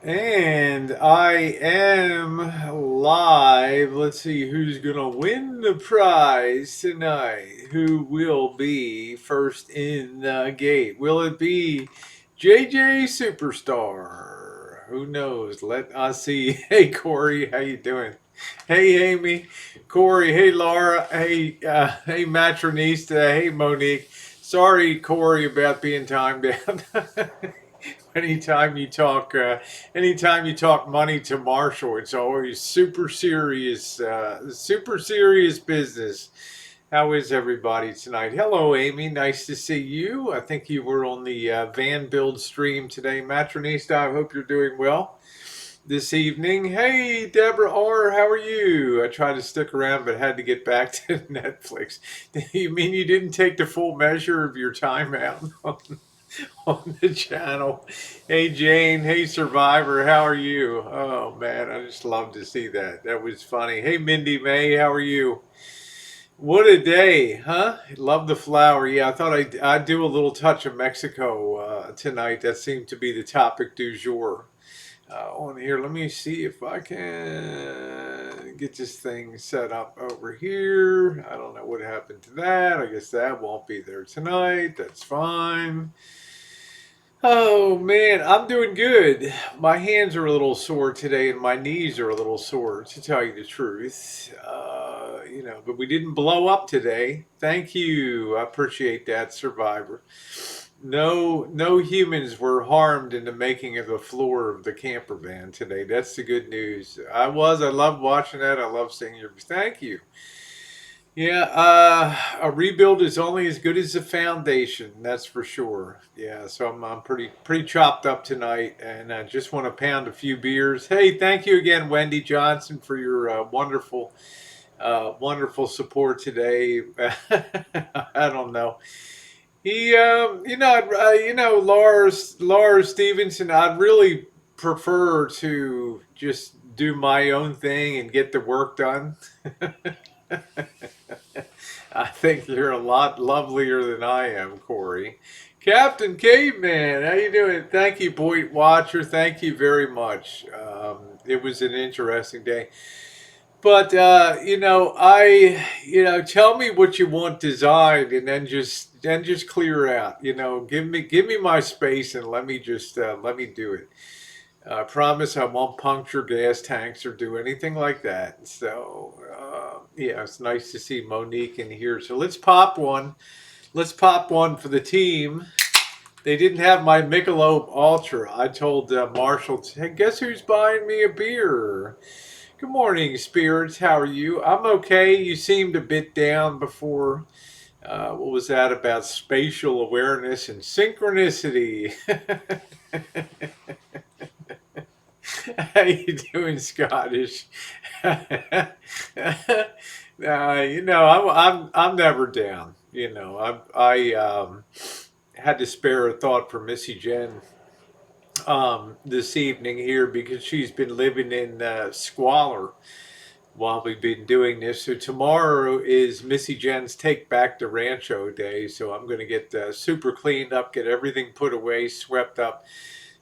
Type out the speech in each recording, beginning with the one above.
And I am live. Let's see who's going to win the prize tonight. Who will be first in the gate? Will it be JJ Superstar? Who knows? Let us see. Hey, Corey, how you doing? Hey, Amy. Corey. Hey, Laura. Hey, Matronista. Hey, Monique. Sorry, Corey, about being timed out. anytime you talk anytime you talk money to Marshall, it's always super serious business. How is everybody tonight? Hello, Amy, nice to see you. I think you were on the van build stream today. Matronista, I hope you're doing well this evening. Hey, Deborah R, how are you? I tried to stick around but had to get back to Netflix. You mean you didn't take the full measure of your time out on the channel? Hey Jane, hey Survivor, how are you? Oh man, I just love to see that. That was funny. Hey Mindy May, how are you? What a day, huh? Love the flower. Yeah, I thought I'd do a little touch of Mexico tonight. That seemed to be the topic du jour on here. Let me see if I can get this thing set up over here. I don't know what happened to that. I guess that won't be there tonight. That's fine. Oh man, I'm doing good. My hands are a little sore today, and my knees are a little sore, to tell you the truth. But we didn't blow up today. Thank you. I appreciate that, Survivor. No humans were harmed in the making of the floor of the camper van today. That's the good news. I love watching that. I love seeing your. Thank you. Yeah, a rebuild is only as good as the foundation. That's for sure. Yeah, so I'm pretty chopped up tonight, and I just want to pound a few beers. Hey, thank you again, Wendy Johnson, for your wonderful support today. I don't know. Laura Stevenson. I'd really prefer to just do my own thing and get the work done. I think you're a lot lovelier than I am, Corey. Captain Caveman, how you doing? Thank you, Boy Watcher. Thank you very much. It was an interesting day. But tell me what you want designed, and then just clear out. Give me my space, and let me do it. I promise I won't puncture gas tanks or do anything like that. So, yeah, it's nice to see Monique in here. So let's pop one. Let's pop one for the team. They didn't have my Michelob Ultra. I told Marshall, hey, guess who's buying me a beer? Good morning, spirits. How are you? I'm okay. You seemed a bit down before. What was that about spatial awareness and synchronicity? How you doing, Scottish? I'm never down. I had to spare a thought for Missy Jen this evening here because she's been living in squalor while we've been doing this. So tomorrow is Missy Jen's Take Back the Rancho Day. So I'm going to get super cleaned up, get everything put away, swept up,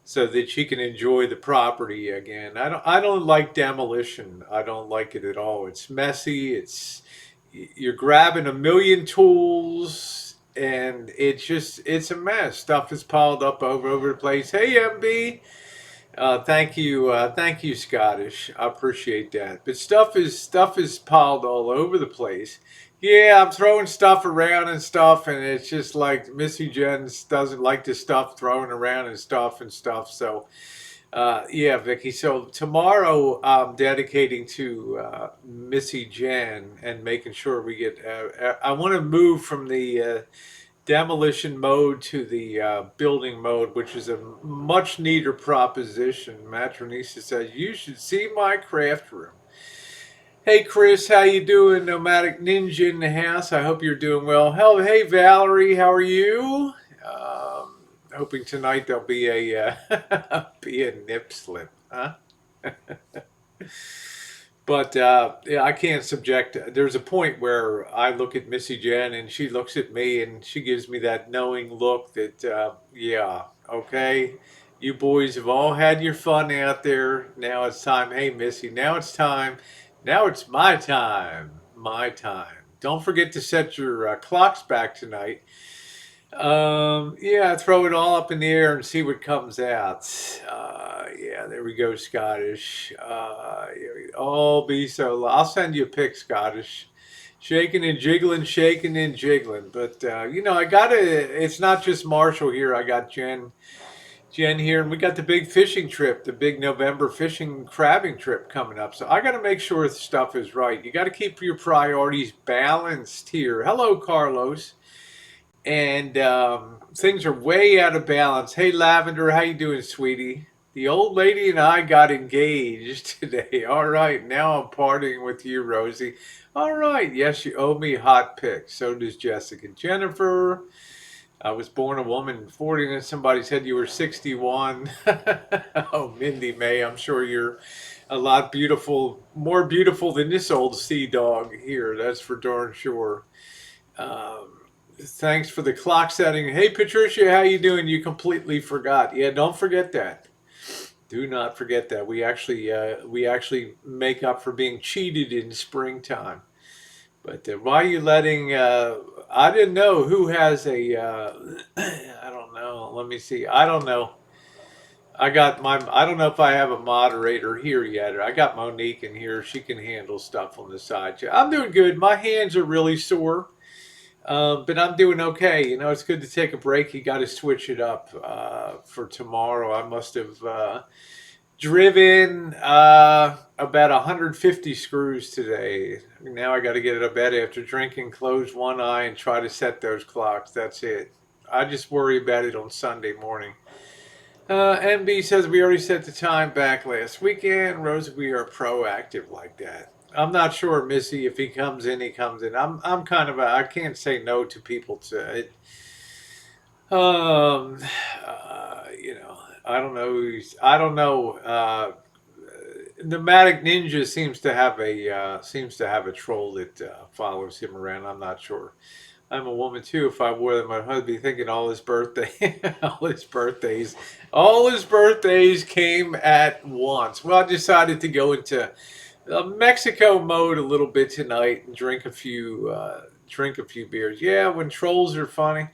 so that she can enjoy the property again. I don't like demolition. I don't like it at all. It's messy. You're grabbing a million tools and it's a mess. Stuff is piled up over the place. Hey MB, thank you, Scottish. I appreciate that. But stuff is piled all over the place. Yeah, I'm throwing stuff around and stuff, and it's just like Missy Jens doesn't like the stuff thrown around and stuff and stuff. So, yeah, Vicky. So tomorrow I'm dedicating to Missy Jen and making sure we get. I want to move from the demolition mode to the building mode, which is a much neater proposition. Matronisa says, you should see my craft room. Hey Chris, how you doing? Nomadic Ninja in the house. I hope you're doing well. Hell, hey Valerie, how are you? Hoping tonight there'll be a be a nip slip, huh? But yeah, I can't subject. There's a point where I look at Missy Jen and she looks at me and she gives me that knowing look that, yeah, okay. You boys have all had your fun out there. Now it's time. Hey, Missy, now it's time. Now it's my time. My time. Don't forget to set your clocks back tonight. Yeah, throw it all up in the air and see what comes out. Yeah, there we go, Scottish. Oh, be so. I'll send you a pic, Scottish. Shaking and jiggling. But I gotta. It's not just Marshall here. I got Jen here, and we got the big fishing trip, the big November fishing crabbing trip coming up. So I got to make sure the stuff is right. You got to keep your priorities balanced here. Hello, Carlos. And things are way out of balance. Hey, Lavender, how you doing, sweetie? The old lady and I got engaged today. All right, now I'm partying with you, Rosie. All right, yes, you owe me hot pics. So does Jessica. Jennifer, I was born a woman 40, and somebody said you were 61. Oh, Mindy May, I'm sure you're a lot beautiful, more beautiful than this old sea dog here. That's for darn sure. Thanks for the clock setting. Hey, Patricia, how you doing? You completely forgot. Yeah, don't forget that. Do not forget that. We actually make up for being cheated in springtime. But why are you letting? I didn't know who has a. I don't know. Let me see. I don't know. I got my. I don't know if I have a moderator here yet. I got Monique in here. She can handle stuff on the side. I'm doing good. My hands are really sore, but I'm doing okay. It's good to take a break. You got to switch it up for tomorrow. I must have. Driven about 150 screws today. Now I got to get out of bed after drinking, close one eye, and try to set those clocks. That's it. I just worry about it on Sunday morning. MB says we already set the time back last weekend. Rose, we are proactive like that. I'm not sure, Missy, if he comes in, he comes in. I'm kind of I can't say no to people to it. Um, I don't know. I don't know. Nomadic Ninja seems to have a troll that follows him around. I'm not sure. I'm a woman too. If I wore them, I'd be thinking all his birthday, all his birthdays came at once. Well, I decided to go into Mexico mode a little bit tonight and drink a few beers. Yeah, when trolls are funny.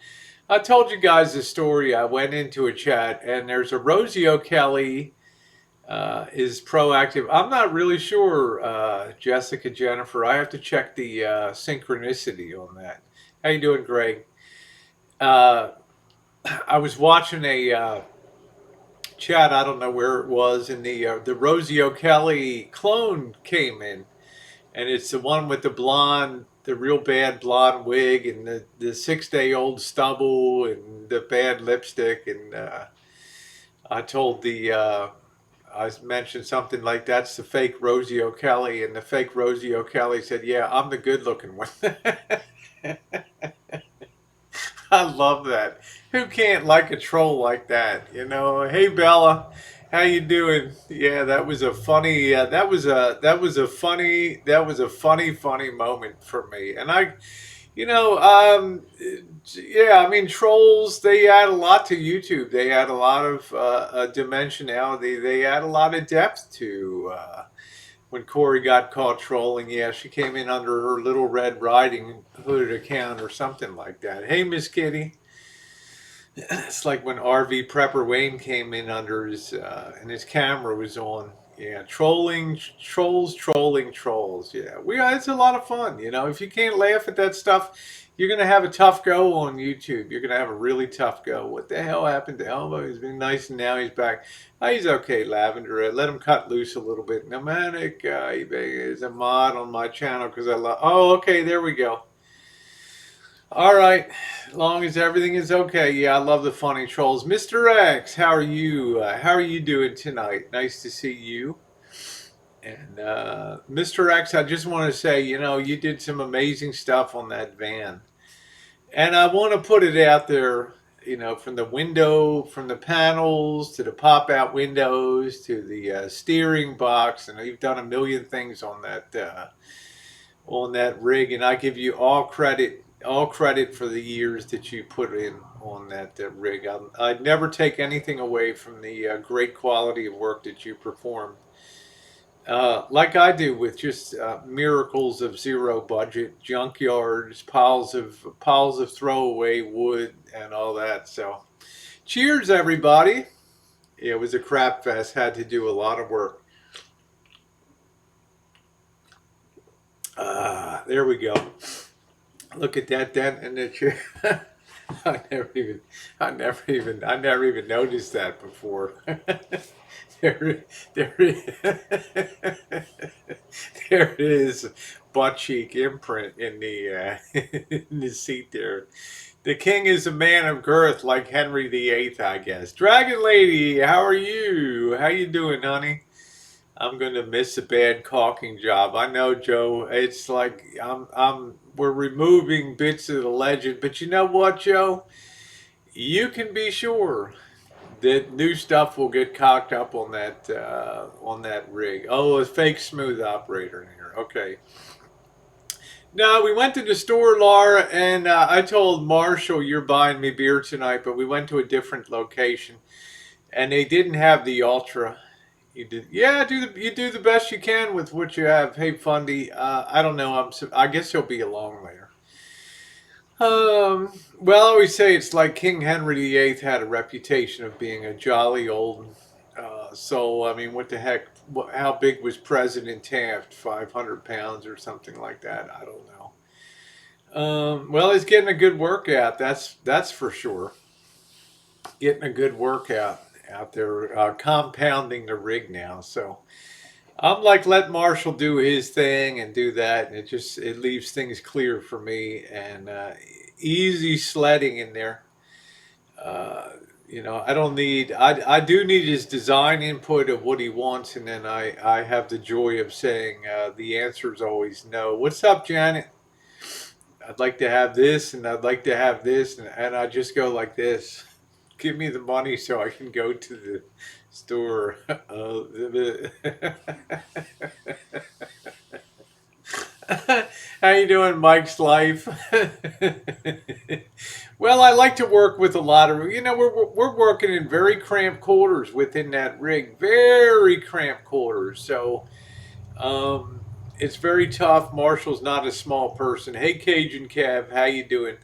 I told you guys the story. I went into a chat and there's a Rosie O'Kelly is proactive. I'm not really sure, Jessica Jennifer. I have to check the synchronicity on that. How you doing, Greg? Uh, I was watching a chat. I don't know where it was, and the Rosie O'Kelly clone came in, and it's the one with the blonde, the real bad blonde wig, and the 6-day-old stubble, and the bad lipstick, and I told I mentioned something like that's the fake Rosie O'Kelly, and the fake Rosie O'Kelly said, "Yeah, I'm the good-looking one." I love that. Who can't like a troll like that? Hey Bella, how you doing? Yeah, that was a funny. That was a funny moment for me. And yeah, I mean, trolls. They add a lot to YouTube. They add a lot of dimensionality. They add a lot of depth to. When Corey got caught trolling, yeah, she came in under her Little Red Riding Hood account or something like that. Hey, Miss Kitty. It's like when RV Prepper Wayne came in under his and his camera was on. Yeah, trolling trolls. Yeah, it's a lot of fun. If you can't laugh at that stuff, you're gonna have a tough go on YouTube. You're gonna have a really tough go. What the hell happened to Elmo? He's been nice and now he's back. He's okay, Lavender. Let him cut loose a little bit. Nomadic is a mod on my channel because I love. Oh, okay, there we go. All right, as long as everything is okay. Yeah, I love the funny trolls. Mr. X, how are you? How are you doing tonight? Nice to see you. And Mr. X, I just want to say, you did some amazing stuff on that van. And I want to put it out there, from the window, from the panels to the pop-out windows to the steering box, and you've done a million things on that rig, and I give you all credit all credit for the years that you put in on that rig. I'd never take anything away from the great quality of work that you perform. Like I do with just miracles of zero budget, junkyards, piles of throwaway wood, and all that. So, cheers, everybody! It was a crap fest. Had to do a lot of work. There we go. Look at that dent in the chair. I never even, I never even noticed that before. there, there, there is butt cheek imprint in the in the seat there. The king is a man of girth, like Henry VIII, I guess. Dragon Lady, how are you? How you doing, honey? I'm gonna miss a bad caulking job. I know, Joe. It's like we're removing bits of the legend, but you know what, Joe? You can be sure that new stuff will get cocked up on that rig. Oh, a fake smooth operator in here. Okay. No, we went to the store, Laura, and I told Marshall you're buying me beer tonight, but we went to a different location, and they didn't have the Ultra. You did, yeah. You do the best you can with what you have. Hey, Fundy, I don't know. I guess he'll be along later. Well, I always say it's like King Henry VIII had a reputation of being a jolly old soul. I mean, what the heck? How big was President Taft? 500 pounds or something like that? I don't know. Well, he's getting a good workout. That's for sure. Getting a good workout out there, compounding the rig now. So I'm like, let Marshall do his thing and do that, and it leaves things clear for me and easy sledding in there. Uh, I don't need. I do need his design input of what he wants, and then I have the joy of saying the answer is always no. What's up, Janet? I'd like to have this, and I'd like to have this, and I just go like this. Give me the money so I can go to the store. How you doing, Mike's life? Well, I like to work with a lot of, we're working in very cramped quarters within that rig, very cramped quarters. So um, it's very tough. Marshall's not a small person. Hey, Cajun Cab, how you doing?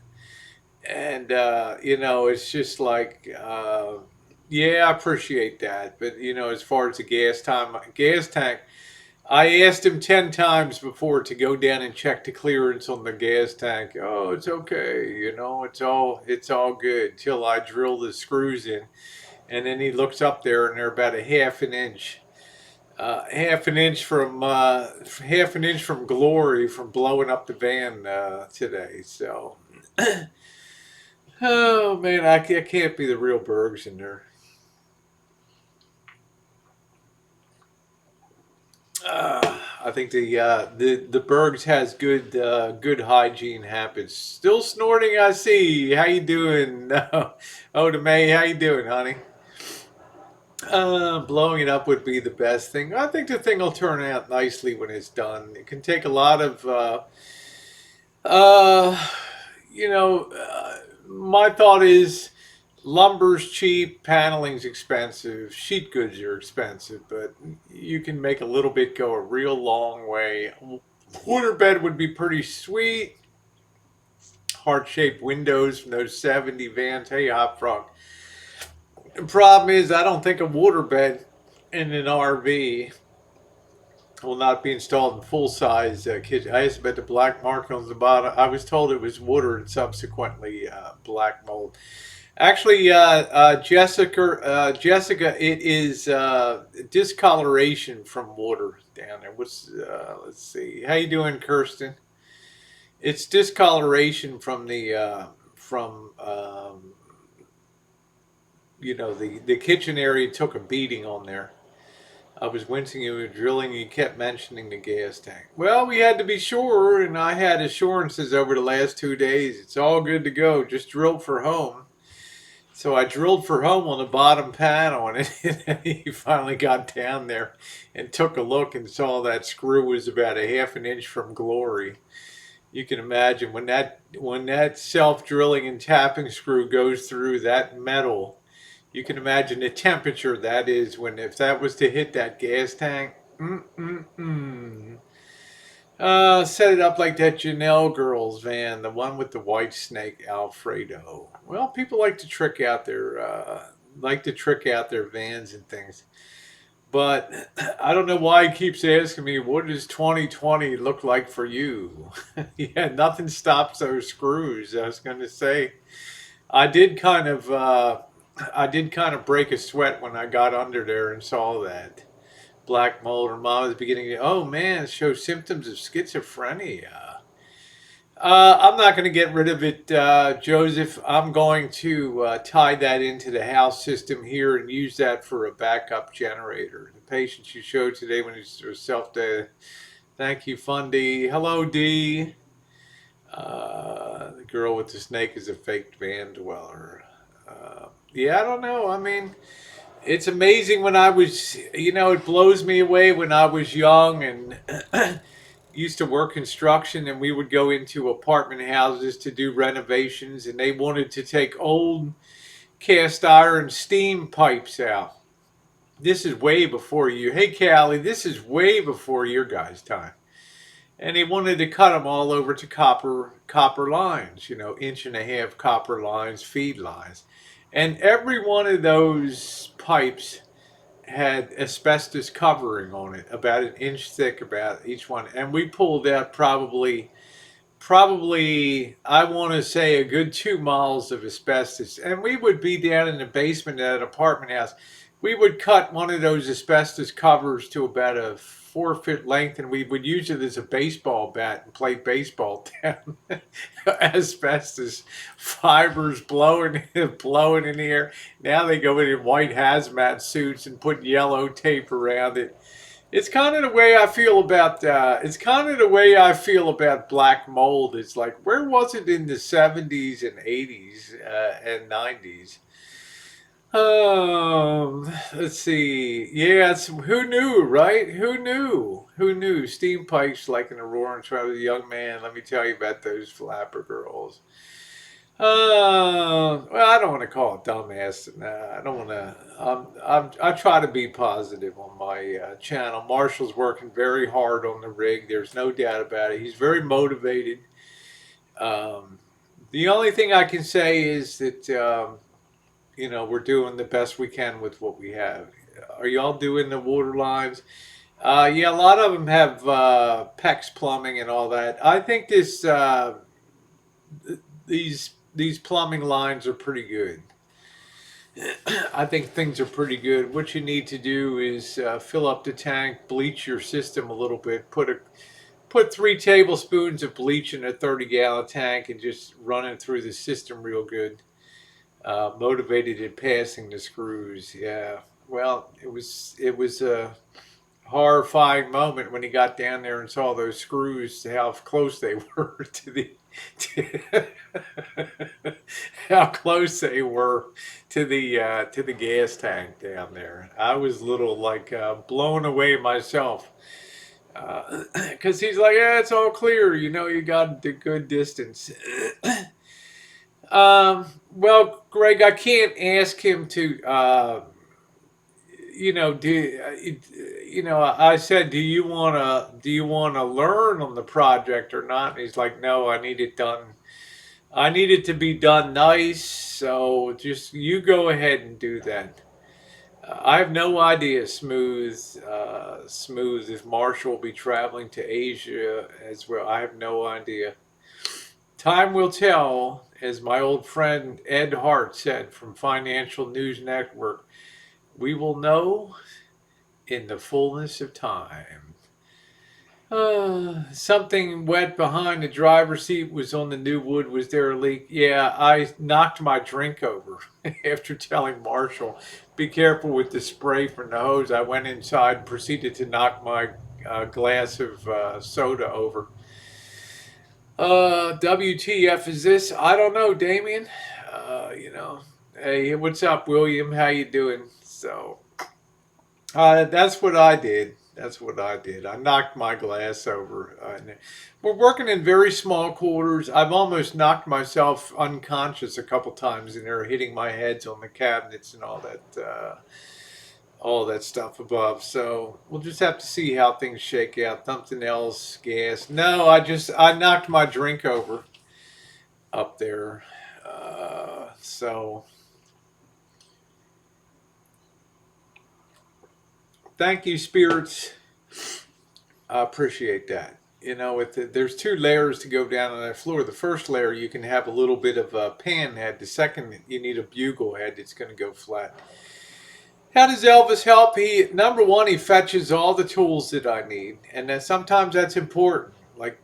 And it's just like, yeah, I appreciate that. But as far as the gas tank. I asked him 10 times before to go down and check the clearance on the gas tank. Oh, it's okay. It's all good till I drill the screws in. And then he looks up there and they're about a half an inch from glory from blowing up the van today. So, oh man, I can't be the real Bergs in there. I think the Bergs has good hygiene habits. Still snorting, I see. How you doing? Oh, to May, how you doing, honey? Blowing it up would be the best thing. I think the thing will turn out nicely when it's done. It can take a lot of uh, my thought is lumber's cheap, paneling's expensive, sheet goods are expensive, but you can make a little bit go a real long way. Waterbed would be pretty sweet. Heart-shaped windows from those 70 vans. Hey, Hot Frog. The problem is I don't think a waterbed in an RV will not be installed in full-size kitchen. I asked about the black mark on the bottom. I was told it was water and subsequently black mold. Actually, Jessica, it is discoloration from water down there. Let's see. How you doing, Kirsten? It's discoloration from the kitchen area took a beating on there. I was wincing. You were drilling. You kept mentioning the gas tank. Well, we had to be sure, and I had assurances over the last 2 days. It's all good to go. Just drill for home. So I drilled for home on the bottom panel, and he finally got down there and took a look and saw that screw was about a half an inch from glory. You can imagine when that self-drilling and tapping screw goes through that metal. You can imagine the temperature that is when if that was to hit that gas tank. Mm-mm-mm. Set it up like that Janelle girl's van, the one with the white snake Alfredo. Well, people like to trick out their vans and things. But I don't know why he keeps asking me, what does 2020 look like for you? Yeah, nothing stops those screws. I was going to say, I did kind of, uh, I did kind of break a sweat when I got under there and saw that black mold. And mom was beginning to, oh man, show symptoms of schizophrenia. I'm not going to get rid of it, Joseph. I'm going to tie that into the house system here and use that for a backup generator. The patients you showed today when it's self to thank you, Fundy. Hello, D. The girl with the snake is a fake van dweller. Yeah, I don't know. I mean, it's amazing when I was, it blows me away when I was young and used to work construction and we would go into apartment houses to do renovations and they wanted to take old cast iron steam pipes out. This is way before you. Hey, Callie, this is way before your guys' time. And he wanted to cut them all over to copper lines, inch and a half copper lines, feed lines. And every one of those pipes had asbestos covering on it, about an inch thick, about each one. And we pulled out probably I want to say a good 2 miles of asbestos. And we would be down in the basement at an apartment house. We would cut one of those asbestos covers to about a 4 foot length, and we would use it as a baseball bat and play baseball down. Asbestos fibers blowing in the air. Now they go in white hazmat suits and put yellow tape around it. It's kind of the way I feel about. It's kind of the way I feel about black mold. It's like, where was it in the 70s and 80s and 90s? Let's see. Yeah, who knew, right? Who knew? Who knew? Steam pipes like an Aurora and Travel, the young man. Let me tell you about those flapper girls. Well, I don't want to call it dumbass. Nah, I don't want to. I try to be positive on my channel. Marshall's working very hard on the rig. There's no doubt about it. He's very motivated. Um, the only thing I can say is that we're doing the best we can with what we have. Are y'all doing the water lines? Yeah, a lot of them have PEX plumbing and all that. I think these plumbing lines are pretty good. I think things are pretty good. What you need to do is fill up the tank, bleach your system a little bit, put 3 tablespoons of bleach in a 30-gallon tank, and just run it through the system real good. Motivated at passing the screws. Yeah. Well, it was a horrifying moment when he got down there and saw those screws, how close they were to, how close they were to the gas tank down there. I was a little like blown away myself. Because he's like, yeah, it's all clear. You got a good distance. Well, Greg, I can't ask him to, I said, do you want to learn on the project or not? And he's like, no, I need it done. I need it to be done nice. So just you go ahead and do that. I have no idea, smooth, if Marshall will be traveling to Asia as well. I have no idea. Time will tell, as my old friend Ed Hart said from Financial News Network. We will know in the fullness of time. Something wet behind the driver's seat was on the new wood. Was there a leak? Yeah, I knocked my drink over after telling Marshall, be careful with the spray from the hose. I went inside and proceeded to knock my glass of soda over. WTF is this? I don't know, Damien. Hey, what's up, William? How you doing? So, that's what I did. That's what I did. I knocked my glass over. We're working in very small quarters. I've almost knocked myself unconscious a couple times in there, hitting my heads on the cabinets and all that stuff above. So we'll just have to see how things shake out. Something else, gas. No, I knocked my drink over up there. So thank you, spirits. I appreciate that. There's two layers to go down on that floor. The first layer, you can have a little bit of a pan head. The second, you need a bugle head that's going to go flat. How does Elvis help? Number one, he fetches all the tools that I need, and then sometimes that's important, like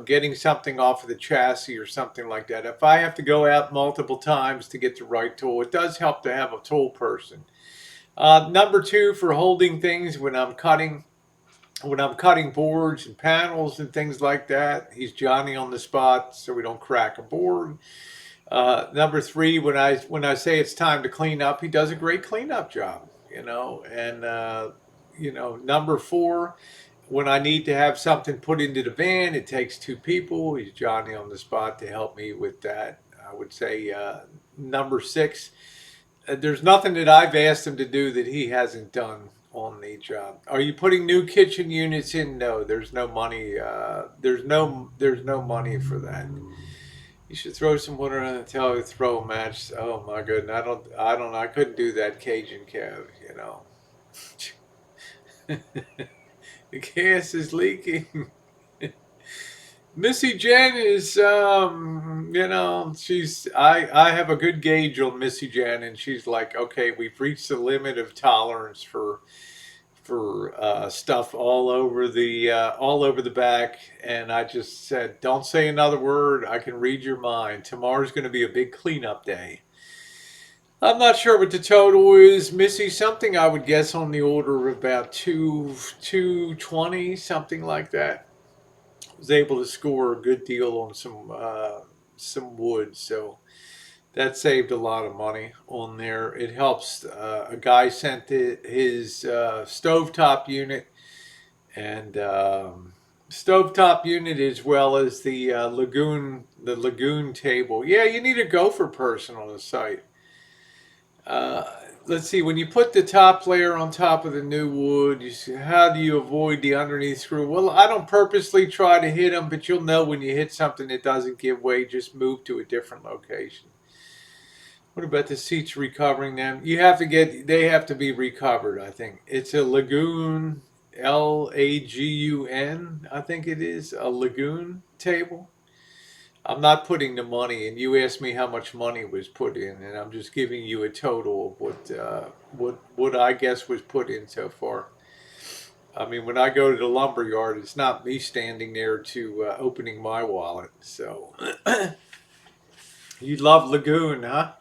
getting something off of the chassis or something like that. If I have to go out multiple times to get the right tool, it does help to have a tool person. Number two, for holding things when I'm cutting boards and panels and things like that, he's Johnny on the spot, so we don't crack a board. Number three, when I say it's time to clean up, he does a great cleanup job, And number four, when I need to have something put into the van, it takes two people. He's Johnny on the spot to help me with that. I would say number six, there's nothing that I've asked him to do that he hasn't done on the job. Are you putting new kitchen units in? No, there's no money. There's no money for that. You should throw some water on the tell you throw a match. Oh my goodness, I couldn't do that Cajun Kev. The gas is leaking. Missy Jen is, I have a good gauge on Missy Jen, and she's like, okay, we've reached the limit of tolerance for stuff all over the back, and I just said, don't say another word. I can read your mind. Tomorrow's going to be a big cleanup day. I'm not sure what the total is, Missy. Something I would guess on the order of about 220, something like that. Was able to score a good deal on some wood, so that saved a lot of money on there. It helps. A guy sent his stovetop unit and stovetop unit as well as the lagoon table. Yeah, you need a gopher person on the site. Let's see, when you put the top layer on top of the new wood, you see, how do you avoid the underneath screw? Well, I don't purposely try to hit them, but you'll know when you hit something that doesn't give way, just move to a different location. What about the seats, recovering them? They have to be recovered, I think. It's a lagoon, Lagun, I think it is, a lagoon table. I'm not putting the money in. You asked me how much money was put in, and I'm just giving you a total of what I guess was put in so far. I mean, when I go to the lumber yard, it's not me standing there to opening my wallet. So you love Lagoon, huh?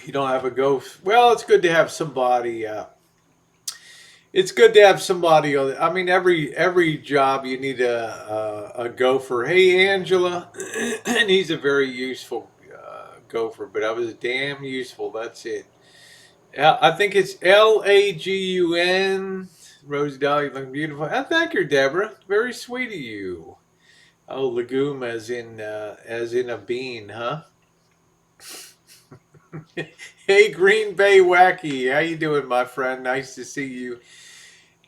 You don't have a ghost. Well, it's good to have somebody. It's good to have somebody. I mean, every job you need a gopher. Hey, Angela, and he's a very useful gopher. But I was damn useful. That's it. I think it's Lagun. Rosie Dolly looking beautiful. I thank you, Deborah. Very sweet of you. Oh, legume as in a bean, huh? Hey, Green Bay Wacky, how you doing, my friend? Nice to see you.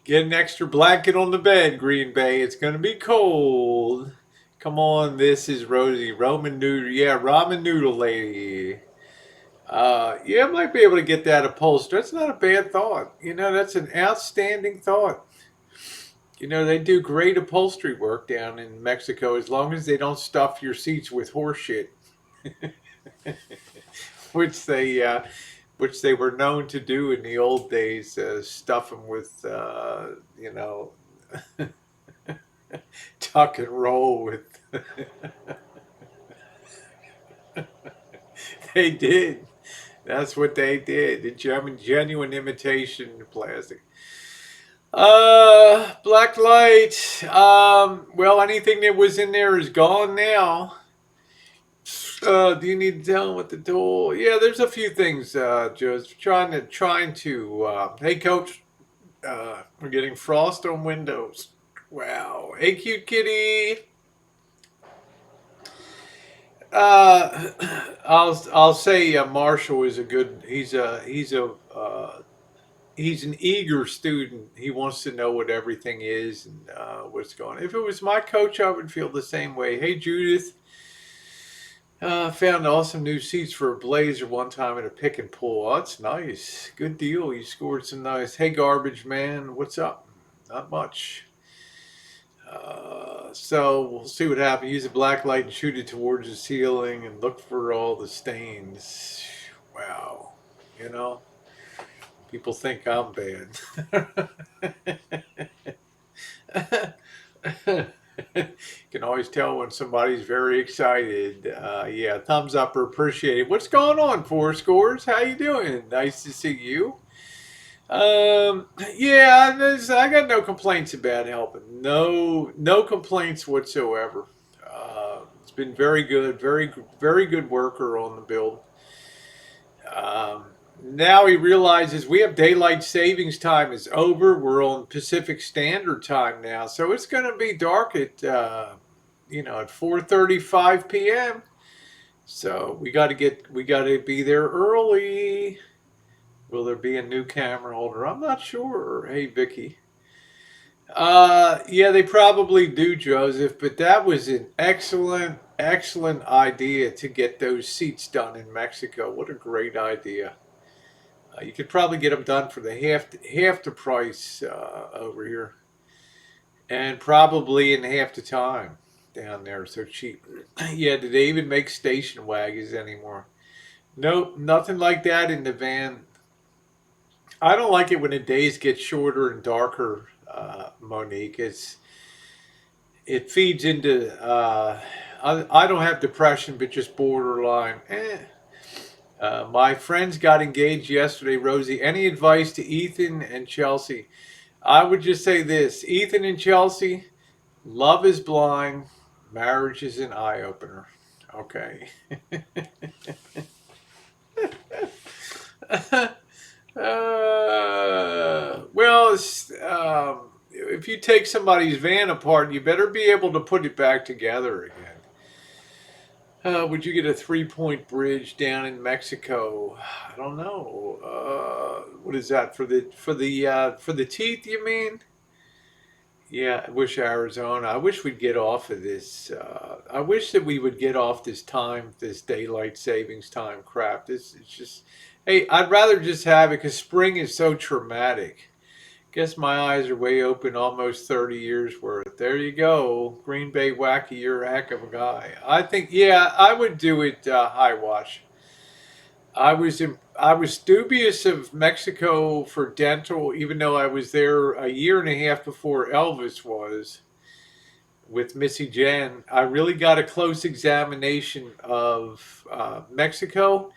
Get an extra blanket on the bed, Green Bay. It's gonna be cold. Come on, this is Rosie, Roman noodle. Yeah, ramen noodle lady. Yeah, I might be able to get that upholstered. That's not a bad thought. That's an outstanding thought. They do great upholstery work down in Mexico as long as they don't stuff your seats with horse shit. which they uh, which they were known to do in the old days, stuff them with tuck and roll with. They did. That's what they did. The genuine imitation plastic. Black light. Well, anything that was in there is gone now. Do you need to tell him what the tool? Yeah, there's a few things, Joe's trying to. Hey, Coach, we're getting frost on windows. Wow. Hey, cute kitty. Uh, I'll say Marshall is a good. He's an eager student. He wants to know what everything is and what's going on. If it was my coach, I would feel the same way. Hey, Judith. Found awesome new seats for a Blazer one time at a pick and pull. Oh, that's nice. Good deal. You scored some nice. Hey, garbage man. What's up? Not much. So we'll see what happens. Use a black light and shoot it towards the ceiling and look for all the stains. Wow. You know, people think I'm bad. You can always tell when somebody's very excited. Yeah, thumbs up or appreciate it. What's going on, Four Scores? How you doing? Nice to see you. Yeah, I got no complaints about helping. No complaints whatsoever. It's been very good, very good worker on the build. Um, Now he realizes we have daylight savings time is over. We're on Pacific Standard Time now, so it's going to be dark at at 4:35 p.m. So we got to be there early. Will there be a new camera holder? I'm not sure. Hey, Vicky. Yeah, they probably do, Joseph, but that was an excellent idea to get those seats done in Mexico. What a great idea. You could probably get them done for the half the price over here, and probably in half the time down there. So cheap. Yeah, do they even make station wagons anymore? Nope, nothing like that in the van. I don't like it when the days get shorter and darker, Monique. It feeds into. I don't have depression, but just borderline. My friends got engaged yesterday, Rosie. Any advice to Ethan and Chelsea? I would just say this: Ethan and Chelsea, love is blind, marriage is an eye opener. Okay. Well, if you take somebody's van apart, you better be able to put it back together again. Would you get a three-point bridge down in Mexico? I don't know. What is that for the teeth? You mean? Yeah, I wish Arizona. I wish we'd get off of this. I wish that we would get off this daylight savings time crap. It's just, hey, I'd rather just have it because spring is so traumatic. Guess my eyes are way open, almost 30 years worth. There you go. Green Bay Wacky, you're a heck of a guy. I think, yeah, I would do it high wash. I was dubious of Mexico for dental, even though I was there a year and a half before Elvis was with Missy Jen. I really got a close examination of Mexico,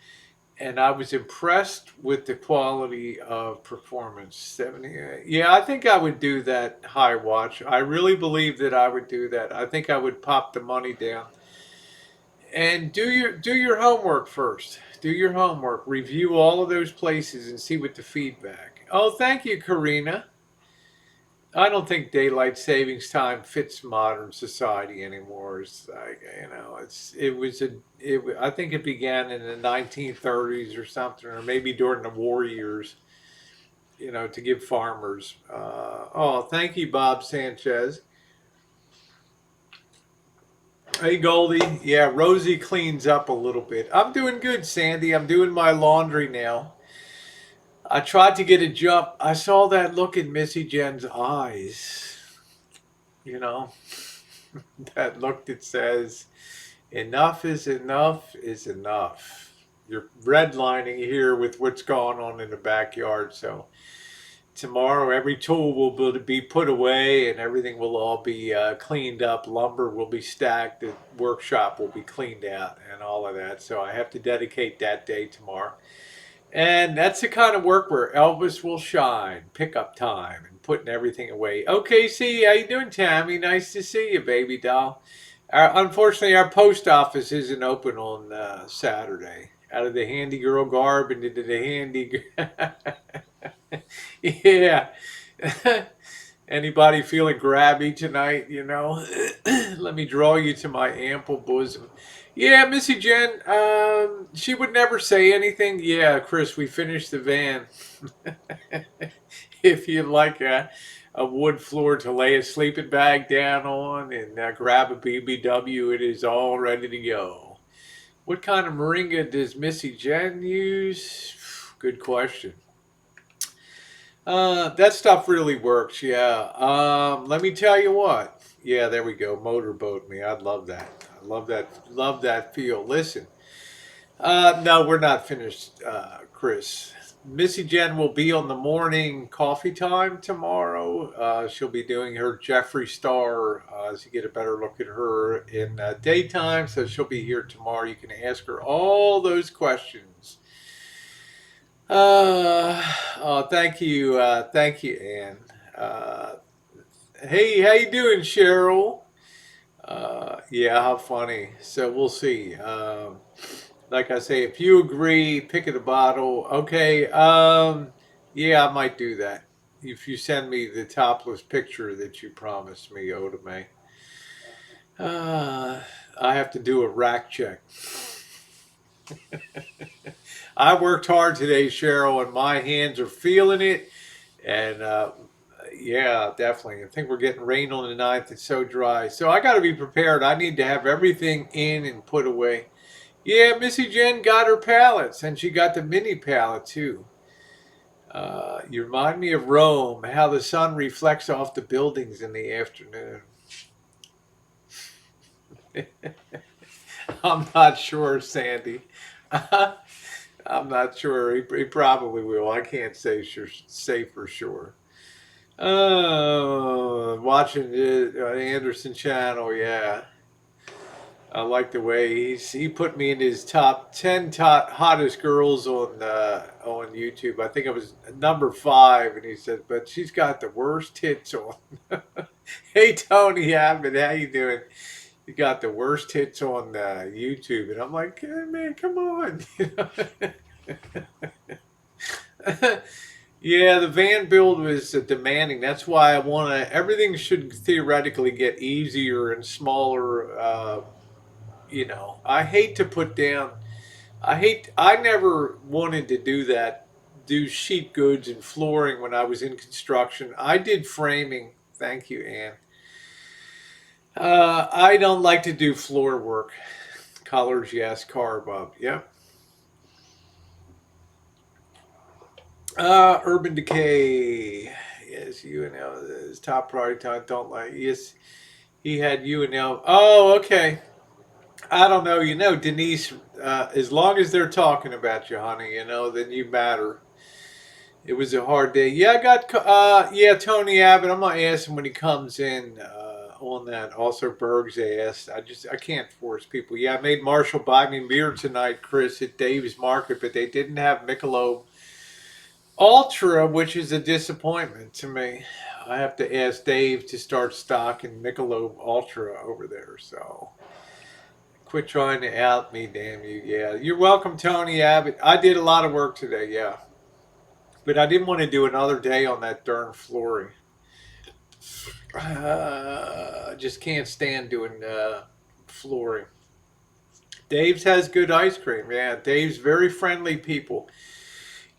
and I was impressed with the quality of performance. 70, yeah, I think I would do that high watch. I really believe that I would do that. I think I would pop the money down and do your homework first. Do your homework. Review all of those places and see what the feedback. Oh, thank you, Karina. I don't think daylight savings time fits modern society anymore. It's like I think it began in the 1930s or something, or maybe during the war years. To give farmers. Oh, thank you, Bob Sanchez. Hey Goldie, yeah, Rosie cleans up a little bit. I'm doing good, Sandy. I'm doing my laundry now. I tried to get a jump. I saw that look in Missy Jen's eyes. You know, that look that says, enough is enough is enough. You're redlining here with what's going on in the backyard. So tomorrow, every tool will be put away and everything will all be cleaned up. Lumber will be stacked. The workshop will be cleaned out and all of that. So I have to dedicate that day tomorrow. And that's the kind of work where Elvis will shine. Pickup time and putting everything away. Okay, see, how you doing, Tammy? Nice to see you, baby doll. Unfortunately, our post office isn't open on Saturday. Out of the handy girl garb and into the handy. Yeah. Anybody feeling grabby tonight, you know? Let me draw you to my ample bosom. Yeah, Missy Jen, she would never say anything. Yeah, Chris, we finished the van. If you'd like a wood floor to lay a sleeping bag down on and grab a BBW, it is all ready to go. What kind of moringa does Missy Jen use? Good question. That stuff really works, yeah. Let me tell you what. Yeah, there we go. Motorboat me. I love that. I love that. Love that feel. Listen, no, we're not finished, Chris. Missy Jen will be on the morning coffee time tomorrow. She'll be doing her Jeffree Star as you get a better look at her in daytime. So she'll be here tomorrow. You can ask her all those questions. Oh, thank you, Ann. Uh, hey, how you doing, Cheryl? Yeah, how funny. So we'll see. Like I say, if you agree, pick at a bottle. Okay. Yeah, I might do that. If you send me the topless picture that you promised me, Oda May. Uh, I have to do a rack check. I worked hard today, Cheryl, and my hands are feeling it. And yeah, definitely. I think we're getting rain on the 9th. It's so dry. So I got to be prepared. I need to have everything in and put away. Yeah, Missy Jen got her pallets, and she got the mini pallet too. You remind me of Rome, how the sun reflects off the buildings in the afternoon. I'm not sure, Sandy. I'm not sure. He probably will. I can't say for sure. Watching the Anderson channel, yeah. I like the way he put me in his top 10 hottest girls on YouTube. I think I was number 5, and he said, "But she's got the worst tits on." Hey Tony Abbott, how you doing? You got the worst hits on YouTube, and I'm like, hey, man, come on. Yeah, the van build was demanding. That's why I want to. Everything should theoretically get easier and smaller. I hate to put down. I never wanted to do that. Do sheet goods and flooring when I was in construction. I did framing. Thank you, Ann. I don't like to do floor work. Colors, yes. Carve up. Yep. Urban Decay. Yes, UNL is top priority time. Don't like. Yes, he had UNL. Oh, okay. I don't know. Denise. As long as they're talking about you, honey, then you matter. It was a hard day. Yeah, I got. Yeah, Tony Abbott. I'm gonna ask him when he comes in on that. Also, Berg's asked. I can't force people. Yeah, I made Marshall buy me beer tonight, Chris, at Dave's Market, but they didn't have Michelob Ultra, which is a disappointment to me. I have to ask Dave to start stocking Michelob Ultra over there. So quit trying to out me, damn you. Yeah, you're welcome, Tony Abbott. I did a lot of work today, yeah, but I didn't want to do another day on that darn flooring. Just can't stand doing flooring. Dave's has good ice cream. Yeah, Dave's very friendly people.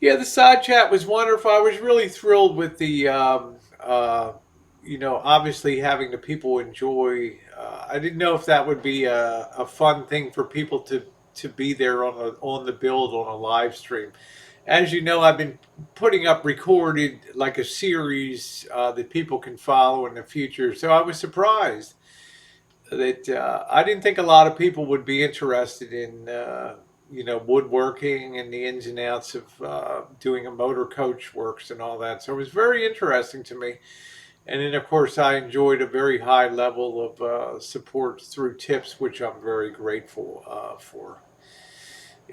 Yeah, the side chat was wonderful. I was really thrilled with the, obviously having the people enjoy. I didn't know if that would be a fun thing for people to be there on the build on a live stream. As you know, I've been putting up recorded like a series that people can follow in the future. So I was surprised that I didn't think a lot of people would be interested in woodworking and the ins and outs of doing a motor coach works and all that. So it was very interesting to me. And then, of course, I enjoyed a very high level of support through tips, which I'm very grateful for.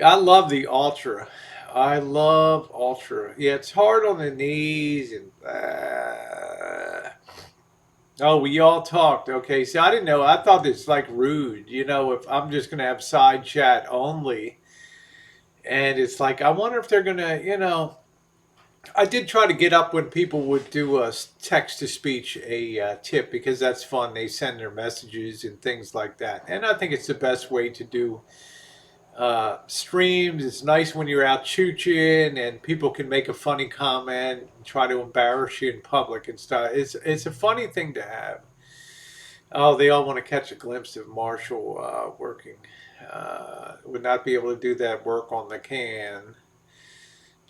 I love the Ultra. I love Ultra. Yeah, it's hard on the knees and Oh, we all talked. Okay. See, I didn't know. I thought it's like rude, if I'm just going to have side chat only. And it's like, I wonder if they're going to. I did try to get up when people would do a text to speech a tip because that's fun. They send their messages and things like that. And I think it's the best way to do streams. It's nice when you're out chooching and people can make a funny comment and try to embarrass you in public and stuff. It's a funny thing to have. Oh, they all want to catch a glimpse of Marshall working. Would not be able to do that work on the can.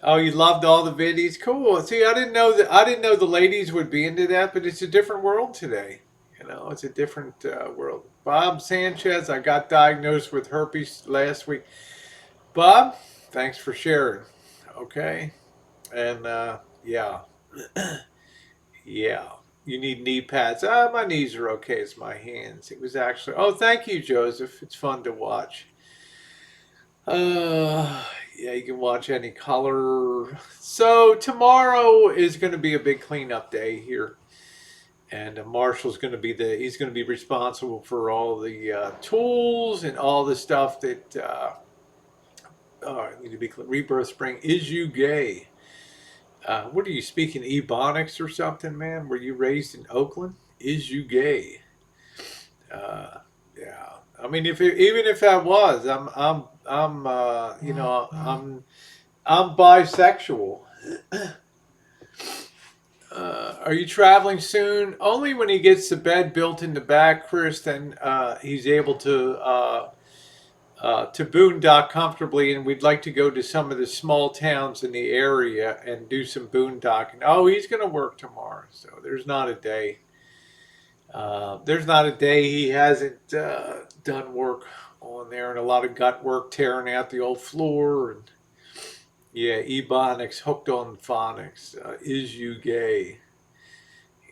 Oh, you loved all the videos. Cool. See, I didn't know the ladies would be into that, but it's a different world today. It's a different world. Bob Sanchez, I got diagnosed with herpes last week. Bob, thanks for sharing. Okay, and yeah, yeah. You need knee pads. My knees are okay. It's my hands. It was actually. Oh, thank you, Joseph. It's fun to watch. Uh, yeah, you can watch any color. So tomorrow is going to be a big cleanup day here, and Marshall's going to be he's going to be responsible for all the tools and all the stuff that need to be clean. Rebirth Spring. Is you gay? What are you speaking Ebonics or something, man? Were you raised in Oakland? Is you gay? Uh, yeah. I mean, even if I was, I'm bisexual. Are you traveling soon? Only when he gets the bed built in the back, Chris. Then he's able to boondock comfortably, and we'd like to go to some of the small towns in the area and do some boondocking. Oh, he's going to work tomorrow, so there's not a day. There's not a day he hasn't done work on there, and a lot of gut work, tearing out the old floor, and yeah, ebonics, hooked on phonics. Is you gay?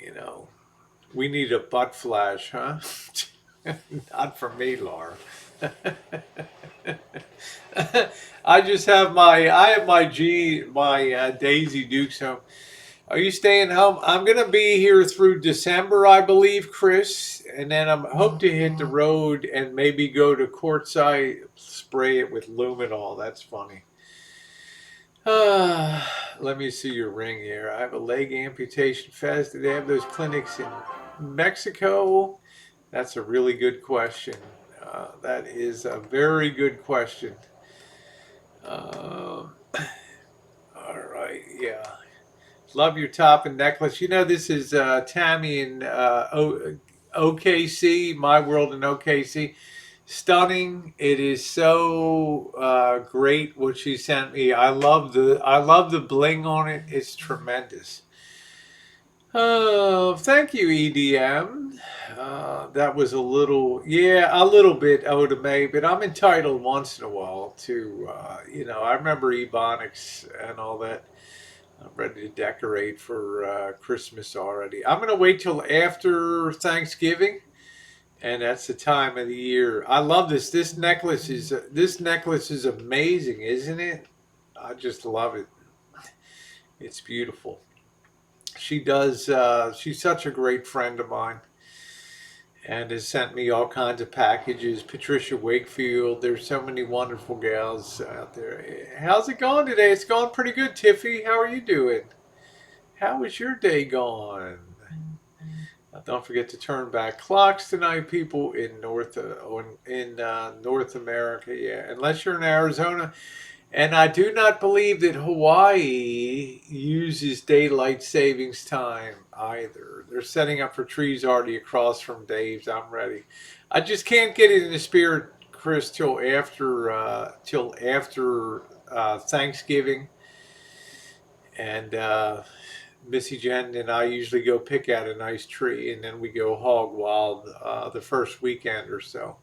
You know, we need a butt flash, huh? Not for me, Laura. I have my Daisy Dukes home. Are you staying home? I'm gonna be here through December, I believe, Chris, and then I'm hope to hit the road and maybe go to Quartzsite, spray it with luminol. That's funny. Let me see your ring here. I have a leg amputation fest. Do they have those clinics in Mexico? That's a really good question. That is a very good question. Uh, all right, yeah. Love your top and necklace. This is Tammy in OKC, My World in OKC. Stunning. It is so great what she sent me. I love the bling on it. It's tremendous. Oh, thank you, EDM. That was a little bit Oda May, but I'm entitled once in a while to, I remember Ebonics and all that. I'm ready to decorate for Christmas already. I'm going to wait till after Thanksgiving, and that's the time of the year. I love this. This necklace is amazing, isn't it? I just love it. It's beautiful. She does. She's such a great friend of mine, and has sent me all kinds of packages. Patricia Wakefield. There's so many wonderful gals out there. How's it going today? It's going pretty good, Tiffy. How are you doing? How was your day going? Don't forget to turn back clocks tonight, people in North America. Yeah, unless you're in Arizona, and I do not believe that Hawaii uses daylight savings time either. They're setting up for trees already across from Dave's. I'm ready. I just can't get it in the spirit, Chris, till after Thanksgiving, and Missy Jen and I usually go pick out a nice tree, and then we go hog wild the first weekend or so.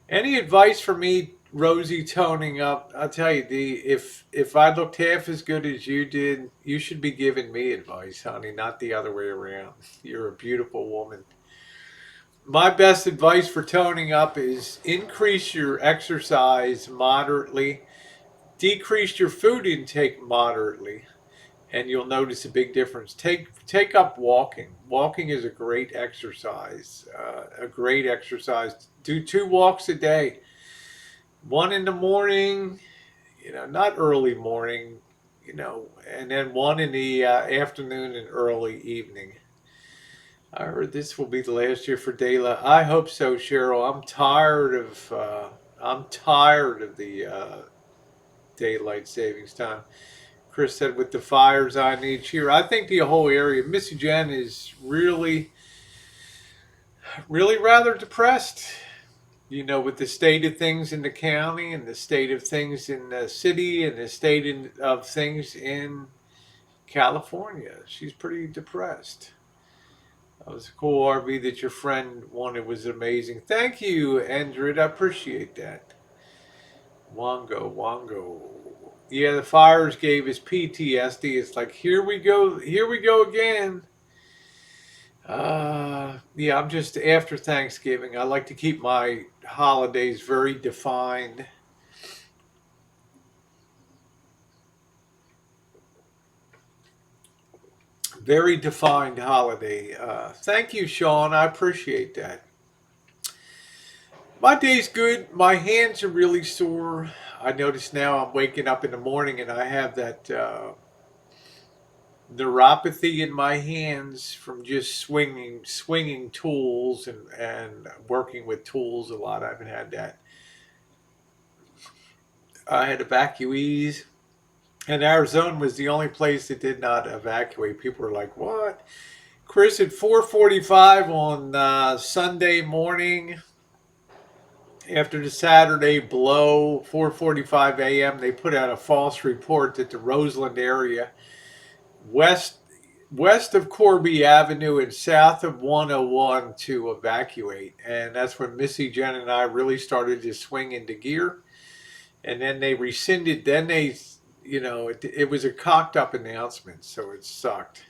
Any advice for me, Rosie, toning up? I'll tell you, if I looked half as good as you did, you should be giving me advice, honey, not the other way around. You're a beautiful woman. My best advice for toning up is increase your exercise moderately, decrease your food intake moderately, and you'll notice a big difference. Take up walking. Walking is a great exercise. A great exercise. Do 2 walks a day. One in the morning, not early morning, and then one in the afternoon and early evening. I heard this will be the last year for daylight. I hope so, Cheryl. I'm tired of the daylight savings time. Chris said, with the fires, I need cheer. I think the whole area, Missy Jen is really, really rather depressed. With the state of things in the county and the state of things in the city and the of things in California. She's pretty depressed. That was a cool RV that your friend wanted. It was amazing. Thank you, Andrew. I appreciate that. Wongo. Yeah, the fires gave us PTSD. It's like, here we go again. Yeah, I'm just after Thanksgiving. I like to keep my holidays very defined. Very defined holiday. Thank you, Sean. I appreciate that. My day's good. My hands are really sore. I notice now I'm waking up in the morning and I have that neuropathy in my hands from just swinging tools and working with tools a lot. I haven't had that. I had evacuees, and Arizona was the only place that did not evacuate. People were like, "What?" Chris, at 4:45 on Sunday morning, after the Saturday blow, 4:45 a.m., they put out a false report that the Roseland area, west of Corby Avenue and south of 101, to evacuate. And that's when Missy, Jen, and I really started to swing into gear. And then they rescinded. Then it was a cocked up announcement, so it sucked.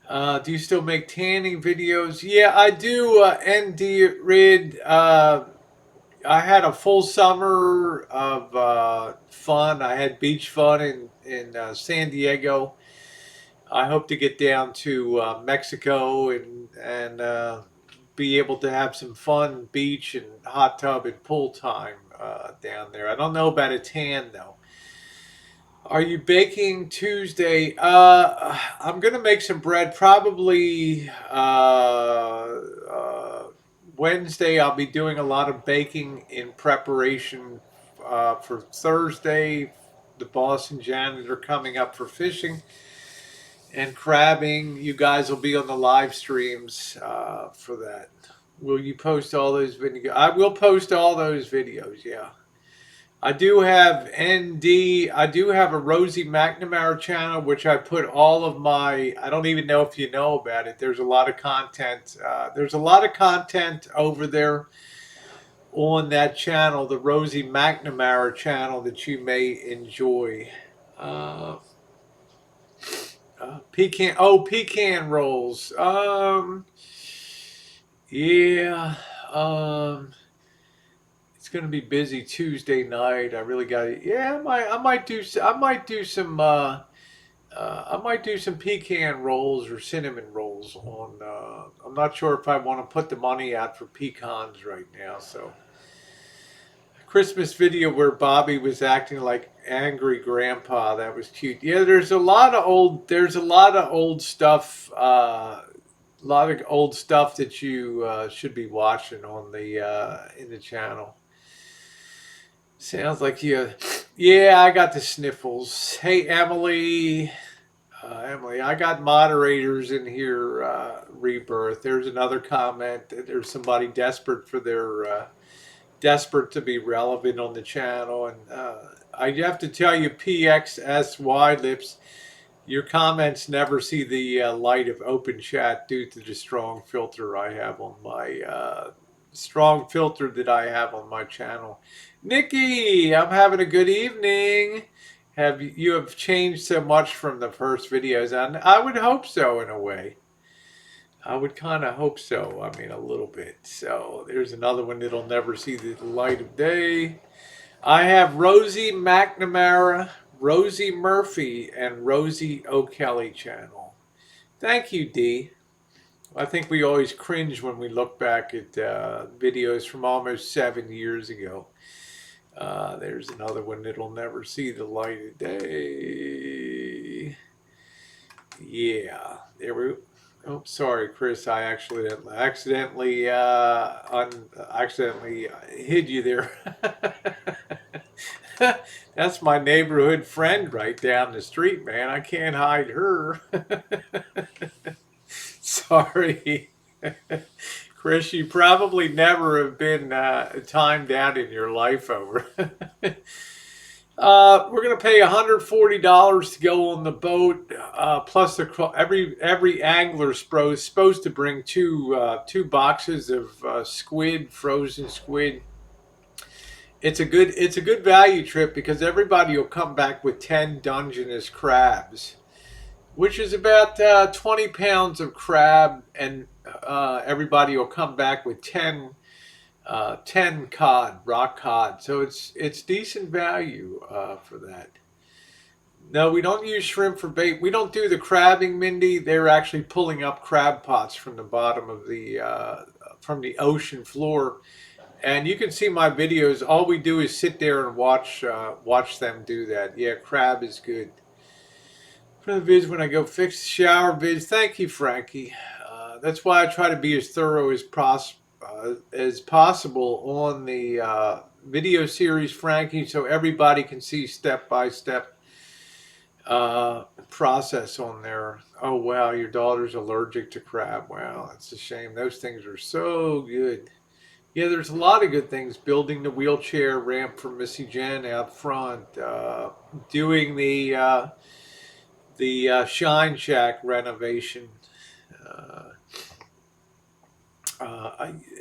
Do you still make tanning videos? Yeah, I do. ND Rid. I had a full summer of fun. I had beach fun in San Diego. I hope to get down to Mexico and be able to have some fun beach and hot tub and pool time down there. I don't know about a tan though. Are you baking Tuesday? I'm gonna make some bread. Probably Wednesday. I'll be doing a lot of baking in preparation for Thursday. The boss and Janet are coming up for fishing and crabbing. You guys will be on the live streams for that. Will you post all those videos? I will post all those videos. Yeah. I do have I do have a Rosie McNamara channel, which I put all of my, I don't even know if you know about it. There's a lot of content. There's a lot of content over there on that channel, the Rosie McNamara channel, that you may enjoy. Uh, pecan rolls. Yeah. It's going to be busy Tuesday night. I really got it. Yeah, I might do some pecan rolls or cinnamon rolls on. I'm not sure if I want to put the money out for pecans right now. So, Christmas video where Bobby was acting like angry grandpa. That was cute. Yeah, there's a lot of old stuff. A lot of old stuff that you should be watching on the in the channel. Sounds like you. Yeah, I got the sniffles. Hey, Emily. Emily, I got moderators in here. Rebirth. There's another comment. There's somebody desperate desperate to be relevant on the channel, and I have to tell you, PXSY Lips, your comments never see the light of open chat due to the strong filter I have on my channel. Nikki, I'm having a good evening. You have changed so much from the first videos, and I would hope so in a way. I would kind of hope so. I mean, a little bit. So there's another one that'll never see the light of day. I have Rosie McNamara Rosie Murphy and Rosie O'Kelly channel. Thank you, Dee. I think we always cringe when we look back at videos from almost 7 years ago. There's another one that'll never see the light of day. Yeah, there we. Oh, sorry, Chris. I accidentally hid you there. That's my neighborhood friend right down the street, man. I can't hide her. Sorry. Chris, you probably never have been timed out in your life over. We're going to pay $140 to go on the boat. Plus, every angler is supposed to bring two boxes of squid, frozen squid. It's a good value trip because everybody will come back with 10 Dungeness crabs, which is about 20 pounds of crab, and everybody will come back with 10 cod, rock cod. So it's decent value for that. No, we don't use shrimp for bait. We don't do the crabbing, Mindy. They're actually pulling up crab pots from the bottom of from the ocean floor. And you can see my videos. All we do is sit there and watch them do that. Yeah, crab is good. For the vids when I go fix the shower vids. Thank you, Frankie. That's why I try to be as thorough as possible on the video series, Frankie, so everybody can see step by step process on there. Oh wow, your daughter's allergic to crab. Wow, that's a shame. Those things are so good. Yeah, there's a lot of good things. Building the wheelchair ramp for Missy Jen out front. Doing the Shine Shack renovation.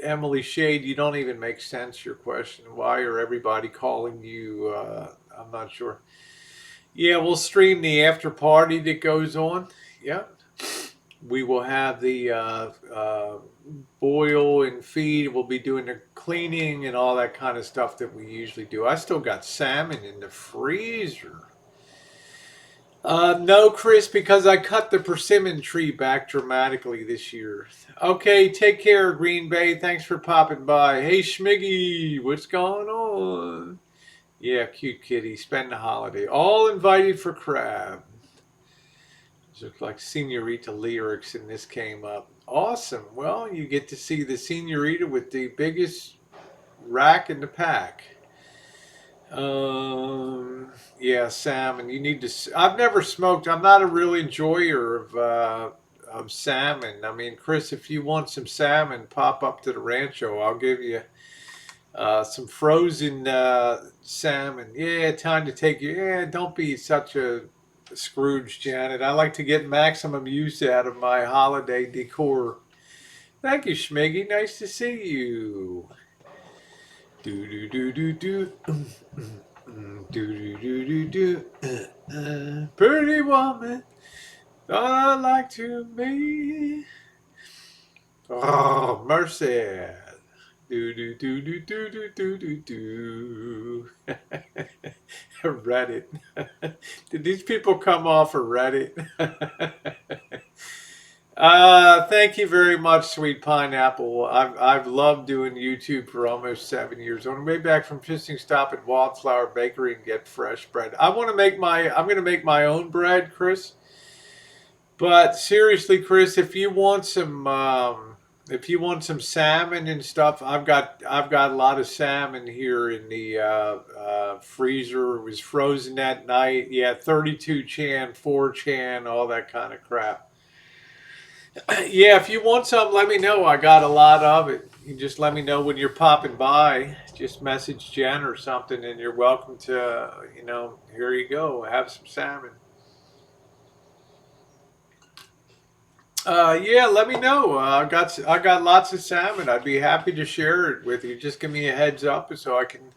Emily Shade, you don't even make sense, your question. Why are everybody calling you? I'm not sure. Yeah, we'll stream the after party that goes on. Yeah. We will have the boil and feed. We'll be doing the cleaning and all that kind of stuff that we usually do. I still got salmon in the freezer. No, Chris, because I cut the persimmon tree back dramatically this year. Okay, take care, Green Bay. Thanks for popping by. Hey, Schmiggy, what's going on? Yeah, cute kitty. Spend the holiday. All invited for crab. Looks like Senorita lyrics, and this came up. Awesome. Well, you get to see the Senorita with the biggest rack in the pack. Yeah, salmon. You need to. I've never smoked. I'm not a real enjoyer of salmon. I mean, Chris, if you want some salmon, pop up to the rancho. I'll give you some frozen salmon. Yeah, time to take you. Yeah, don't be such a Scrooge, Janet. I like to get maximum use out of my holiday decor. Thank you, Schmiggy. Nice to see you. Do do do do do. Do do do do do. Pretty woman, thought I'd like to be. Oh, mercy. Do do do do do do do do do. Reddit. Did these people come off of Reddit? Thank you very much, Sweet Pineapple. I've loved doing YouTube for almost 7 years. On the way back from fishing, stop at Wildflower Bakery and get fresh bread. I'm going to make my own bread, Chris. But seriously, Chris, if you want some salmon and stuff, I've got a lot of salmon here in the freezer. It was frozen that night. Yeah, 32 chan, 4 chan, all that kind of crap. Yeah, if you want some, let me know. I got a lot of it. You just let me know when you're popping by. Just message Jen or something, and you're welcome to, here you go. Have some salmon. Yeah, let me know. I got lots of salmon. I'd be happy to share it with you. Just give me a heads up so I can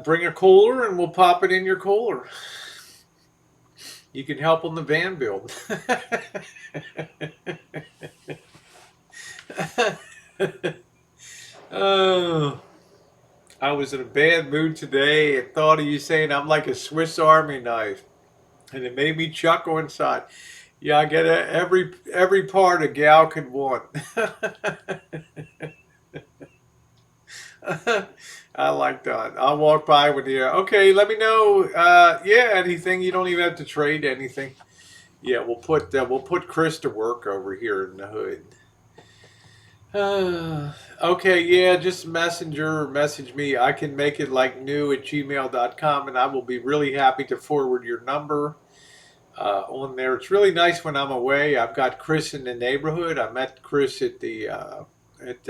bring a cooler and we'll pop it in your cooler. You can help on the van build. Oh. I was in a bad mood today and thought of you saying I'm like a Swiss Army knife, and it made me chuckle inside. Yeah, I get every part a gal could want. I like that. I'll walk by with you. Okay, let me know. Yeah, anything. You don't even have to trade anything. Yeah, we'll put Chris to work over here in the hood. Okay, yeah, just messenger or message me. I can make it like new at gmail.com, and I will be really happy to forward your number on there. It's really nice when I'm away. I've got Chris in the neighborhood. I met Chris at the at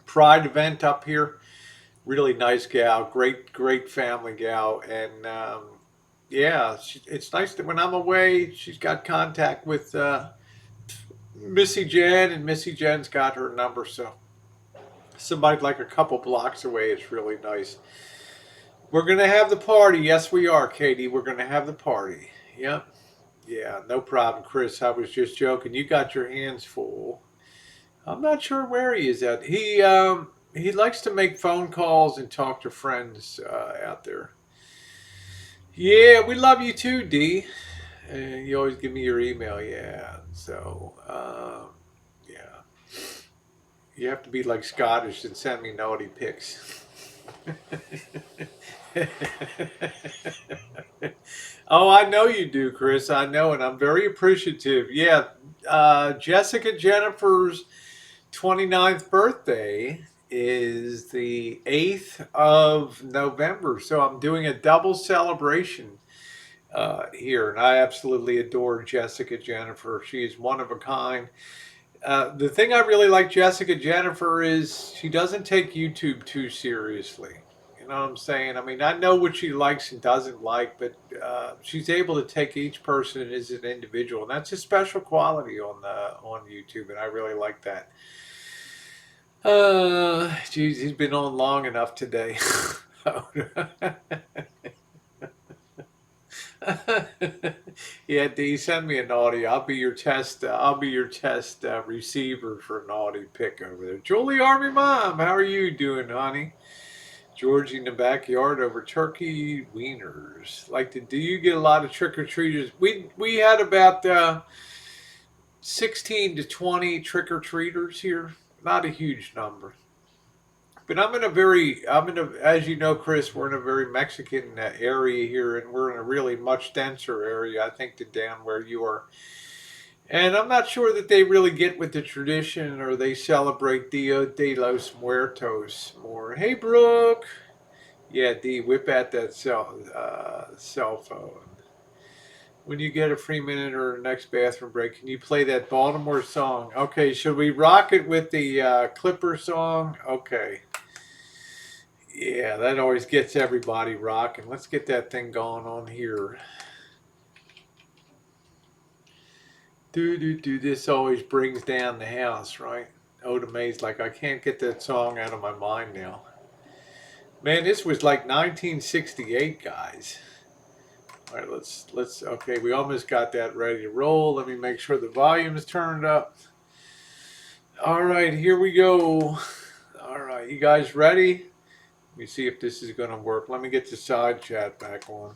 Pride event up here. Really nice gal, great family gal, and yeah, it's nice that when I'm away, she's got contact with Missy Jen, and Missy Jen's got her number, so somebody like a couple blocks away. It's really nice. We're gonna have the party. Yes, we are, Katie. We're gonna have the party. Yep. Yeah, no problem, Chris. I was just joking. You got your hands full. I'm not sure where he is at. He likes to make phone calls and talk to friends out there. Yeah, we love you too, D. You always give me your email. Yeah. So, yeah. You have to be like Scottish and send me naughty pics. Oh, I know you do, Chris. I know, and I'm very appreciative. Yeah, Jessica Jennifer's 29th birthday is the 8th of November. So I'm doing a double celebration here, and I absolutely adore Jessica Jennifer. She is one of a kind. The thing I really like Jessica Jennifer is she doesn't take YouTube too seriously. You know what I'm saying? I mean, I know what she likes and doesn't like, but she's able to take each person as an individual, and that's a special quality on YouTube, and I really like that. Geez, he's been on long enough today. Yeah, D, send me an audio. I'll be your test. I'll be your test receiver for an audio pick over there. Julie Army Mom, how are you doing, honey? Georgie in the backyard over turkey wieners. Like, do you get a lot of trick or treaters? We had about 16 to 20 trick or treaters here. Not a huge number. But as you know, Chris, we're in a very Mexican area here, and we're in a really much denser area, I think, than down where you are. And I'm not sure that they really get with the tradition or they celebrate Dia de los Muertos more. Hey, Brooke. Yeah, D, whip out that cell phone. When you get a free minute or next bathroom break, can you play that Baltimore song? Okay, should we rock it with the Clipper song? Okay. Yeah, that always gets everybody rocking. Let's get that thing going on here. Do. This always brings down the house, right? Oda Mae's like, I can't get that song out of my mind now. Man, this was like 1968, guys. All right, okay, we almost got that ready to roll. Let me make sure the volume is turned up. All right, here we go. All right, you guys ready? Let me see if this is going to work. Let me get the side chat back on.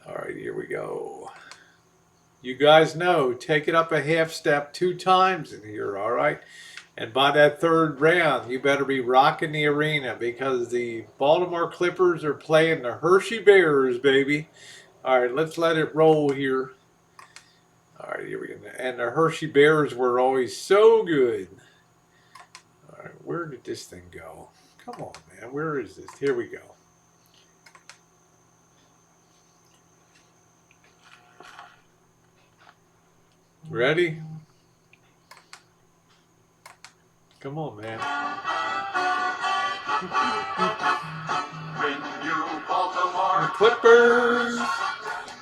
All right, here we go. You guys know, take it up a half step 2 times in here, all right? And by that third round, you better be rocking the arena because the Baltimore Clippers are playing the Hershey Bears, baby. All right, let's let it roll here. All right, here we go. And the Hershey Bears were always so good. All right, where did this thing go? Come on, man. Where is this? Here we go. Ready? Come on, man. When you Baltimore Clippers.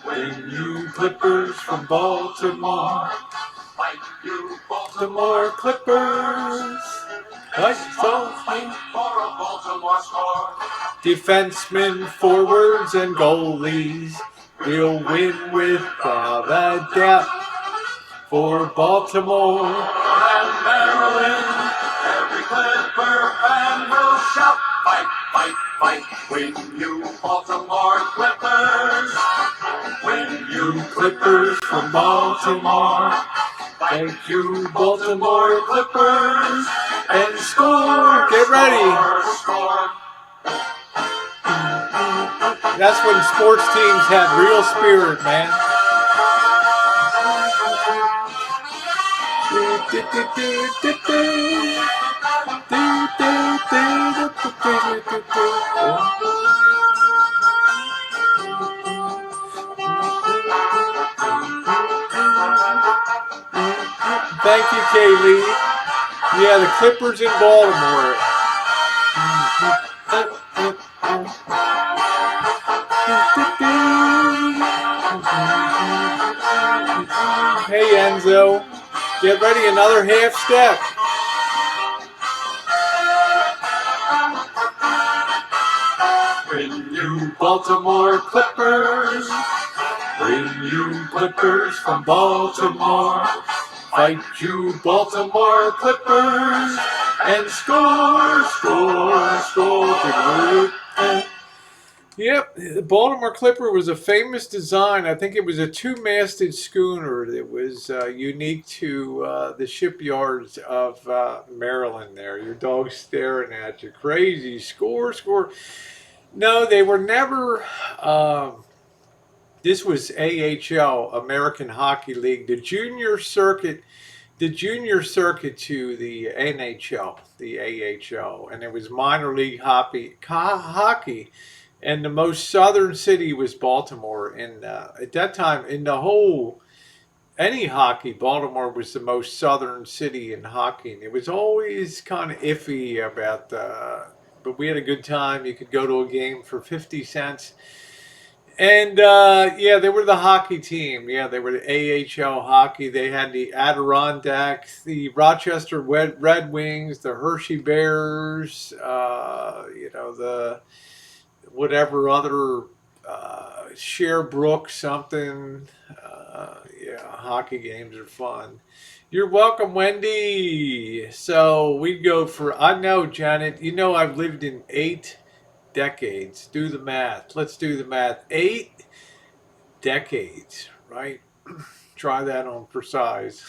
When you Clippers from Baltimore. fight, you Baltimore Clippers. fight for a Baltimore score. Defensemen, forwards, and goalies will win without a doubt. For Baltimore And Maryland, every Clipper fan will shout. fight when you Baltimore Clippers. When you Clippers from Baltimore. Fight you Baltimore Clippers and score. Get ready. Score. That's when sports teams have real spirit, man. Thank you, Kaylee. Yeah, the Clippers in Baltimore. Hey, Enzo. Get ready, another half step. When you Baltimore Clippers. When you Clippers from Baltimore. Fight you Baltimore Clippers and score, score, score. Yep, the Baltimore Clipper was a famous design. I think it was a two-masted schooner that was unique to the shipyards of Maryland there. Your dog's staring at you. Crazy. Score, score. No, they were never... this was AHL, American Hockey League. The junior circuit to the NHL, the AHL, and it was minor league hockey. And the most southern city was Baltimore. And at that time, in the whole any hockey, Baltimore was the most southern city in hockey. And it was always kind of iffy about, but we had a good time. You could go to a game for 50 cents. And yeah, they were the hockey team. Yeah, they were the AHL hockey. They had the Adirondacks, the Rochester Red Wings, the Hershey Bears, the whatever other Sherbrooke something. Yeah, hockey games are fun. You're welcome, Wendy. So we go for, I know, Janet, you know I've lived in 8 decades. Do the math. Let's do the math. 8 decades, right? Try that on for size.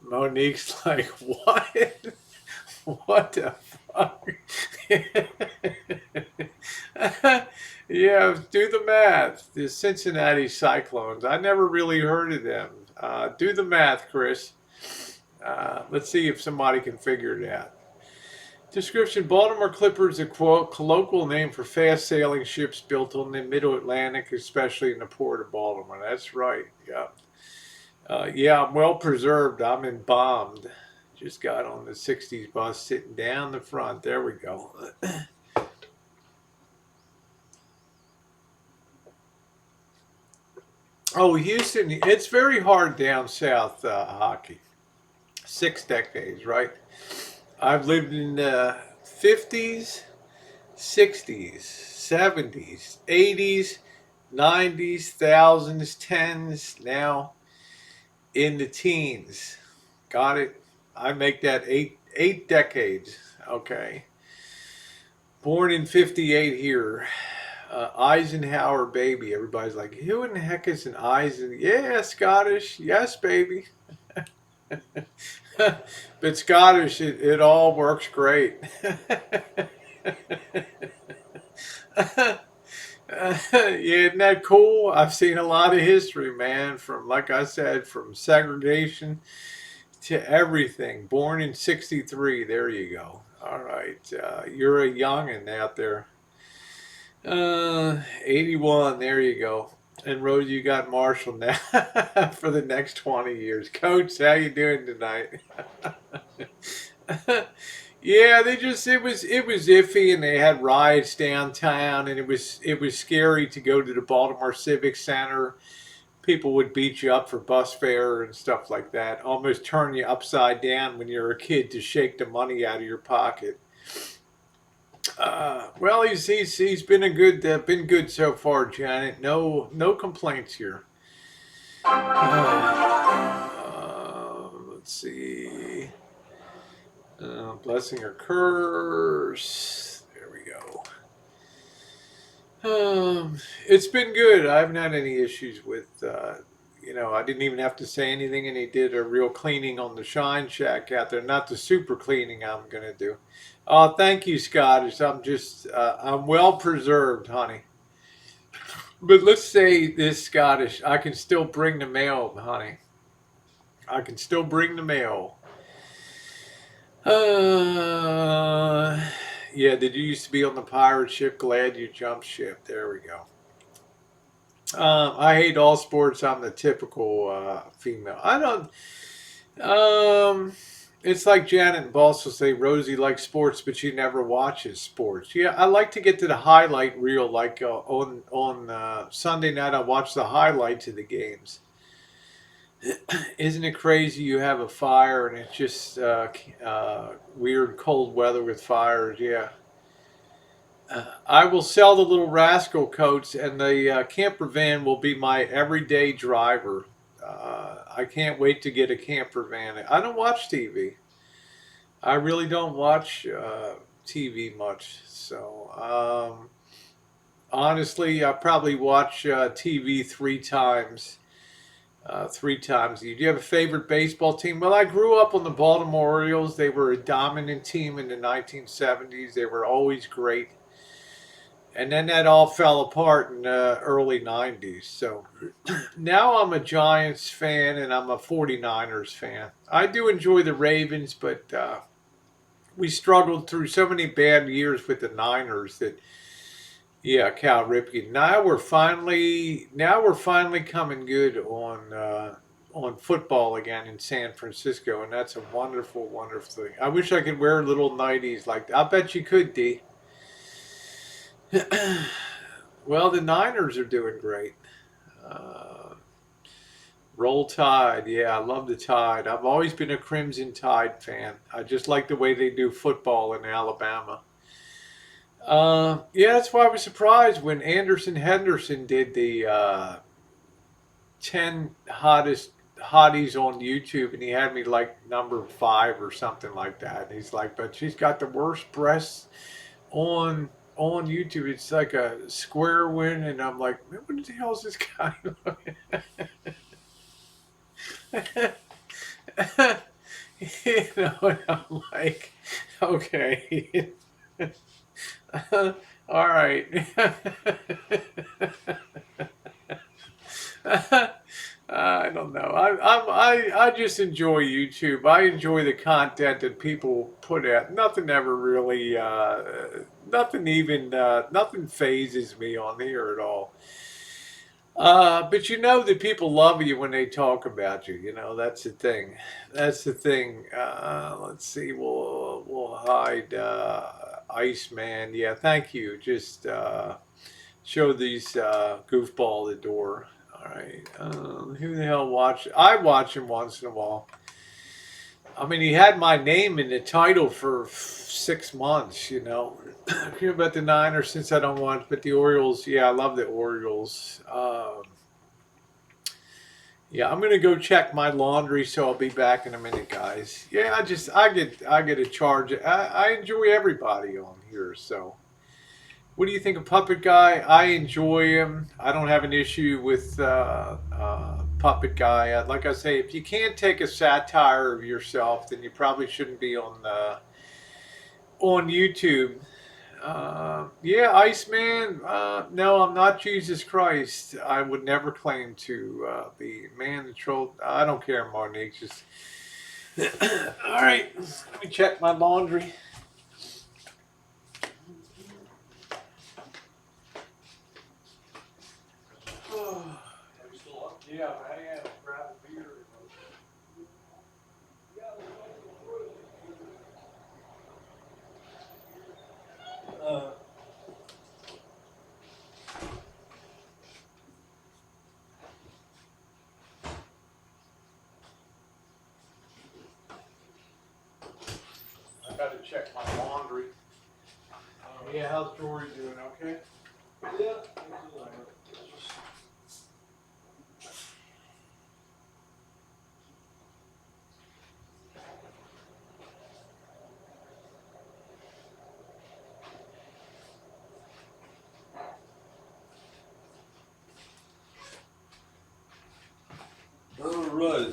Monique's like, what? What the fuck? Yeah, do the math. The Cincinnati Cyclones. I never really heard of them. Do the math, Chris. Let's see if somebody can figure it out. Description: Baltimore Clipper is a colloquial name for fast sailing ships built on the Middle Atlantic, especially in the port of Baltimore. That's right. Yeah. Yeah, I'm well preserved. I'm embalmed. Just got on the 60s bus, sitting down the front. There we go. Oh, Houston, it's very hard down south hockey. 6 decades, right? I've lived in the 50s, 60s, 70s, 80s, 90s, thousands, tens, now in the teens. Got it? I make that eight decades. Okay. Born in 58 here. Eisenhower baby. Everybody's like, who in the heck is an Eisen? Yeah, Scottish. Yes, baby. But Scottish, it all works great. Yeah, isn't that cool? I've seen a lot of history, man. From, like I said, from segregation to everything. Born in 63. There you go. All right. You're a youngin' out there. 81. There you go. And Rosie, you got Marshall now for the next 20 years. Coach, how you doing tonight? Yeah, it was iffy, and they had riots downtown, and it was scary to go to the Baltimore Civic Center. People would beat you up for bus fare and stuff like that. Almost turn you upside down when you're a kid to shake the money out of your pocket. Well, he's been good so far, Janet. No complaints here. Let's see. Blessing or curse. There we go. It's been good. I haven't had any issues with, I didn't even have to say anything, and he did a real cleaning on the Shine Shack out there. Not the super cleaning I'm going to do. Oh, thank you, Scottish. I'm well preserved, honey. But let's say this, Scottish, I can still bring the mail, honey. I can still bring the mail. Yeah, did you used to be on the pirate ship? Glad you jumped ship. There we go. I hate all sports. I'm the typical female. I don't. Um, it's like Janet and Boss will say Rosie likes sports, but she never watches sports. Yeah, I like to get to the highlight reel. Like on Sunday night, I watch the highlights of the games. Isn't it crazy? You have a fire and it's just weird cold weather with fires. Yeah. I will sell the little rascal coats, and the camper van will be my everyday driver. I can't wait to get a camper van. I don't watch TV. I really don't watch TV much. So honestly, I probably watch TV 3 times. 3 times. Do you have a favorite baseball team? Well, I grew up on the Baltimore Orioles. They were a dominant team in the 1970s. They were always great. And then that all fell apart in the early 90s. So now I'm a Giants fan and I'm a 49ers fan. I do enjoy the Ravens, but we struggled through so many bad years with the Niners that, yeah, Cal Ripken. Now we're finally coming good on football again in San Francisco, and that's a wonderful, wonderful thing. I wish I could wear little nighties like that. I bet you could, D. Well, the Niners are doing great. Uh, Roll Tide. Yeah, I love the Tide. I've always been a Crimson Tide fan. I just like the way they do football in Alabama. Yeah, that's why I was surprised when Anderson Henderson did the 10 hottest hotties on YouTube, and he had me like number 5 or something like that. And he's like, but she's got the worst breasts on YouTube. It's like a square win, and I'm like, man, what the hell is this guy? And I'm like, okay, all right. I don't know. I just enjoy YouTube. I enjoy the content that people put out. Nothing ever really, nothing phases me on here at all. But you know that people love you when they talk about you. You know that's the thing. That's the thing. Let's see. We'll hide Iceman. Yeah, thank you. Just show these goofball the door. All right. Who the hell watch? I watch him once in a while. I mean, he had my name in the title for 6 months. I care about the Niners since I don't watch, but the Orioles. Yeah, I love the Orioles. Yeah, I'm gonna go check my laundry, so I'll be back in a minute, guys. Yeah, I get a charge. I enjoy everybody on here, so. What do you think of Puppet Guy? I enjoy him. I don't have an issue with Puppet Guy. Like I say, if you can't take a satire of yourself, then you probably shouldn't be on YouTube. Yeah, Iceman. No, I'm not Jesus Christ. I would never claim to be man the troll. I don't care, Monique. Just all right. Let me check my laundry. Yeah, I am. Grab a beer. Uh, I got to check my laundry. Yeah, how's Jory doing? Okay. Yeah. All right.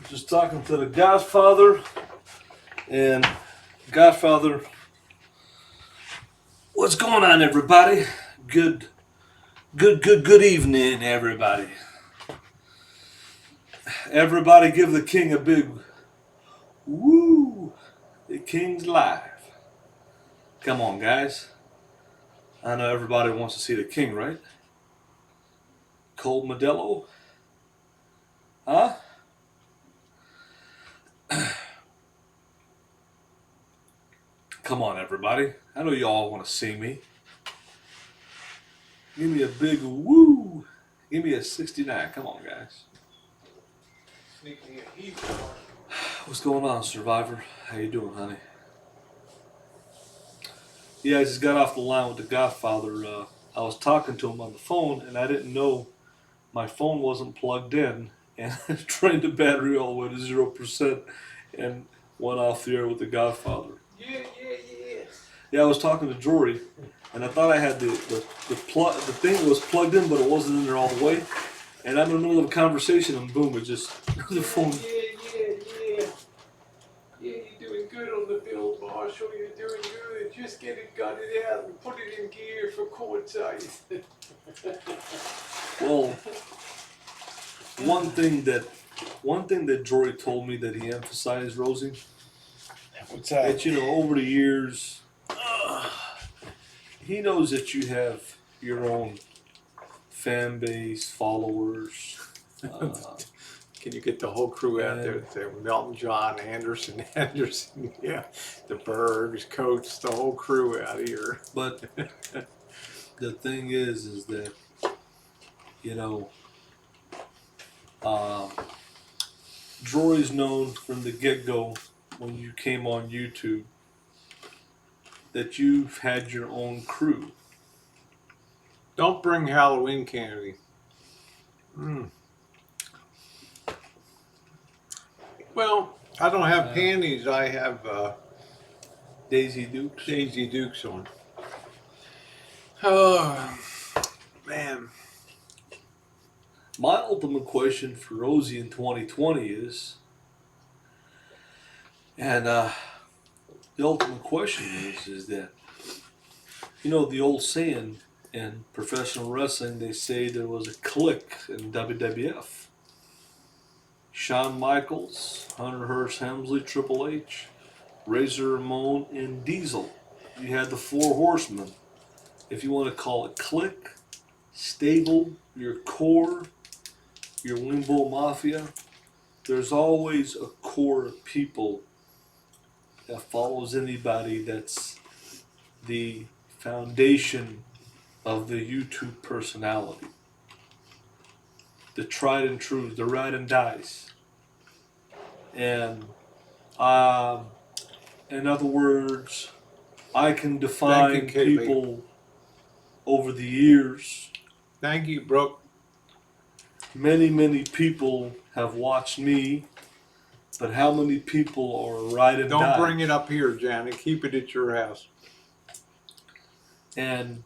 Just talking to the Godfather, and Godfather, what's going on, everybody? Good evening, everybody. Everybody, give the king a big woo. The king's live. Come on, guys. I know everybody wants to see the king, right? Cold Modelo, huh? Come on, everybody. I know you all want to see me. Give me a big woo. Give me a 69. Come on, guys. What's going on, Survivor? How you doing, honey? Yeah, I just got off the line with the Godfather. I was talking to him on the phone, and I didn't know my phone wasn't plugged in, and I drained the battery all the way to 0%, and went off the air with the Godfather. Yeah. Yeah, I was talking to Jory, and I thought I had the thing was plugged in, but it wasn't in there all the way. And I'm in the middle of a conversation, and boom, it just the phone. Yeah, you're doing good on the build, Marshall. You're doing good. Just get it gutted out and put it in gear for courtside. Well, one thing that Jory told me that he emphasized, Rosie, What's that over the years, he knows that you have your own fan base, followers. Can you get the whole crew out there? Melton, John, Anderson, yeah, the Bergs, Coates, the whole crew out here. But the thing is that, Jory's known from the get-go when you came on YouTube that you've had your own crew. Don't bring Halloween candy. Well, I don't have panties. I have Daisy Dukes. Daisy Dukes on. Oh, man. My ultimate question for Rosie in 2020 is, and the ultimate question is that, the old saying in professional wrestling, they say there was a clique in WWF. Shawn Michaels, Hunter Hearst Helmsley, Triple H, Razor Ramon, and Diesel. You had the Four Horsemen. If you want to call it clique, stable, your core, your Wingbowl Mafia, there's always a core of people that follows anybody that's the foundation of the YouTube personality. The tried and true, the ride and dies. And in other words, I can define people over the years. Thank you, Brooke. Many people have watched me, but how many people are ride and die? Don't bring it up here, Janet. Keep it at your house. And,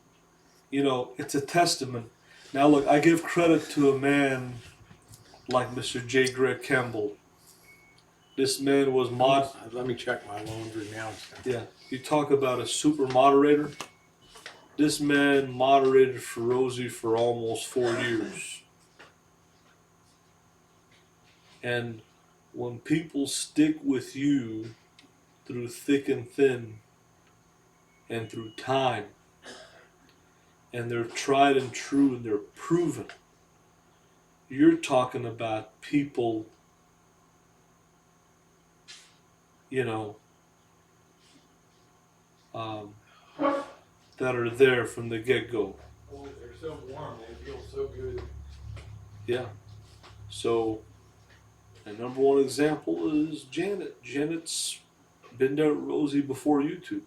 it's a testament. Now, look, I give credit to a man like Mr. J. Greg Campbell. This man was Let me check my laundry now. Yeah, you talk about a super moderator. This man moderated for Rosie for almost 4 years. And when people stick with you through thick and thin and through time, and they're tried and true and they're proven, you're talking about people, that are there from the get-go. Oh, they're so warm. They feel so good. Yeah. So, the number one example is Janet. Janet's been there with Rosie before YouTube.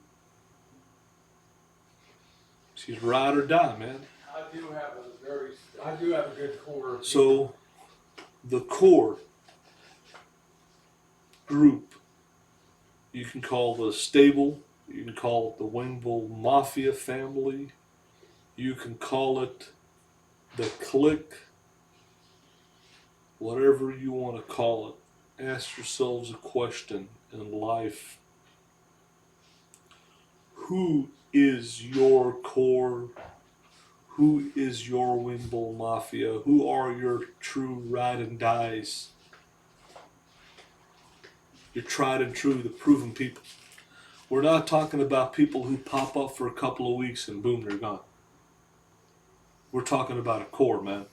She's ride or die, man. I do have a good core. So, the core group, you can call the stable, you can call it the Wingbowl Mafia family, you can call it the clique, whatever you want to call it, ask yourselves a question in life. Who is your core? Who is your Wimble Mafia? Who are your true ride and dies? Your tried and true, the proven people. We're not talking about people who pop up for a couple of weeks and boom, they're gone. We're talking about a core, man.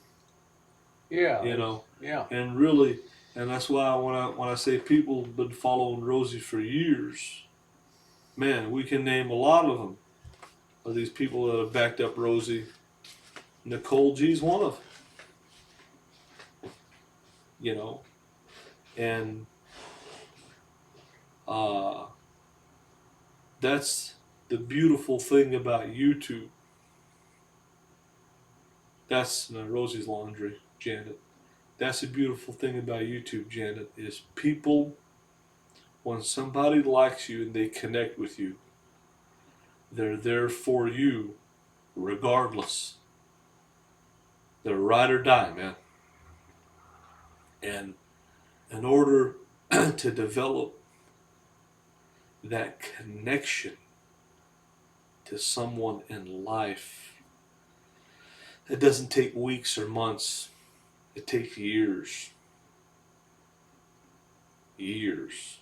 Yeah. You know, Yeah. and really, and that's why when I say people have been following Rosie for years, man, we can name a lot of them. Of these people that have backed up Rosie. Nicole G's one of them. You know, and that's the beautiful thing about YouTube. That's Rosie's laundry, Janet. That's the beautiful thing about YouTube, Janet, is people, when somebody likes you and they connect with you, they're there for you regardless. They're ride or die, man. And in order to develop that connection to someone in life, it doesn't take weeks or months. It takes years. Years.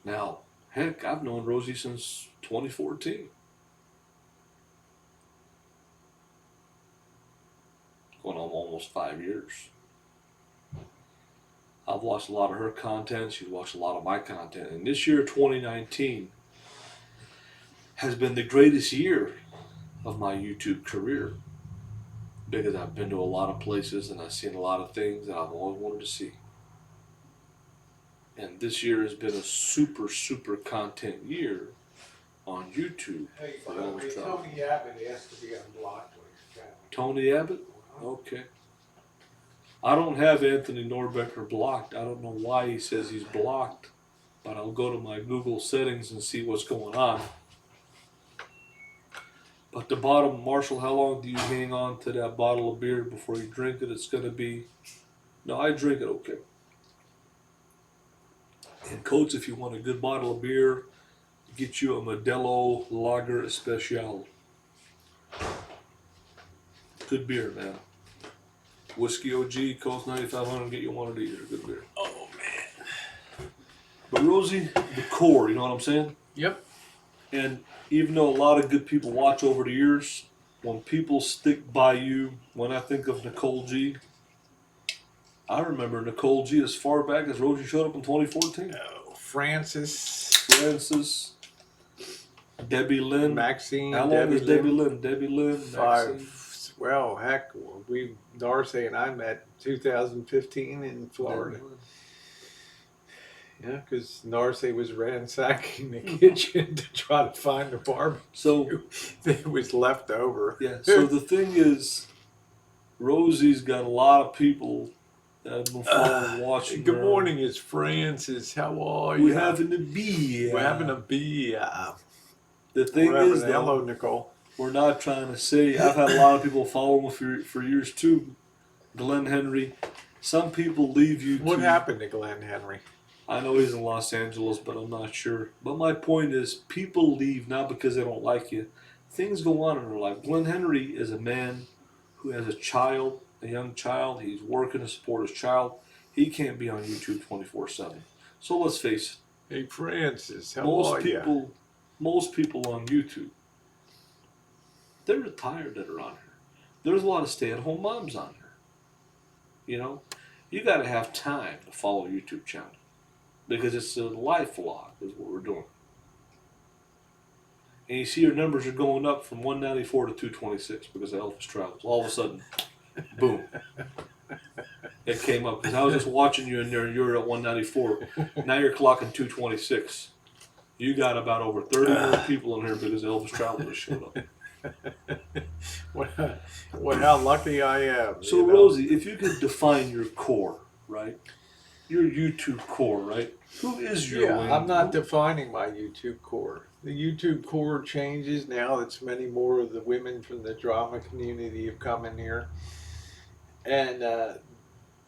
Now, heck, I've known Rosie since 2014. Going on almost 5 years. I've watched a lot of her content. She's watched a lot of my content. And this year, 2019, has been the greatest year of my YouTube career. Because I've been to a lot of places and I've seen a lot of things that I've always wanted to see. And this year has been a super, super content year on YouTube. Hey, for Elvis Travel. Tony Abbott has to be unblocked on your channel. Tony Abbott? Okay. I don't have Anthony Norbecker blocked. I don't know why he says he's blocked, but I'll go to my Google settings and see what's going on. But the bottom, Marshall, how long do you hang on to that bottle of beer before you drink it? It's going to be, no, I drink it okay. And Coates, if you want a good bottle of beer, get you a Modelo Lager Especial. Good beer, man. Whiskey OG, Coast 9500, get you one of these. Good beer. Oh, man. But Rosie, the core, you know what I'm saying? Yep. And even though a lot of good people watch over the years, when people stick by you, when I think of Nicole G, I remember Nicole G as far back as Rosie showed up in 2014. Oh, Francis, Debbie Lynn. Maxine. How long is Debbie Lynn? Debbie Lynn, Maxine. 5. Well, heck, Darcy and I met 2015 in Florida. Yeah, because Darcy was ransacking the kitchen to try to find a barbecue So that was left over. yeah. So the thing is, Rosie's got a lot of people that have been following, watching. Good her. morning, it's Francis. How are you? We're having a beer. We're having a beer. The thing We're having is, a- though, hello, Nicole. we're not trying to say. I've had a lot of people following for years too. Glenn Henry. Some people leave you. What happened to Glenn Henry? I know he's in Los Angeles, but I'm not sure. But my point is, people leave not because they don't like you. Things go on in their life. Glenn Henry is a man who has a child, a young child. He's working to support his child. He can't be on YouTube 24/7. So let's face it. Hey, Francis, how are you? Most people on YouTube, they're retired that are on here. There's a lot of stay-at-home moms on here. You know, you got to have time to follow a YouTube channel. Because it's a life vlog is what we're doing. And you see your numbers are going up from 194 to 226 because of Elvis Travels. All of a sudden, boom. It came up. Because I was just watching you in there and you're at 194. Now you're clocking 226. You got about over 30 more people in here because Elvis Travels showed up. Well, how lucky I am. So, you know? Rosie, if you could define your core, right? Your YouTube core, right? Who is your Yeah, wing? I'm not defining my YouTube core. the YouTube core changes now. It's many more of the women from the drama community have come in here, and a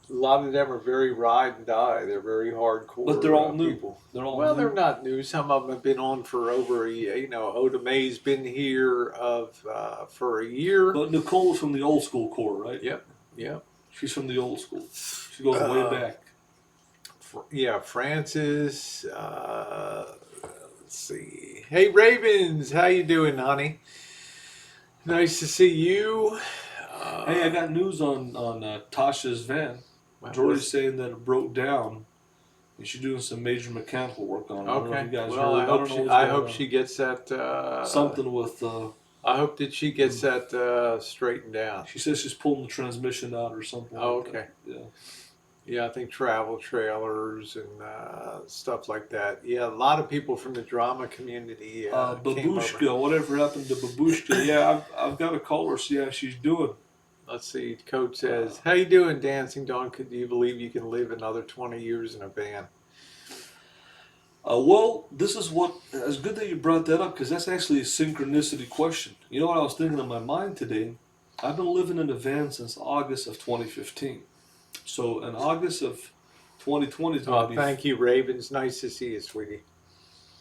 lot of them are very ride and die. They're very hardcore. But they're all new. People. They're all Well, new. they're not new. Some of them have been on for over a year. You know, Oda Mae's been here for a year. But Nicole's from the old school core, right? Yep. She's from the old school. She goes way back. Yeah, Francis. Let's see. Hey, Ravens, how you doing, honey? Nice to see you. Hey, I got news on Tasha's van. Jordy's saying that it broke down, and she's doing some major mechanical work on it. I don't know if you guys heard. I hope she gets that. Something with. I hope that she gets that straightened out. She says she's pulling the transmission out or something. Oh, like okay. That. Yeah. Yeah, I think travel trailers and stuff like that. Yeah, a lot of people from the drama community. Babushka, whatever happened to Babushka? Yeah, I've got to call her, see how she's doing. Let's see. Coach says, "How you doing, Dancing Dawn? Could you believe you can live another 20 years in a van?" Well, this is what. It's good that you brought that up because that's actually a synchronicity question. You know what I was thinking in my mind today? I've been living in a van since August of 2015. So in August of 2020 is going to be. Thank you, Ravens. Nice to see you, sweetie.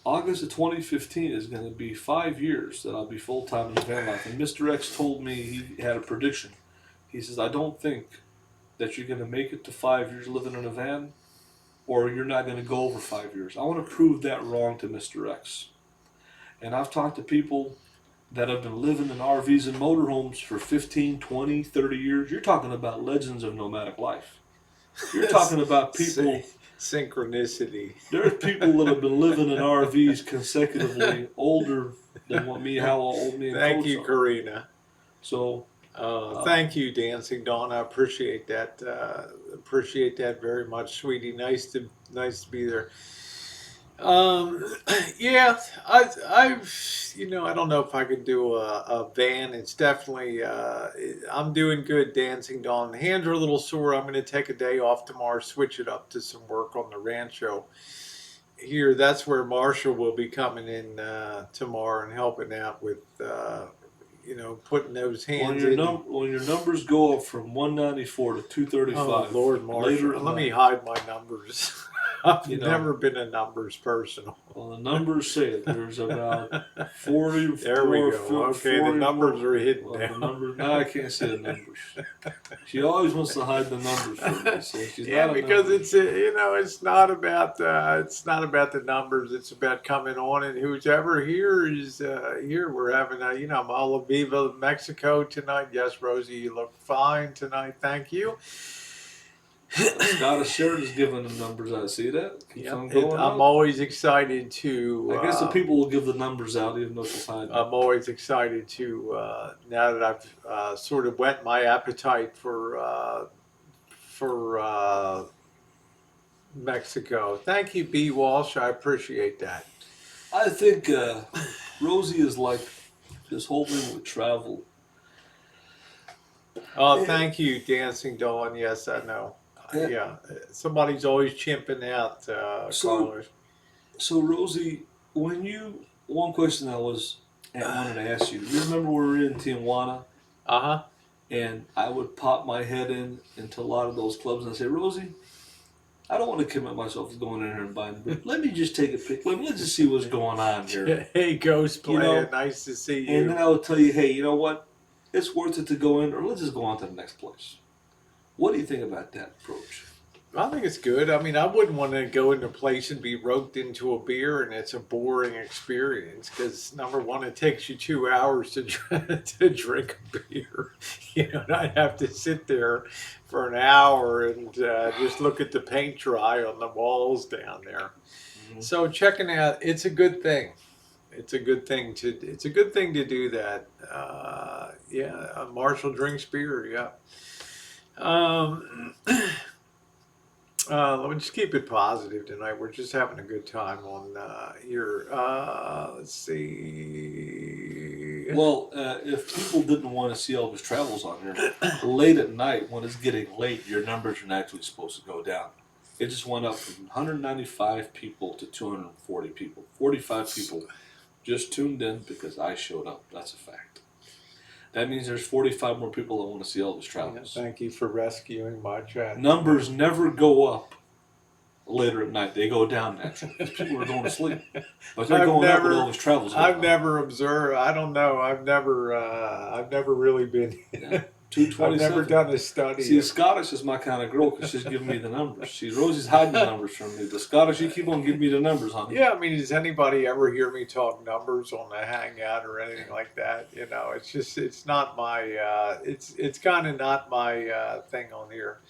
August of 2015 is going to be 5 years that I'll be full time in the van life. And Mr. X told me he had a prediction. He says, I don't think that you're going to make it to 5 years living in a van, or you're not going to go over 5 years. I want to prove that wrong to Mr. X. And I've talked to people that have been living in RVs and motorhomes for 15, 20, 30 years. You're talking about legends of nomadic life. You're talking about people. Synchronicity. There's people that have been living in RVs consecutively older than how old me and Thank Coach you, are. Karina. So, thank you, Dancing Dawn. I appreciate that. Appreciate that very much, sweetie. Nice to be there. Yeah, I've I don't know if I could do a van. It's definitely I'm doing good, Dancing Dawn. Hands are a little sore. I'm going to take a day off tomorrow, switch it up to some work on the rancho here. That's where Marshall will be coming in tomorrow and helping out with putting those hands in. When your numbers go up from 194 to 235. Oh, Lord, Marshall. Let me hide my numbers. I've never been a numbers person. Well, the numbers say it. There's about 40. There we go. Okay, the numbers are hidden now. Now I can't say the numbers. She always wants to hide the numbers from me. So she's because it's not about the numbers. It's about coming on, and whoever here is here. We're having Mala Viva Mexico tonight. Yes, Rosie, you look fine tonight. Thank you. Scott Sherrod is giving the numbers. I see that. I'm always excited to. I guess the people will give the numbers out, even though she's hiding. I'm always excited to now that I've sort of whet my appetite for Mexico. Thank you, B. Walsh. I appreciate that. I think Rosie is like this whole thing with travel. Oh, thank you, Dancing Dawn. Yes, I know. Yeah, somebody's always chimping out, Carlos. So, Rosie, one question I wanted to ask you. You remember we were in Tijuana? Uh-huh. And I would pop my head into a lot of those clubs and say, Rosie, I don't want to commit myself to going in here and buying beer. Let me just take a pic. Let's just see what's going on here. Hey, Ghost Player, nice to see you. And then I would tell you, hey, you know what? It's worth it to go in, or let's just go on to the next place. What do you think about that approach? I think it's good. I mean, I wouldn't want to go into a place and be roped into a beer, and it's a boring experience because, number one, it takes you 2 hours to drink a beer. And I'd have to sit there for an hour and just look at the paint dry on the walls down there. Mm-hmm. So checking out, it's a good thing. It's a good thing to do that. Marshall drinks beer. Yeah. Let me just keep it positive tonight. We're just having a good time on here. Let's see. Well, if people didn't want to see Elvis Travels on here, late at night when it's getting late, your numbers are naturally supposed to go down. It just went up from 195 people to 240 people. 45 people just tuned in because I showed up. That's a fact. That means there's 45 more people that want to see Elvis Travels. Thank you for rescuing my chat. Numbers never go up later at night. They go down naturally because people are going to sleep. But they're going up when Elvis Travels. I've never observed. I don't know. I've never really been. Yeah. 227. I've never done a study. See, the Scottish is my kind of girl because she's giving me the numbers. See, Rosie's hiding the numbers from me. The Scottish, you keep on giving me the numbers, honey. Yeah, I mean, does anybody ever hear me talk numbers on the Hangout or anything like that? You know, it's just, it's not my, it's kind of not my thing on here.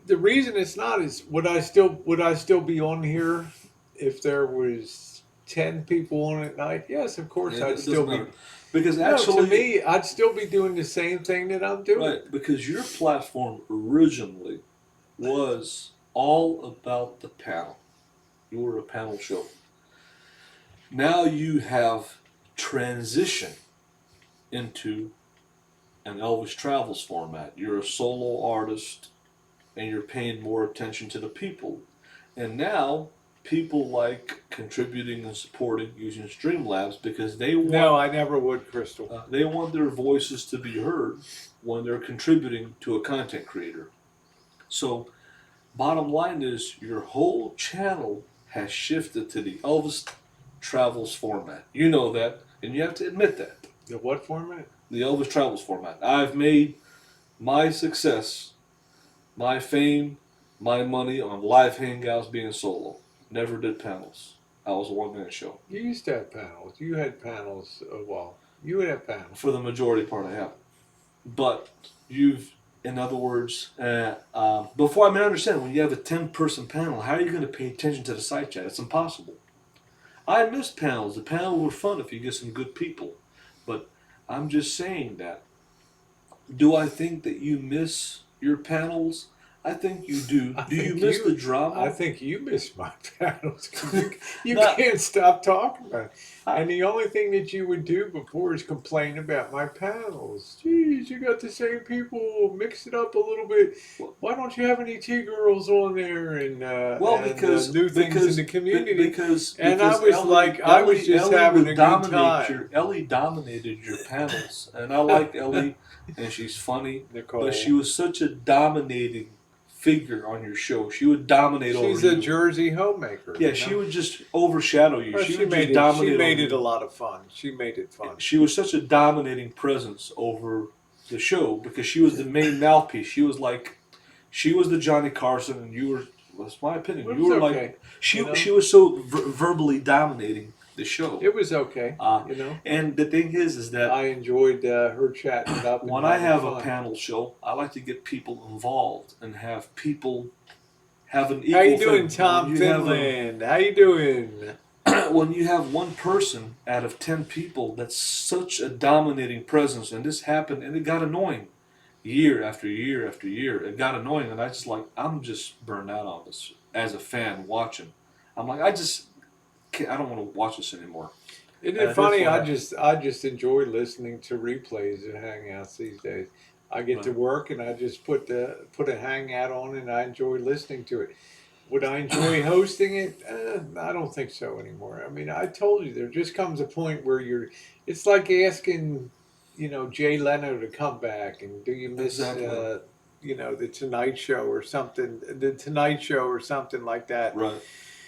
The reason it's not is would I still be on here if there was 10 people on at night? Yes, of course, Yeah, I'd still be. Because No, actually, to me, I'd still be doing the same thing that I'm doing. right, because your platform originally was all about the panel. You were a panel show. Now you have transitioned into an Elvis Travels format. You're a solo artist and you're paying more attention to the people. And now people like contributing and supporting using Streamlabs because they want. No, I never would, Crystal. They want their voices to be heard when they're contributing to a content creator. So, bottom line is your whole channel has shifted to the Elvis Travels format. You know that, and you have to admit that. The what format? The Elvis Travels format. I've made my success, my fame, my money on live hangouts being solo. Never did panels. I was a one-man show. You used to have panels. You had panels a while. You would have panels. For the majority part, I have. But you've, in other words, before I understand, when you have a 10-person panel, how are you going to pay attention to the side chat? It's impossible. I missed panels. The panels were fun if you get some good people. But I'm just saying that. Do I think that you miss your panels? I think you do. Do you miss the drama? I think you miss my panels. You can't stop talking about it. And the only thing that you would do before is complain about my panels. Geez, you got the same people. Mix it up a little bit. Why don't you have any T-girls on there and new things in the community? Because I was just having a good time. Ellie dominated your panels, and I like Ellie, and she's funny. Nicole. But she was such a dominating figure on your show. She would dominate over you. She's a Jersey homemaker. Yeah, she would just overshadow you. Well, she made it a lot of fun. She made it fun. She was such a dominating presence over the show because she was the main mouthpiece. She was the Johnny Carson, and you were. That's my opinion. You were okay, like she was so verbally dominating the show. It was okay, And the thing is that I enjoyed her chatting it up. When I have a panel show, I like to get people involved and have people have an equal. How you doing, thing. Tom Finland? How you doing? When you have one person out of 10 people that's such a dominating presence, and this happened, and it got annoying, year after year after year, it got annoying, and I'm just burned out on this as a fan watching. I'm like, I don't want to watch this anymore. Isn't it funny? I just enjoy listening to replays of Hangouts these days. I get to work and I just put a Hangout on and I enjoy listening to it. Would I enjoy hosting it? I don't think so anymore. I mean, I told you there just comes a point where it's like asking, Jay Leno to come back and do you miss, the Tonight Show or something, like that. Right.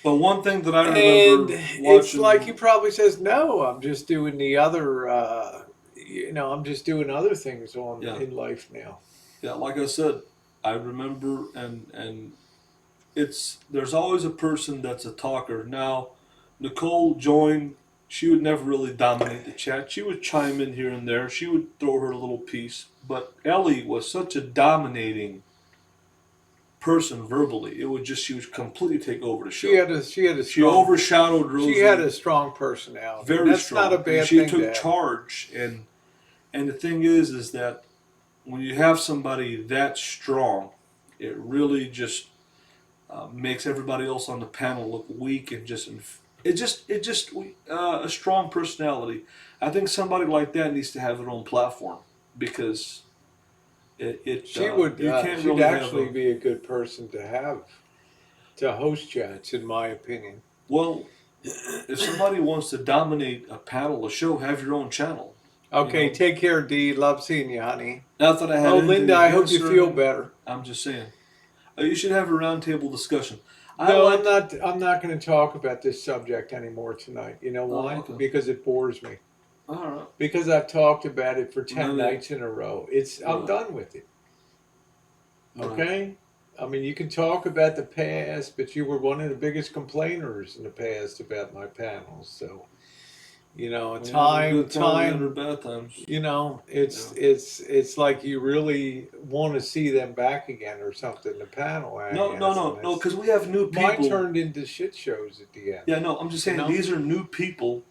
But one thing that I remember it's like he probably says, no, I'm just doing the other, I'm just doing other things in life now. Yeah, like I said, I remember, and there's always a person that's a talker. Now, Nicole joined, she would never really dominate the chat. She would chime in here and there. She would throw her little piece. But Ellie was such a dominating person verbally. She would completely take over the show. She overshadowed Rosie. She had a strong personality. Very strong. That's not a bad thing. She took charge, and the thing is that when you have somebody that strong, it really just makes everybody else on the panel look weak and a strong personality. I think somebody like that needs to have their own platform because. She'd actually be a good person to host chats, in my opinion. Well, if somebody wants to dominate a panel, a show, have your own channel. Okay, You know? take care, Dee. Love seeing you, honey. Not that I had Oh, anything Linda, I hope against you her or feel anything. better. I'm just saying. You should have a roundtable discussion. I No, like. I'm not going to talk about this subject anymore tonight. You know Oh, why? okay. Because it bores me. All right. Because I've talked about it for 10 No, yeah. nights in a row. I'm Right. done with it. Right. Okay? I mean, you can talk about the past, but you were one of the biggest complainers in the past about my panels. So, you know, We had our good times, we had our time, bad times. you know, Yeah. it's like you really want to see them back again or something. The panel, I No, no, guess, no, and no, it's because we have new mine people. turned into shit shows at the end. Yeah, no, I'm just You saying know, these are new people.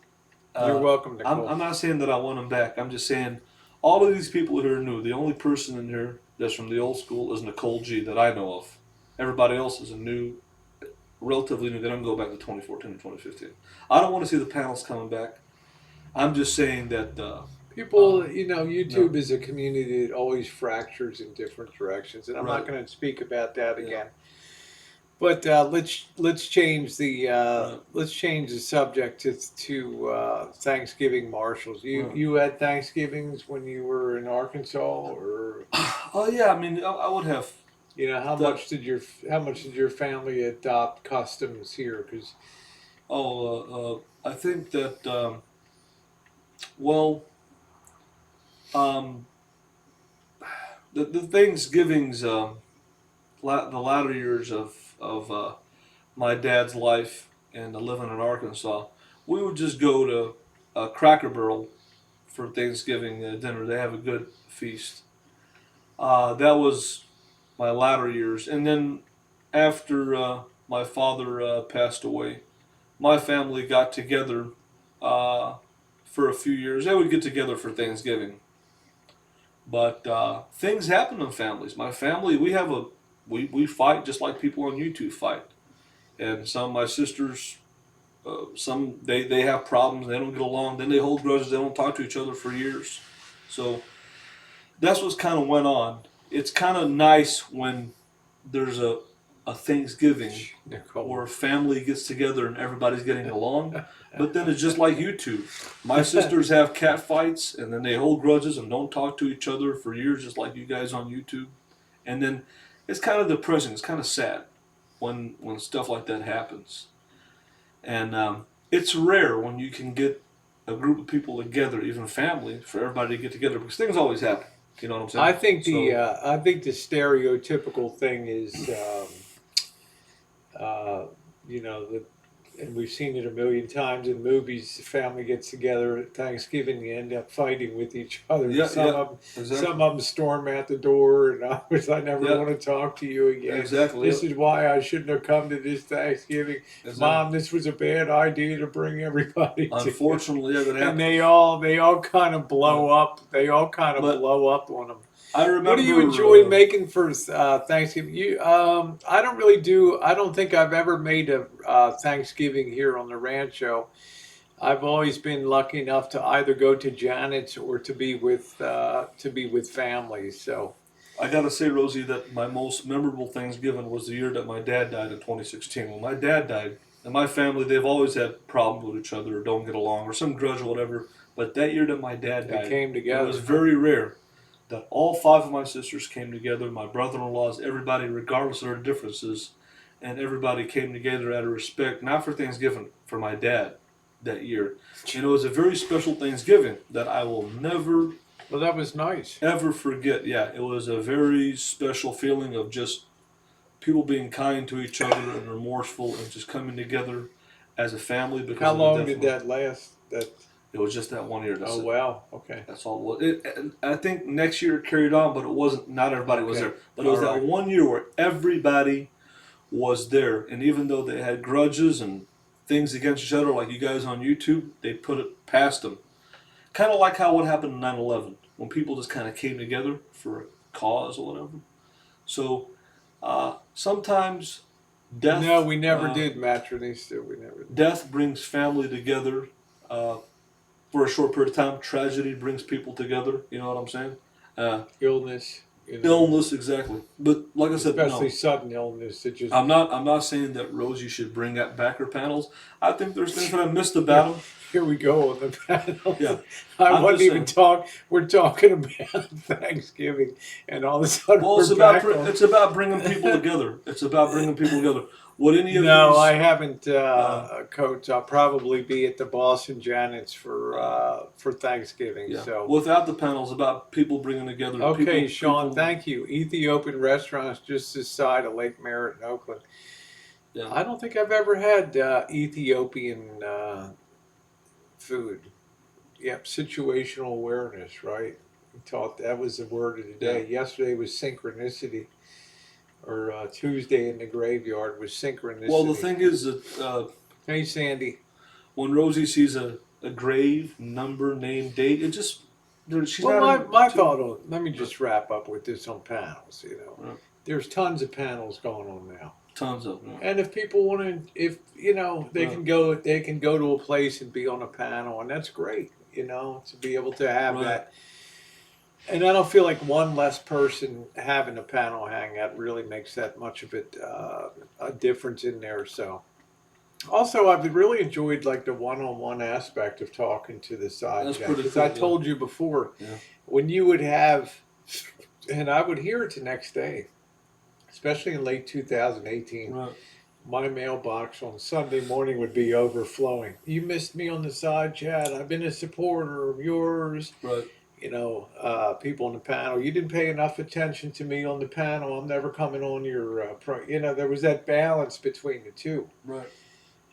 you're welcome, Nicole. I'm not saying that I want them back. I'm just saying all of these people here are new. The only person in here that's from the old school is Nicole G that I know of. Everybody else is a new, relatively new. They don't go back to 2014 or 2015. I don't want to see the panels coming back. I'm just saying that. People, you know, No, YouTube is a community that always fractures in different directions, and I'm not right, going to speak about that yeah, again. But let's change right, the subject to Thanksgiving marshals. right. You had Thanksgivings when you were in Arkansas, or Oh yeah, I mean, I would have you know that. how much did your family adopt customs here? Because I think that. Well, um, the Thanksgivings, the latter years of my dad's life and living in Arkansas, we would just go to Cracker Barrel for Thanksgiving dinner. They have a good feast. That was my latter years, and then after my father passed away, my family got together uh, for a few years. They would get together for Thanksgiving, but things happen in families. My family, we fight just like people on YouTube fight, and some of my sisters, some they have problems. They don't get along. Then they hold grudges. They don't talk to each other for years. So that's what's kind of went on. It's kind of nice when there's a Thanksgiving where Nicole. family gets together and everybody's getting along. But then it's just like YouTube. My sisters have cat fights and then they hold grudges and don't talk to each other for years, just like you guys on YouTube. And then it's kind of depressing. It's kind of sad when stuff like that happens. And it's rare when you can get a group of people together, even family, for everybody to get together because things always happen. You know what I'm saying? So I think the stereotypical thing is uh, you know, and we've seen it a million times in movies. The family gets together at Thanksgiving, you end up fighting with each other. yeah, yeah, Some exactly. of them storm out the door, and I never Yeah, want to talk to you again. exactly. This Yep. is why I shouldn't have come to this Thanksgiving, Exactly. Mom. This was a bad idea to bring everybody together. Unfortunately, yeah, that And happens. they all kind of blow But up. They all kind of but blow up on them. I What do you remember. enjoy making for Thanksgiving? I don't really do. I don't think I've ever made a Thanksgiving here on the rancho. I've always been lucky enough to either go to Janet's or to be with family. So I gotta say, Rosie, that my most memorable Thanksgiving was the year that my dad died in 2016. When my dad died, and my family, they've always had problems with each other, or don't get along, or some grudge or whatever. But that year that my dad they died, came it was together, huh? very rare that all five of my sisters came together, my brother-in-laws, everybody, regardless of their differences, and everybody came together out of respect, not for Thanksgiving, for my dad that year. And it was a very special Thanksgiving that I will never, Well, that was nice. ever forget. Yeah, it was a very special feeling of just people being kind to each other and remorseful and just coming together as a family because How of the long death of did my. that last? That It was just that one year. oh That's it. wow, okay, That's all it was. And I think next year it carried on, but it wasn't. Not everybody was okay, there. But it all was that right. one year where everybody was there, and even though they had grudges and things against each other, like you guys on YouTube, they put it past them. Kind of like how what happened in 9/11, when people just kind of came together for a cause or whatever. So sometimes No, death we never did, Matronista. We never did. death brings family together uh, for a short period of time. Tragedy brings people together. You know what I'm saying? Uh, Illness, Illness, exactly. But like I said, especially no. sudden illness. It just I'm not saying that Rosie should bring back her panels. I think there's things that I missed about them. here we go on the panels. Yeah, I I'm wasn't just even saying. we're talking about Thanksgiving, and all of a sudden Well, we're back on. it's about bringing people together. It's about bringing people together. Would any of No, I these? haven't, Uh, Coach. I'll probably be at the Boston Janets for Thanksgiving. yeah, So, without the panels, about people bringing together. okay, Sean, People. thank you. Ethiopian restaurants just this side of Lake Merritt in Oakland. Yeah, I don't think I've ever had Ethiopian food. Yep, situational awareness, right? We taught that was the word of the day. Yesterday was synchronicity, or Tuesday in the graveyard was synchronicity. well, the thing is that Hey, Sandy. when Rosie sees a grave, number, name, date, it just she's Well, not. my thought on, let me just wrap up with this on panels. Right. There's tons of panels going on now. Tons of them. And if people want to, if they can go, to a place and be on a panel, and that's great. To be able to have that. And I don't feel like one less person having a panel hangout really makes that much of it a difference in there. So, also, I've really enjoyed like the one-on-one aspect of talking to the side That's chat, pretty because cool, I told you before, Yeah. when you would have, and I would hear it the next day, especially in late 2018. Right. My mailbox on Sunday morning would be overflowing. You missed me on the side chat. I've been a supporter of yours. Right. People on the panel. You didn't pay enough attention to me on the panel. I'm never coming on your there was that balance between the two. Right.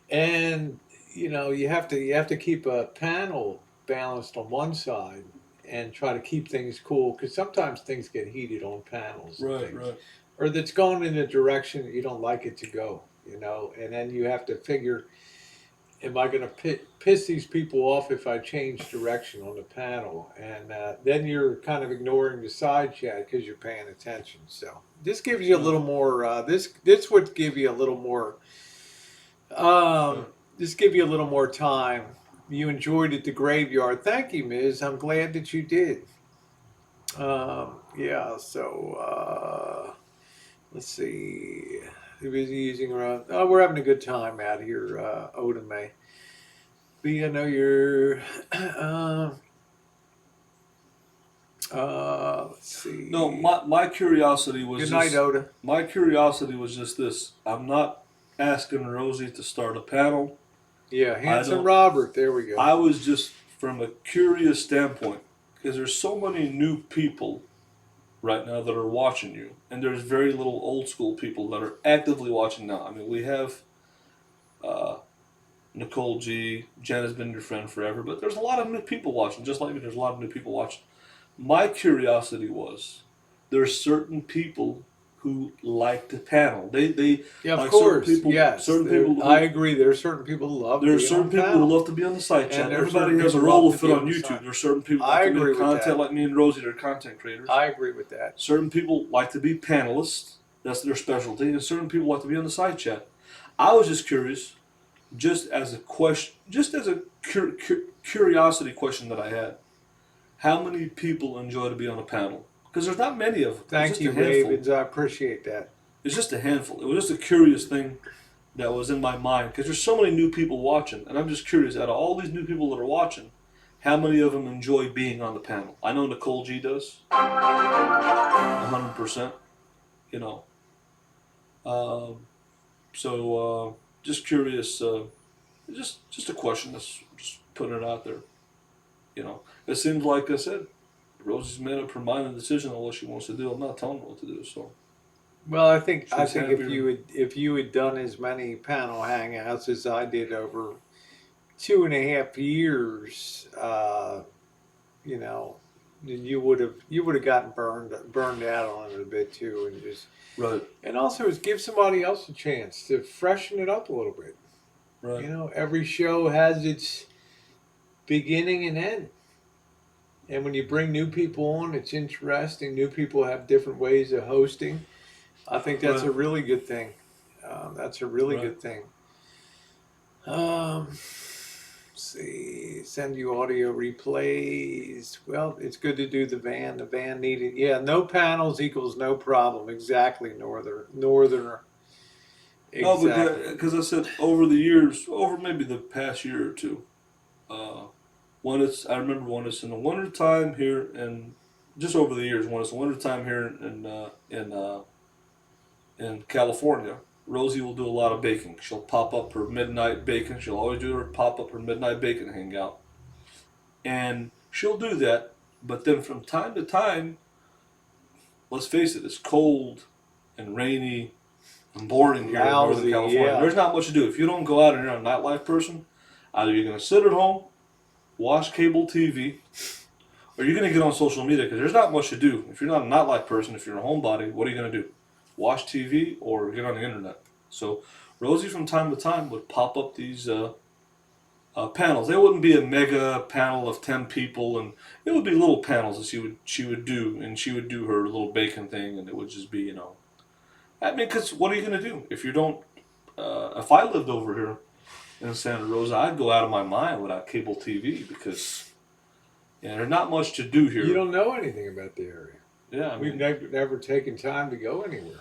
And you have to keep a panel balanced on one side and try to keep things cool, because sometimes things get heated on panels. Right. Right. Or that's going in a direction that you don't like it to go. And then you have to figure, am I going to piss these people off if I change direction on the panel? And then you're kind of ignoring the side chat because you're paying attention. So this gives you a little more. This would give you a little more. This give you a little more time. You enjoyed it, the graveyard. Thank you, Ms. I'm glad that you did. Yeah. So let's see. Who is using around? Oh, we're having a good time out here, Oda May. But I know you're. Let's see. No, my curiosity was Good night, Oda. My curiosity was just this. I'm not asking Rosie to start a panel. Yeah, Handsome Robert. There we go. I was just from a curious standpoint, because there's so many new people right now that are watching you, and there's very little old school people that are actively watching now. I mean, we have Nicole G. Jen has been your friend forever, but there's a lot of new people watching, just like me. There's a lot of new people watching. My curiosity was, there's certain people who like the panel. They yeah, of like course, certain people, yes. Certain people. I agree. There are certain people who love. There are certain people who love to be on the side chat. Everybody has a role to fit on YouTube. There's certain people who like to make content, like me and Rosie. They're content creators. I agree with that. Certain people like to be panelists. That's their specialty. And certain people like to be on the side chat. I was just curious, just as a question, just as a curiosity question that I had. How many people enjoy to be on a panel? Because there's not many of them. Thank you, Ravens. I appreciate that. It's just a handful. It was just a curious thing that was in my mind, because there's so many new people watching, and I'm just curious, out of all these new people that are watching, how many of them enjoy being on the panel? I know Nicole G does, 100%. Just curious. Just a question. Just putting it out there. It seems like I said, Rosie's made up her mind and decision on what she wants to do. I'm not telling her what to do. So. Well, I think She's if you had done as many panel hangouts as I did over 2.5 years, you would have gotten burned out on it a bit too, and just right. And also is give somebody else a chance to freshen it up a little bit. Right. Every show has its beginning and end. And when you bring new people on, it's interesting. New people have different ways of hosting. I think that's a really good thing. That's a really good thing. see. Send you audio replays. Well, it's good to do the van. The van needed. Yeah, no panels equals no problem. Exactly, northerner. No, Exactly. because I said over the years, over maybe the past year or two, uh, I remember when it's in the winter time here, and just over the years, when it's the winter time here in California, Rosie will do a lot of baking. She'll pop up her midnight baking. She'll always do her pop up her midnight baking hangout, and she'll do that. But then from time to time, let's face it, it's cold and rainy and boring here in Northern Lousy. California. Yeah. There's not much to do. If you don't go out and you're a nightlife person, either you're going to sit at home, watch cable TV, or you're going to get on social media because there's not much to do. If you're not a nightlife person, if you're a homebody, what are you going to do? Watch TV or get on the internet. So Rosie from time to time would pop up these panels. They wouldn't be a mega panel of 10 people, and it would be little panels that she would do, and she would do her little baking thing, and it would just be, I mean, because what are you going to do if you don't? If I lived over here in Santa Rosa, I'd go out of my mind without cable TV because there's not much to do here. You don't know anything about the area. Yeah, I We've mean, never taken time to go anywhere.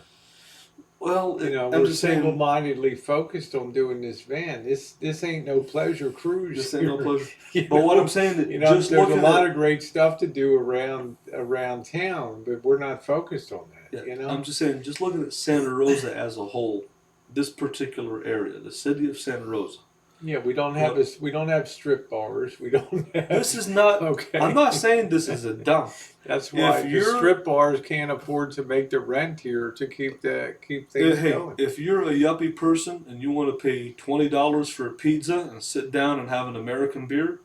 well, I'm we're just single-mindedly focused on doing this van. This ain't no pleasure cruise. This ain't no pleasure. You But what know? I'm saying that There's a lot of great stuff to do around town, but we're not focused on that. I'm just saying, just looking at Santa Rosa as a whole, this particular area, the city of Santa Rosa. Yeah, we don't have strip bars. We don't have. This is not. Okay. I'm not saying this is a dump. That's why If the strip bars can't afford to make the rent here to keep things going. If you're a yuppie person and you want to pay $20 for a pizza and sit down and have an American beer,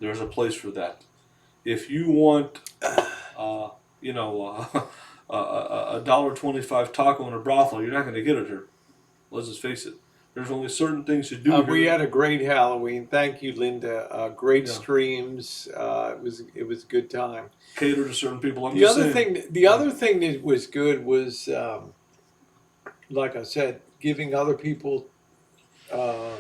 there's a place for that. If you want, a $1.25 taco in a brothel, you're not going to get it here. Let's just face it. There's only certain things to do. We had a great Halloween. Thank you, Linda. Great Yeah. streams. It was a good time. Cater to certain people. The other thing that was good was, like I said, giving other people, let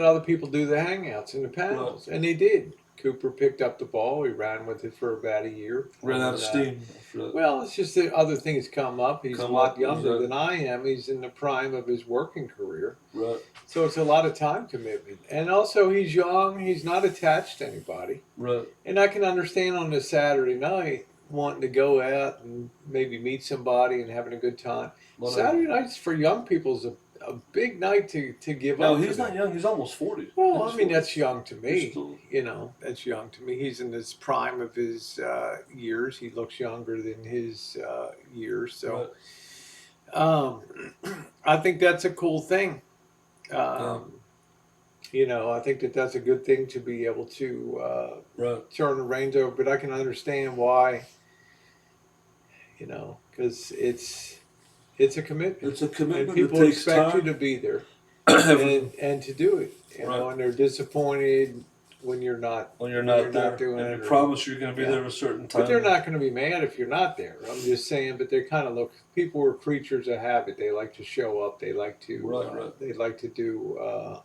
other people do the hangouts and the panels, and they did. Cooper picked up the ball. We ran with it for about a year. Ran out of steam. Well, it's just that other things come up. He's a lot younger than I am. He's in the prime of his working career. Right. So it's a lot of time commitment. And also, he's young. He's not attached to anybody. Right. And I can understand on a Saturday night wanting to go out and maybe meet somebody and having a good time. Saturday nights for young people is a big night to give up. No, he's not young. He's almost 40. Well, I mean, that's young to me. Still... That's young to me. He's in his prime of his years. He looks younger than his years. So I think that's a cool thing. I think that's a good thing to be able to turn the reins over. But I can understand why, because it's a commitment. It's a commitment. And people expect you to be there and to do it. And they're disappointed when you're not. When you're not there, doing and it. you promise you're going to be there at a certain time. But they're not going to be mad if you're not there. I'm just saying. But they kind of look. People are creatures of habit. They like to show up. They like to. They like to do.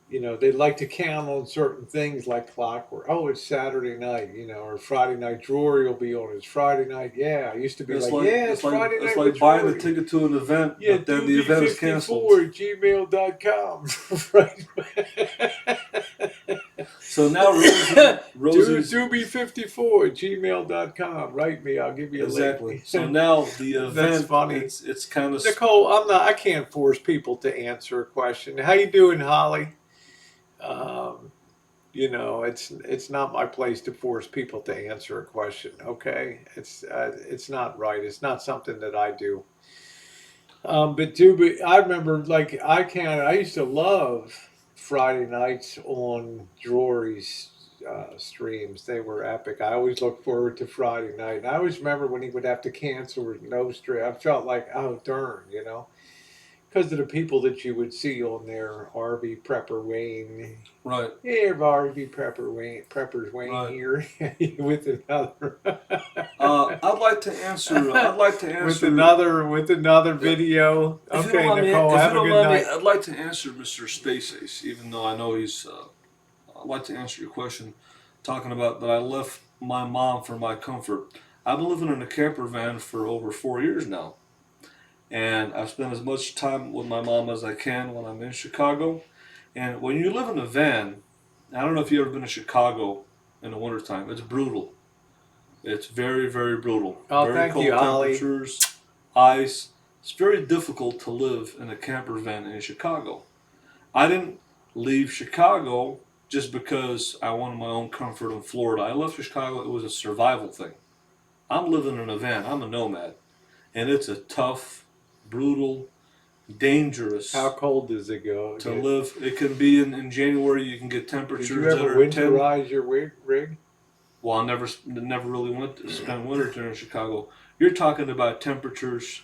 They like to count on certain things like clockwork. Oh, it's Saturday night, or Friday night. Drury will be on. It's Friday night. Yeah, I used to be it's Friday night. It's like buying a ticket to an event, but then the event is canceled. gmail.com. Right. So now Rosie's... Doobie54 gmail.com. Write me. I'll give you a link. So now the event... That's funny. It's kind of... Nicole, I can't force people to answer a question. How you doing, Holly? It's not my place to force people to answer a question. Okay, it's not right. It's not something that I do. But I remember, I used to love Friday nights on Drury's streams. They were epic. I always looked forward to Friday night. And I always remember when he would have to cancel or no stream. I felt like, oh darn, because of the people that you would see on there. RV Prepper Wayne. Right. Hey, RV Prepper Wayne. Prepper's Wayne Right. here with another. I'd like to answer. I'd like to with answer. another video. If you don't Okay, mind me, Nicole, if have you a don't good mind me, night. I'd like to answer Mr. Space Ace, even though I know he's. I'd like to answer your question, talking about that I left my mom for my comfort. I've been living in a camper van for over 4 years now, and I've spent as much time with my mom as I can when I'm in Chicago. And when you live in a van, I don't know if you've ever been to Chicago in the wintertime. It's brutal. It's very, very brutal. Oh, Very thank you, cold Holly. temperatures, ice. It's very difficult to live in a camper van in Chicago. I didn't leave Chicago just because I wanted my own comfort in Florida. I left Chicago, it was a survival thing. I'm living in a van, I'm a nomad. And it's a tough, brutal, dangerous How cold does it go? to live. It can be in January, you can get Did temperatures you that ever are 10. winterize your rig? Well, I never really went to spend winter here in Chicago. You're talking about temperatures,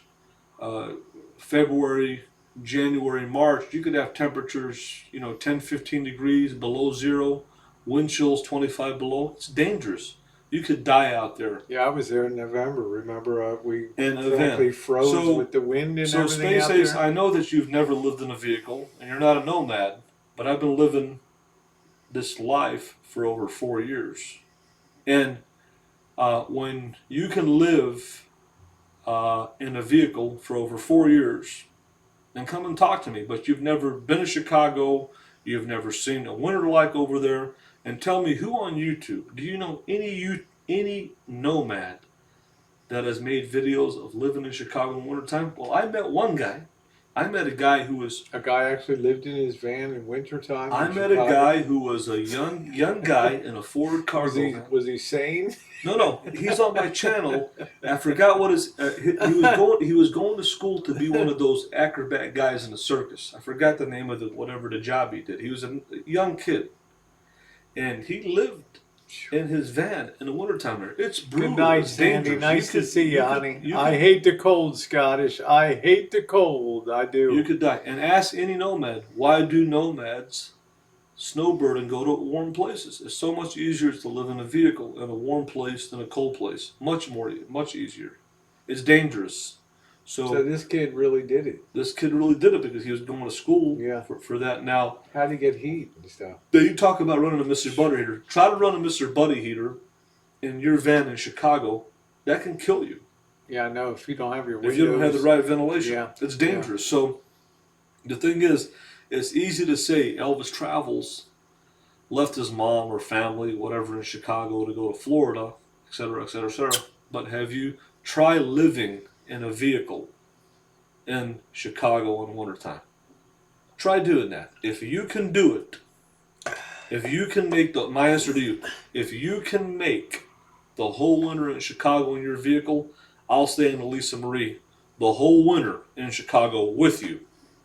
uh, February, January, March. You could have temperatures, 10, 15 degrees below zero, wind chills 25 below. It's dangerous. You could die out there Yeah, I was there in November. Remember, we in a frankly van. froze with the wind and So everything Space out Ace, there. I know that you've never lived in a vehicle and you're not a nomad, but I've been living this life for over 4 years. And when you can live in a vehicle for over 4 years, then come and talk to me. But you've never been to Chicago, you've never seen a winter like over there, and tell me who on YouTube do you know any nomad that has made videos of living in Chicago in wintertime? Well, I met one guy. I met a guy who was. A guy actually lived in his van in wintertime I in met a Chicago. guy who was a young guy in a Ford cargo van. Was he sane? No, he's on my channel. I forgot what his. He was going to school to be one of those acrobat guys in the circus. I forgot the name of whatever the job he did. He was a young kid, and he lived in his van in the wintertime there. It's brutal. Good night, it's Sandy. dangerous. Nice to see you, honey. You I could- hate the cold, Scottish. I hate the cold. I do. You could die. And ask any nomad, why do nomads snowbird and go to warm places? It's so much easier to live in a vehicle in a warm place than a cold place. Much easier. It's dangerous. So this kid really did it. This kid really did it because he was going to school Yeah. for that. Now, How'd he get heat and stuff? you talk about running a Mr. Butter heater. Try to run a Mr. Buddy heater in your van in Chicago. That can kill you. Yeah, I know. If you don't have your windows. If you don't have the right ventilation, Yeah. it's dangerous. So the thing is, it's easy to say Elvis Travels left his mom or family, whatever, in Chicago to go to Florida, etc., etc., etc. But have you tried living in a vehicle in Chicago in wintertime? Try doing that. If you can do it, if you can make my answer to you, if you can make the whole winter in Chicago in your vehicle, I'll stay in the Lisa Marie the whole winter in Chicago with you,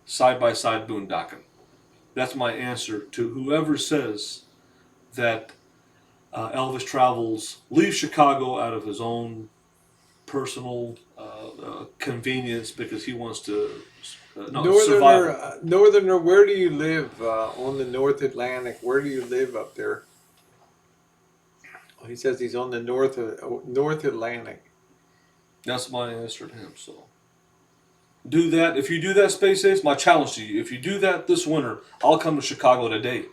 side by side boondocking. That's my answer to whoever says that Elvis Travels leaves Chicago out of his own personal convenience because he wants to survive. Northerner, where do you live on the North Atlantic? Where do you live up there? He says he's on the North Atlantic. That's my answer to him. So do that. If you do that, Space Ace, my challenge to you: if you do that this winter, I'll come to Chicago today.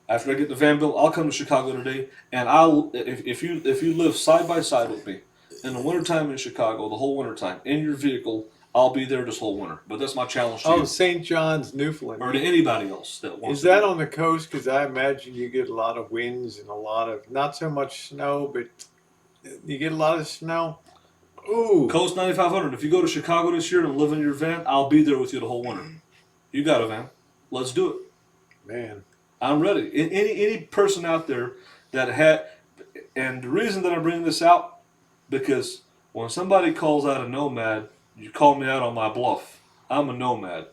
After I get the van built, I'll come to Chicago today, and if you live side by side with me in the wintertime in Chicago, the whole wintertime in your vehicle, I'll be there this whole winter. But that's my challenge to you, St. John's, Newfoundland. or to anybody else that wants. Is that on the coast? Because I imagine you get a lot of winds and a lot of, not so much snow, but you get a lot of snow. Ooh. Coast 9500. If you go to Chicago this year and live in your van, I'll be there with you the whole winter. You got a van. Let's do it. Man. I'm ready. Any person out there that had, and the reason that I'm bringing this out, because when somebody calls out a nomad, you call me out on my bluff. I'm a nomad.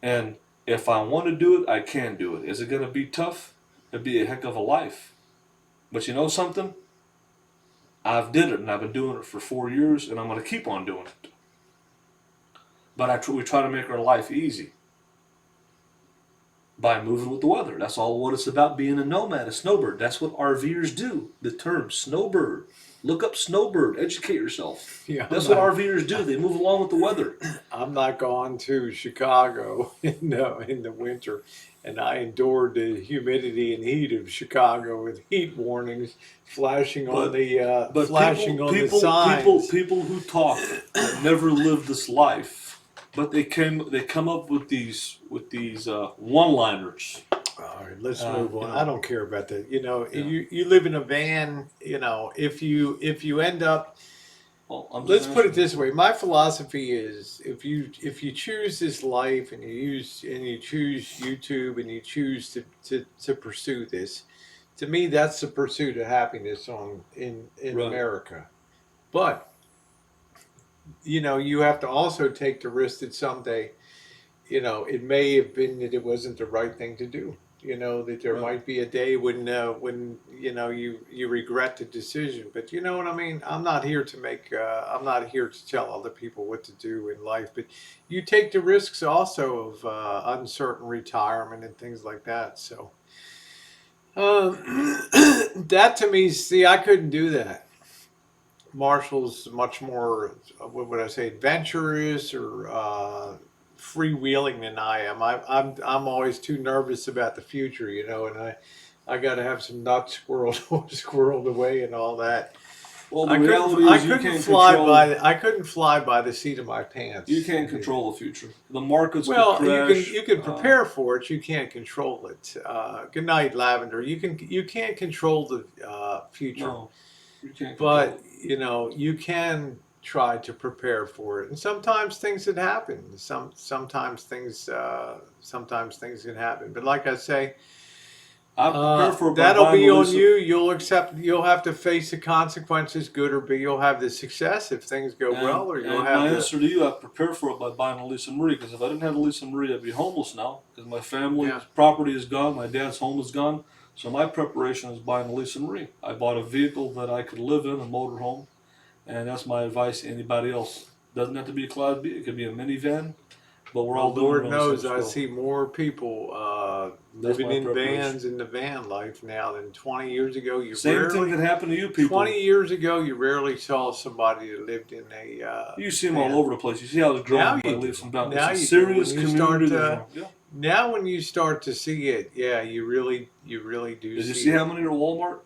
And if I want to do it, I can do it. Is it going to be tough? It'd be a heck of a life. But you know something? I've did it, and I've been doing it for 4 years, and I'm going to keep on doing it. But we try to make our life easy by moving with the weather. That's all what it's about, being a nomad, a snowbird. That's what RVers do. The term snowbird. Look up snowbird. Educate yourself. Yeah, That's what RVers do. They move along with the weather. I'm not going to Chicago in the winter, and I endured the humidity and heat of Chicago with heat warnings flashing on the flashing on the signs. People who talk that never lived this life, but they come up with these one-liners. All right, let's move on. You know. I don't care about that. You know, Yeah. you live in a van. You know, if you end up, Well, I'm let's just put it answering. this way. My philosophy is if you choose this life and you choose YouTube and you choose to pursue this, to me that's the pursuit of happiness in Right. America. But you know, you have to also take the risk that someday, you know, it may have been that it wasn't the right thing to do. You know, that there Right. might be a day when you know you regret the decision. But you know what I mean. I'm not here to make. I'm not here to tell other people what to do in life. But you take the risks also of uncertain retirement and things like that. So that to me, see, I couldn't do that. Marshall's much more, what would I say, adventurous or freewheeling than I am. I'm always too nervous about the future, you know, and I got to have some nuts squirreled away and all that. Well, the reality is you can't control. I couldn't fly by the seat of my pants. You can't control the future. The markets Well, could crash. you can prepare for it. You can't control it. Good night, Lavender. You can't control the future. No, you can't. But you know, you can try to prepare for it, and sometimes things can happen. Sometimes things can happen. But like I say, I prepare for it by that'll buying be the on lease- you. You'll accept. You'll have to face the consequences, good or bad. You'll have the success if things go well, or you'll and have my the. answer to you, I prepare for it by buying a Lisa Marie. Because if I didn't have a Lisa Marie, I'd be homeless now. Because my family's Yeah. property is gone, my dad's home is gone. So my preparation is buying a Lisa Marie. I bought a vehicle that I could live in, a motorhome, and that's my advice to anybody else. Doesn't have to be a Class B. It could be a minivan. But we're all doing Lord it on the same knows, I scale. see more people That's living my in preparation. vans in the van life now than 20 years ago. Same thing can happen to you people. 20 years ago, you rarely saw somebody that lived in a. You see them van. all over the place. You see how it's Now growing by you do. leaps and bounds. Now It's a you do. serious When you community. start, Yeah. Now, when you start to see it, yeah, you really do. Did you see how many are Walmart?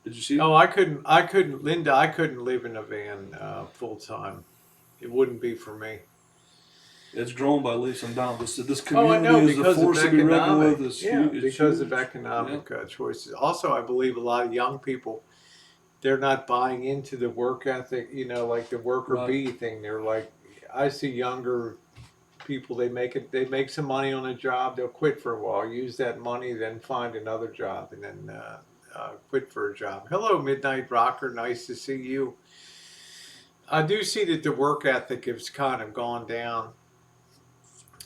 Did you see? Oh, I couldn't, Linda. I couldn't live in a van full time. It wouldn't be for me. It's grown by leaps and bounds. This Oh, I community know, is a because force of to be reckoned economic. with. It's Yeah, huge. It's because huge. of economic choices. Also, I believe a lot of young people, they're not buying into the work ethic. You know, like the worker Right. bee thing. They're like, I see younger people. They make some money on a job. They'll quit for a while, use that money, then find another job, and then quit for a job. Hello, Midnight Rocker. Nice to see you. I do see that the work ethic has kind of gone down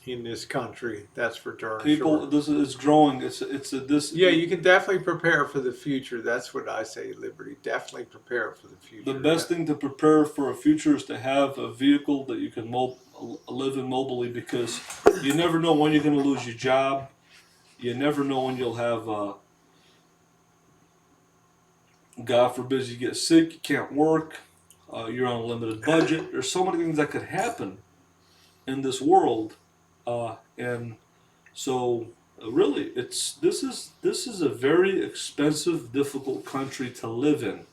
in this country. That's for darn People, sure. this is growing. This. Yeah, you can definitely prepare for the future. That's what I say, Liberty. Definitely prepare for the future. The best thing to prepare for a future is to have a vehicle that you can live in mobily, because you never know when you're going to lose your job. You never know when you'll have. God forbid you get sick, you can't work, you're on a limited budget. There's so many things that could happen in this world, and so really, this is a very expensive, difficult country to live in.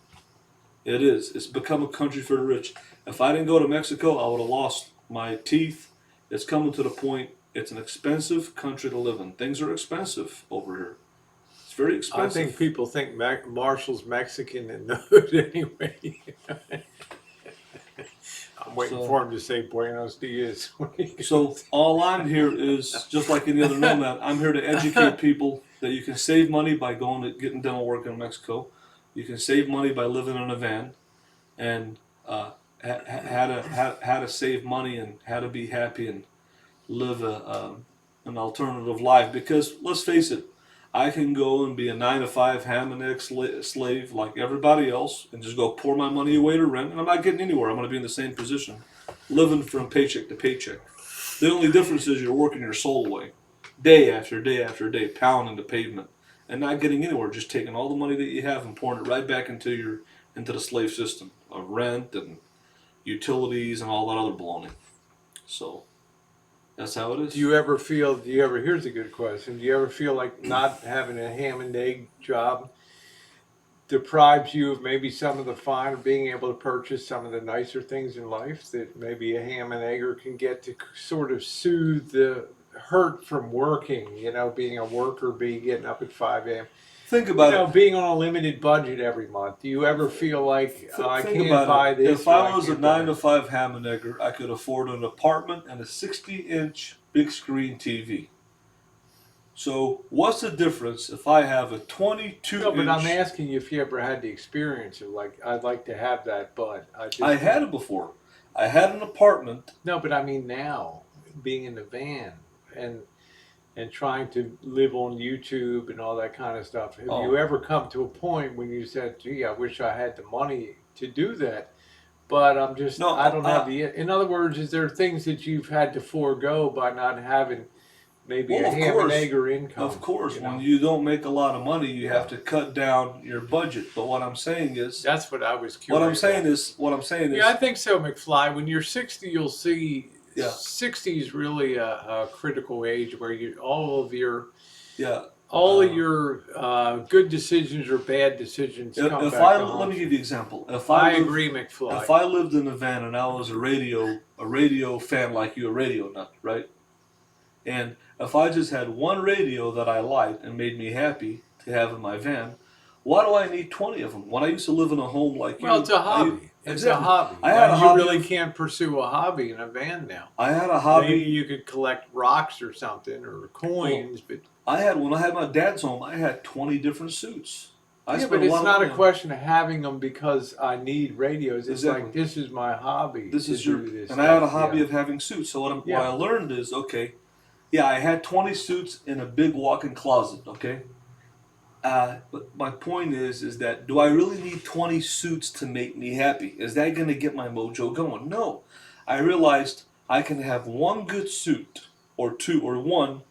It is. It's become a country for the rich. If I didn't go to Mexico, I would have lost my teeth. It's coming to the point. It's an expensive country to live in. Things are expensive over here. It's very I expensive. think people think Marshall's Mexican in the hood anyway. I'm waiting for him to say Buenos Dias. So all I'm here is, just like any other nomad, I'm here to educate people that you can save money by getting dental work in Mexico. You can save money by living in a van, and how to save money and how to be happy and live an alternative life. Because let's face it, I can go and be a 9-to-5 ham and egg slave like everybody else and just go pour my money away to rent, and I'm not getting anywhere. I'm going to be in the same position, living from paycheck to paycheck. The only difference is you're working your soul away, day after day after day, pounding the pavement, and not getting anywhere. Just taking all the money that you have and pouring it right back into the slave system of rent and utilities and all that other baloney. So that's how it is. Do you ever here's a good question. Do you ever feel like not having a ham and egg job deprives you of maybe some of the fun of being able to purchase some of the nicer things in life that maybe a ham and egger can get to sort of soothe the hurt from working, being a worker, getting up at 5 a.m. Think about it. Being on a limited budget every month. Do you ever feel like I Think can't buy about it. this? If I was a 9 to 5 ham and egger, I could afford an apartment and a 60-inch big screen TV. So what's the difference if I have a 22-inch? No, but I'm asking you if you ever had the experience of like, I'd like to have that, but I had it before. I had an apartment. No, but I mean now, being in the van and trying to live on YouTube and all that kind of stuff. Have you ever come to a point when you said, "Gee, I wish I had the money to do that"? But I don't have the. In other words, is there things that you've had to forego by not having maybe a ham and egg or income? Of course, when you don't make a lot of money, you have to cut down your budget. But what I'm saying is, that's what I was curious. What I'm saying is, yeah, I think so, McFly. When you're 60, you'll see. Yeah. 60 is really a critical age where all of your good decisions or bad decisions come back. Let me give you an example. I agree, McFly. If I lived in a van and I was a radio fan like you, a radio nut, right? And if I just had one radio that I liked and made me happy to have in my van, why do I need 20 of them? When I used to live in a home like you, well, it's a hobby. It's a hobby. You really can't pursue a hobby in a van now. I had a hobby. Maybe you could collect rocks or something or coins, but when I had my dad's home, I had 20 different suits. But it's not a question of having them because I need radios. It's like, this is my hobby. And I had a hobby of having suits. So what I learned is, I had 20 suits in a big walk-in closet, okay? But my point is that do I really need 20 suits to make me happy? Is that going to get my mojo going? No. I realized I can have one good suit or two or one.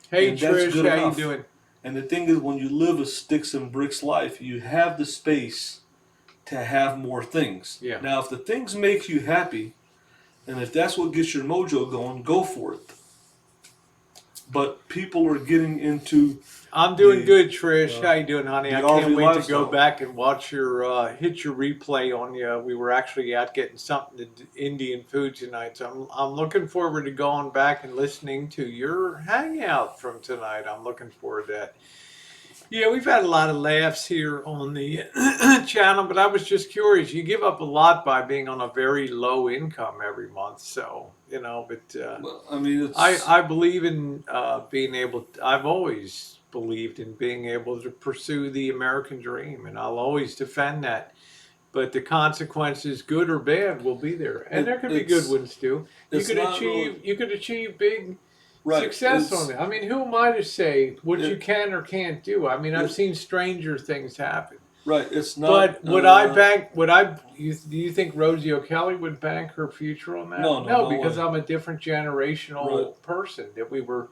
Hey, Trish, how you doing? And the thing is, when you live a sticks and bricks life, you have the space to have more things. Yeah. Now, if the things make you happy, and if that's what gets your mojo going, go for it. But people are getting into... I'm doing good, Trish. How you doing, honey? I can't wait to go back and watch hit your replay on you. We were actually out getting something to Indian food tonight, so I'm looking forward to going back and listening to your hangout from tonight. I'm looking forward to that. Yeah, we've had a lot of laughs here on the channel, but I was just curious. You give up a lot by being on a very low income every month, so I believe in being able. I've always believed in being able to pursue the American dream, and I'll always defend that. But the consequences, good or bad, will be there, and there could be good ones too. You could achieve big success on it. I mean, who am I to say what you can or can't do? I mean, I've seen stranger things happen. Right, it's not. But would I bank? Do you think Rosie O'Kelly would bank her future on that? No, because I'm a different generational person. That we were.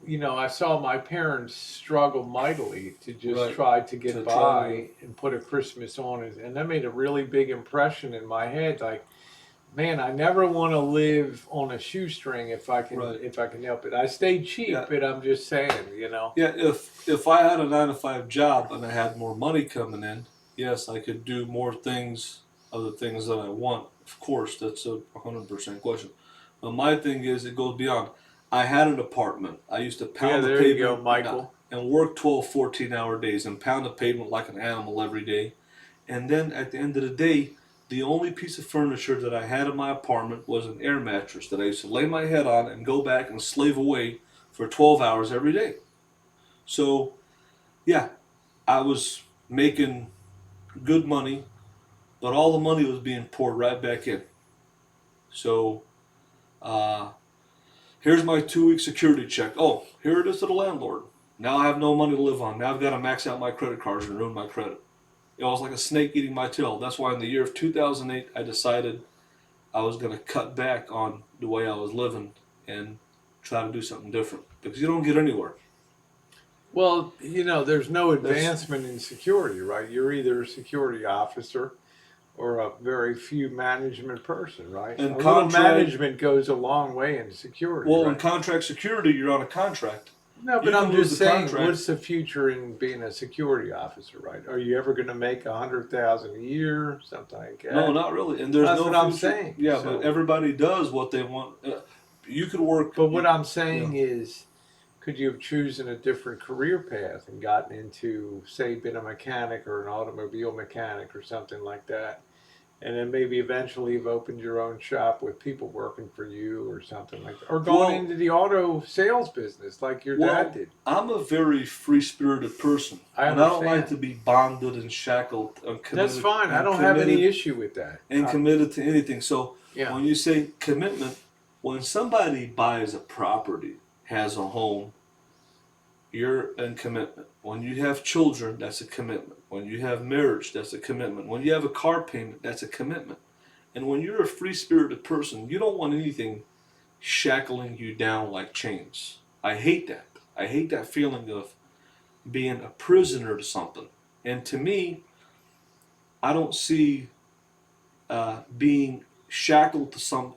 I saw my parents struggle mightily to just try to get by and put a Christmas on it. And that made a really big impression in my head. Like, man, I never want to live on a shoestring if I can help it. I stayed cheap, but I'm just saying, Yeah, if I had a 9 to 5 job and I had more money coming in, yes, I could do more things, other things that I want. Of course, that's a 100% question. But my thing is, it goes beyond. I had an apartment. I used to pound the pavement. You go, Michael. And work 12, 14-hour days and pound the pavement like an animal every day. And then at the end of the day, the only piece of furniture that I had in my apartment was an air mattress that I used to lay my head on and go back and slave away for 12 hours every day. So, yeah, I was making good money, but all the money was being poured right back in. So, here's my 2-week security check. Oh, here it is to the landlord. Now I have no money to live on. Now I've got to max out my credit cards and ruin my credit. It was like a snake eating my tail. That's why in the year of 2008, I decided I was going to cut back on the way I was living and try to do something different because you don't get anywhere. Well, there's no advancement in security, right? You're either a security officer or a very few management person, right? And A little contract, management goes a long way in security. well, right? in contract security, you're on a contract. No, You but I'm can lose just the saying, contract. what's the future in being a security officer, right? Are you ever going to make 100,000 a year, something like that? No, not really. And there's That's no what I'm future. saying. Yeah, So- but everybody does what they want. You could work. But what I'm saying is, could you have chosen a different career path and gotten into, say, been a mechanic or an automobile mechanic or something like that? And then maybe eventually you've opened your own shop with people working for you or something like that. Or gone Well- into the auto sales business like your Well, dad did. I'm a very free-spirited person, I and I don't like understand. to be bonded and shackled. And committed, That's fine. I and don't have any committed- issue with that. And committed to anything. So Yeah. when you say commitment, when somebody buys a property, has a home, you're in commitment. When you have children, that's a commitment. When you have marriage, that's a commitment. When you have a car payment, that's a commitment. And when you're a free-spirited person, you don't want anything shackling you down like chains. I hate that. I hate that feeling of being a prisoner to something. And to me, I don't see being shackled to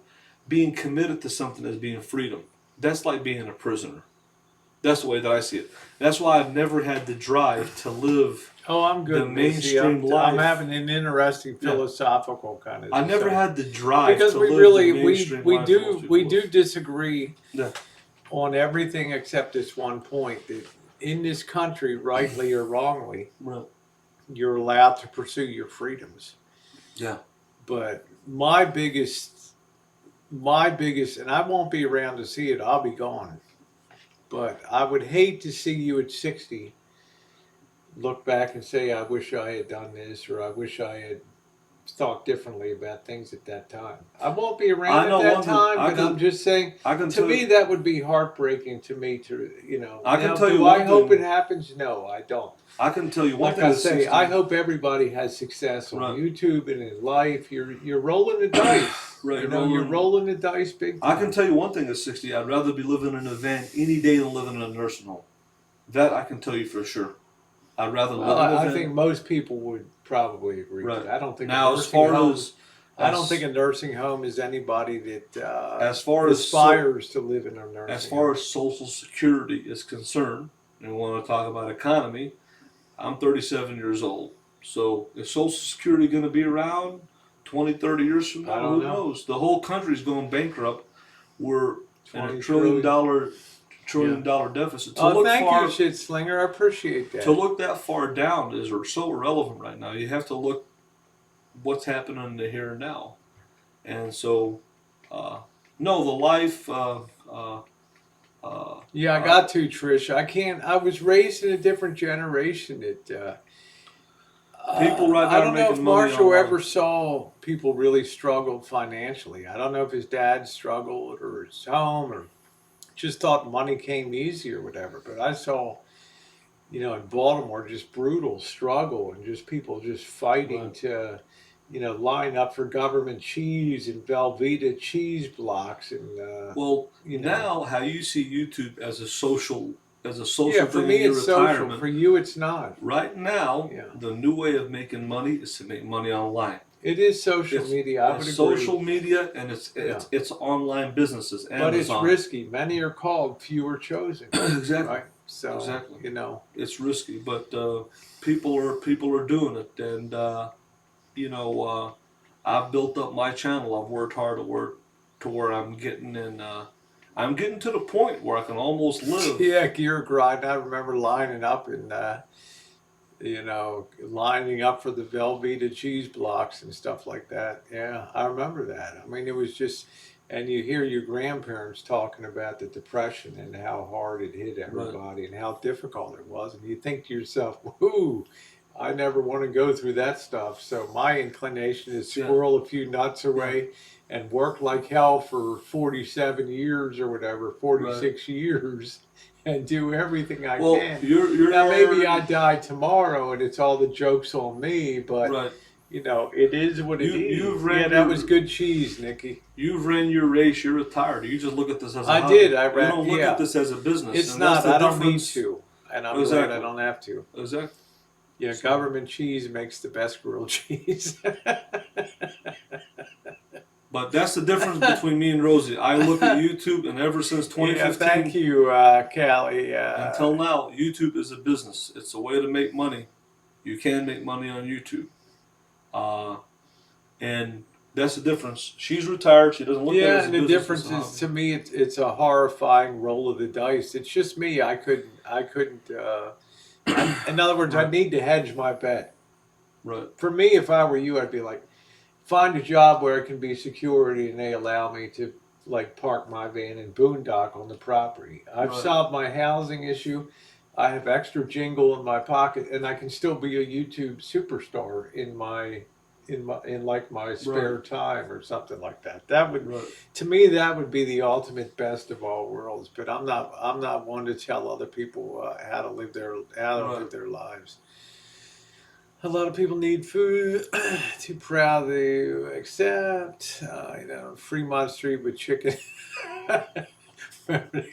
being committed to something as being freedom. That's like being a prisoner. That's the way that I see it. That's why I've never had the drive to live. Oh, I'm good. The Missy. mainstream I'm life. having an interesting philosophical kind of. I never discussion. had the drive because to we live really the we mainstream we life do most people we live. do disagree Yeah. on everything except this one point that in this country, rightly or wrongly, Right. you're allowed to pursue your freedoms. Yeah. But my biggest, and I won't be around to see it. I'll be gone. But I would hate to see you at 60 look back and say, I wish I had done this, or I wish I had thought differently about things at that time. I won't be I around know at that one thing. time, I but can- I'm just saying, I can to tell me, you, that would be heartbreaking to me to, I can Now, tell you do one I hope thing. it happens? No, I don't. I can tell you one Like thing. I at say, 60 I hope everybody has success on Right. YouTube and in life. You're rolling the dice. Right, You're rolling the dice big I time. can tell you one thing at 60. I'd rather be living in a van any day than living in a nursing home. That I can tell you for sure. I'd rather Well, live in a I van. think most people would probably agree Right. with that. I don't think Now, a as nursing far home, as I don't think a nursing home is anybody that as far as aspires to live in a nursing as far home. as Social Security is concerned, and we want to talk about economy, I'm 37 years old. So is Social Security going to be around 20, 30 years from I now? don't Who know. knows? The whole country's going bankrupt. We're in a $20 trillion dollar deficit. To Oh, look thank far, you, Shit Slinger. I appreciate that. to look that far down is so irrelevant right now. You have to look what's happening in the here and now. And so, no, the life. Yeah, I got to, Trish. I can't. I was raised in a different generation. That People right now I are don't know if making money Marshall online. ever saw people really struggle financially. I don't know if his dad struggled or his home or just thought money came easy or whatever. But I saw, in Baltimore, just brutal struggle and just people just fighting Right. to, line up for government cheese and Velveeta cheese blocks and. Well, you know. now how you see YouTube as a social Yeah, thing for in me your it's social. retirement. For you, it's not. Right now, Yeah. the new way of making money is to make money online. It is social It's- media. I would It's agree. social media and it's online businesses. But it's Amazon. risky. Many are called, few are chosen. Exactly. Right. So Exactly. It's risky, but people are doing it, and I've built up my channel. I've worked hard to where I'm getting I'm getting to the point where I can almost live. Yeah, gear grind. I remember lining up and lining up for the Velveeta cheese blocks and stuff like that. Yeah, I remember that. I mean, it was just, and you hear your grandparents talking about the Depression and how hard it hit everybody and how difficult it was, and you think to yourself, "Whoo, I never want to go through that stuff." So my inclination is squirrel a few nuts away and work like hell for 47 years or whatever, 46 years. And do everything I Well, can. you're Now maybe already- I die tomorrow and it's all the jokes on me, but Right. You know, it is what it is. You've ran Yeah, that was good cheese, Nikki. You've ran your race. You're retired. You just look at this as a I hobby. did. I You ran. don't look Yeah, at this as a business. it's And that's not. the I don't need difference. to, and I'm glad I Exactly. don't have to. Exactly. Yeah, So- government cheese makes the best grilled cheese. But that's the difference between me and Rosie. I look at YouTube, and ever since 2015 Yeah, thank you, Callie. until now, YouTube is a business. It's a way to make money. You can make money on YouTube. And that's the difference. She's retired. She doesn't look at it Yeah, as a and the business. difference it's a is hobby. to me, it's a horrifying roll of the dice. It's just me. I couldn't. In other words, I Right. need to hedge my bet. Right. For me, if I were you, I'd be like, find a job where it can be security and they allow me to like park my van and boondock on the property. I've Right. solved my housing issue. I have extra jingle in my pocket, and I can still be a YouTube superstar in like my spare time or something like that. That would, Right. to me, that would be the ultimate best of all worlds. But I'm not one to tell other people how to live their lives. A lot of people need food. Too proud to accept. Fremont Street with chicken. Remember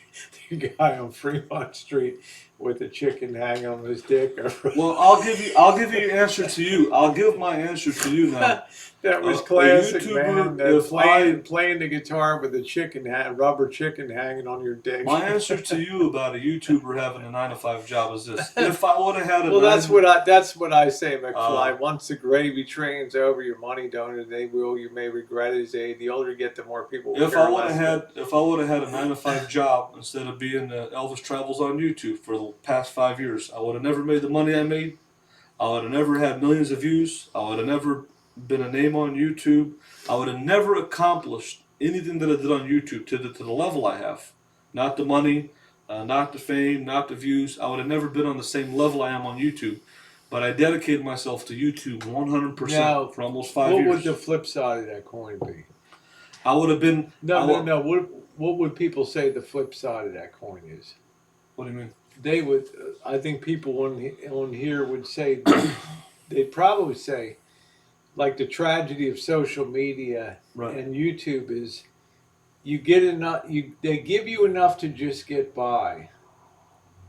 the guy on Fremont Street with the chicken hanging on his dick? Well, I'll give you your answer to you. I'll give my answer to you now. That was A classic, YouTuber, man. That if playing the guitar with a rubber chicken hanging on your dick. My answer to you about a YouTuber having a 9 to 5 job is this: if I would have had a Well, that's what I say, McFly. Uh, Once the gravy train's over, your money don't, they will. You may regret it. The older you get, the more people. Will if I would have had a 9 to 5 job instead of being Elvis Travels on YouTube for the past 5 years, I would have never made the money I made. I would have never had millions of views. I would have never been a name on YouTube. I would have never accomplished anything that I did on YouTube to the level I have. Not the money, not the fame, not the views. I would have never been on the same level I am on YouTube. But I dedicated myself to YouTube 100% Now, for almost 5 what years. would the flip side of that coin be? I would have been. No. What would people say the flip side of that coin is? What do you mean? They would. I think people on here would say they'd probably say, like the tragedy of social media Right. and YouTube is, you get enough. They give you enough to just get by.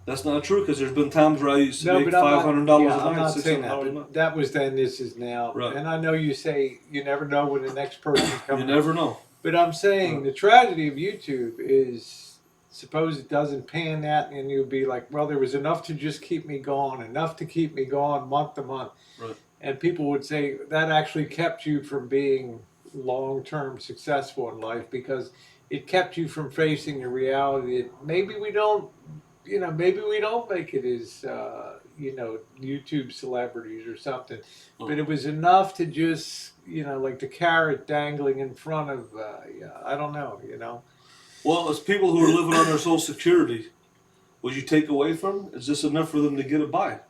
That's not true because there's been times where I used to No, make but I'm $500 not, a yeah, I'm night, not saying $600 that. a But month. that was then. This is now. Right. And I know you say you never know when the next person's You coming. never know. But I'm saying the tragedy of YouTube is, suppose it doesn't pan out, and you'll be like, well, there was enough to just keep me going, enough to keep me going month to month. Right. And people would say that actually kept you from being long-term successful in life because it kept you from facing the reality that maybe we don't make it as, YouTube celebrities or something. But it was enough to just, like the carrot dangling in front of, I don't know. Well, as people who are living on their Social Security, would you take away from them? Is this enough for them to get it by?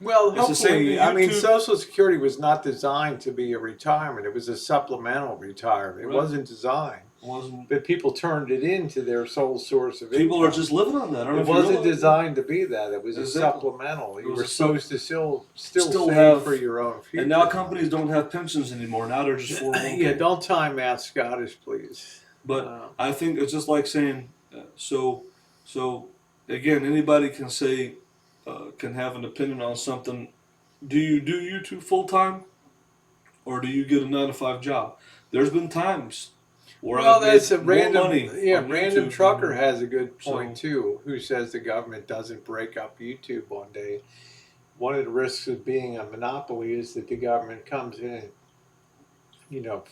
Well, It's the same hopefully, with I mean, YouTube. Social Security was not designed to be a retirement. It was a supplemental retirement. It Right. wasn't designed. Wasn't But people turned it into their sole source of people income. are just living on that? I don't know It if you wasn't realize designed to be that. It was a Exactly. supplemental. You was were a supposed to still still save have- for your own that. future. And now companies don't have pensions anymore. Now they're just 401k. Yeah, don't time out Scottish, please. But I think it's just like saying, so again, anybody can say, can have an opinion on something. Do you do YouTube full time, or do you get a 9 to 5 job? There's been times where Well, I've that's a made more random. money. Yeah, on random YouTube trucker than- has a good point So- too. Who says the government doesn't break up YouTube one day? One of the risks of being a monopoly is that the government comes in and,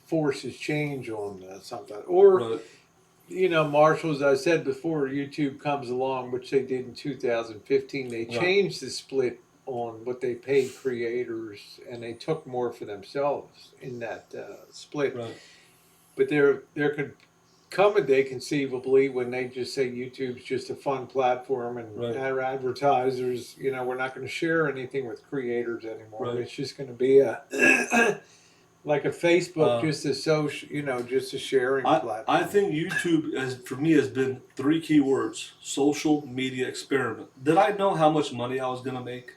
forces change on something. Or, Right. Marshall, as I said before, YouTube comes along, which they did in 2015. They Right. changed the split on what they paid creators, and they took more for themselves in that split. Right. But there could come a day, conceivably, when they just say YouTube's just a fun platform, and Right. our advertisers, we're not going to share anything with creators anymore. Right. It's just going to be a like a Facebook, Uh, just a social, just a sharing platform. I think YouTube, for me, has been 3 key words: social media experiment. Did I know how much money I was gonna make?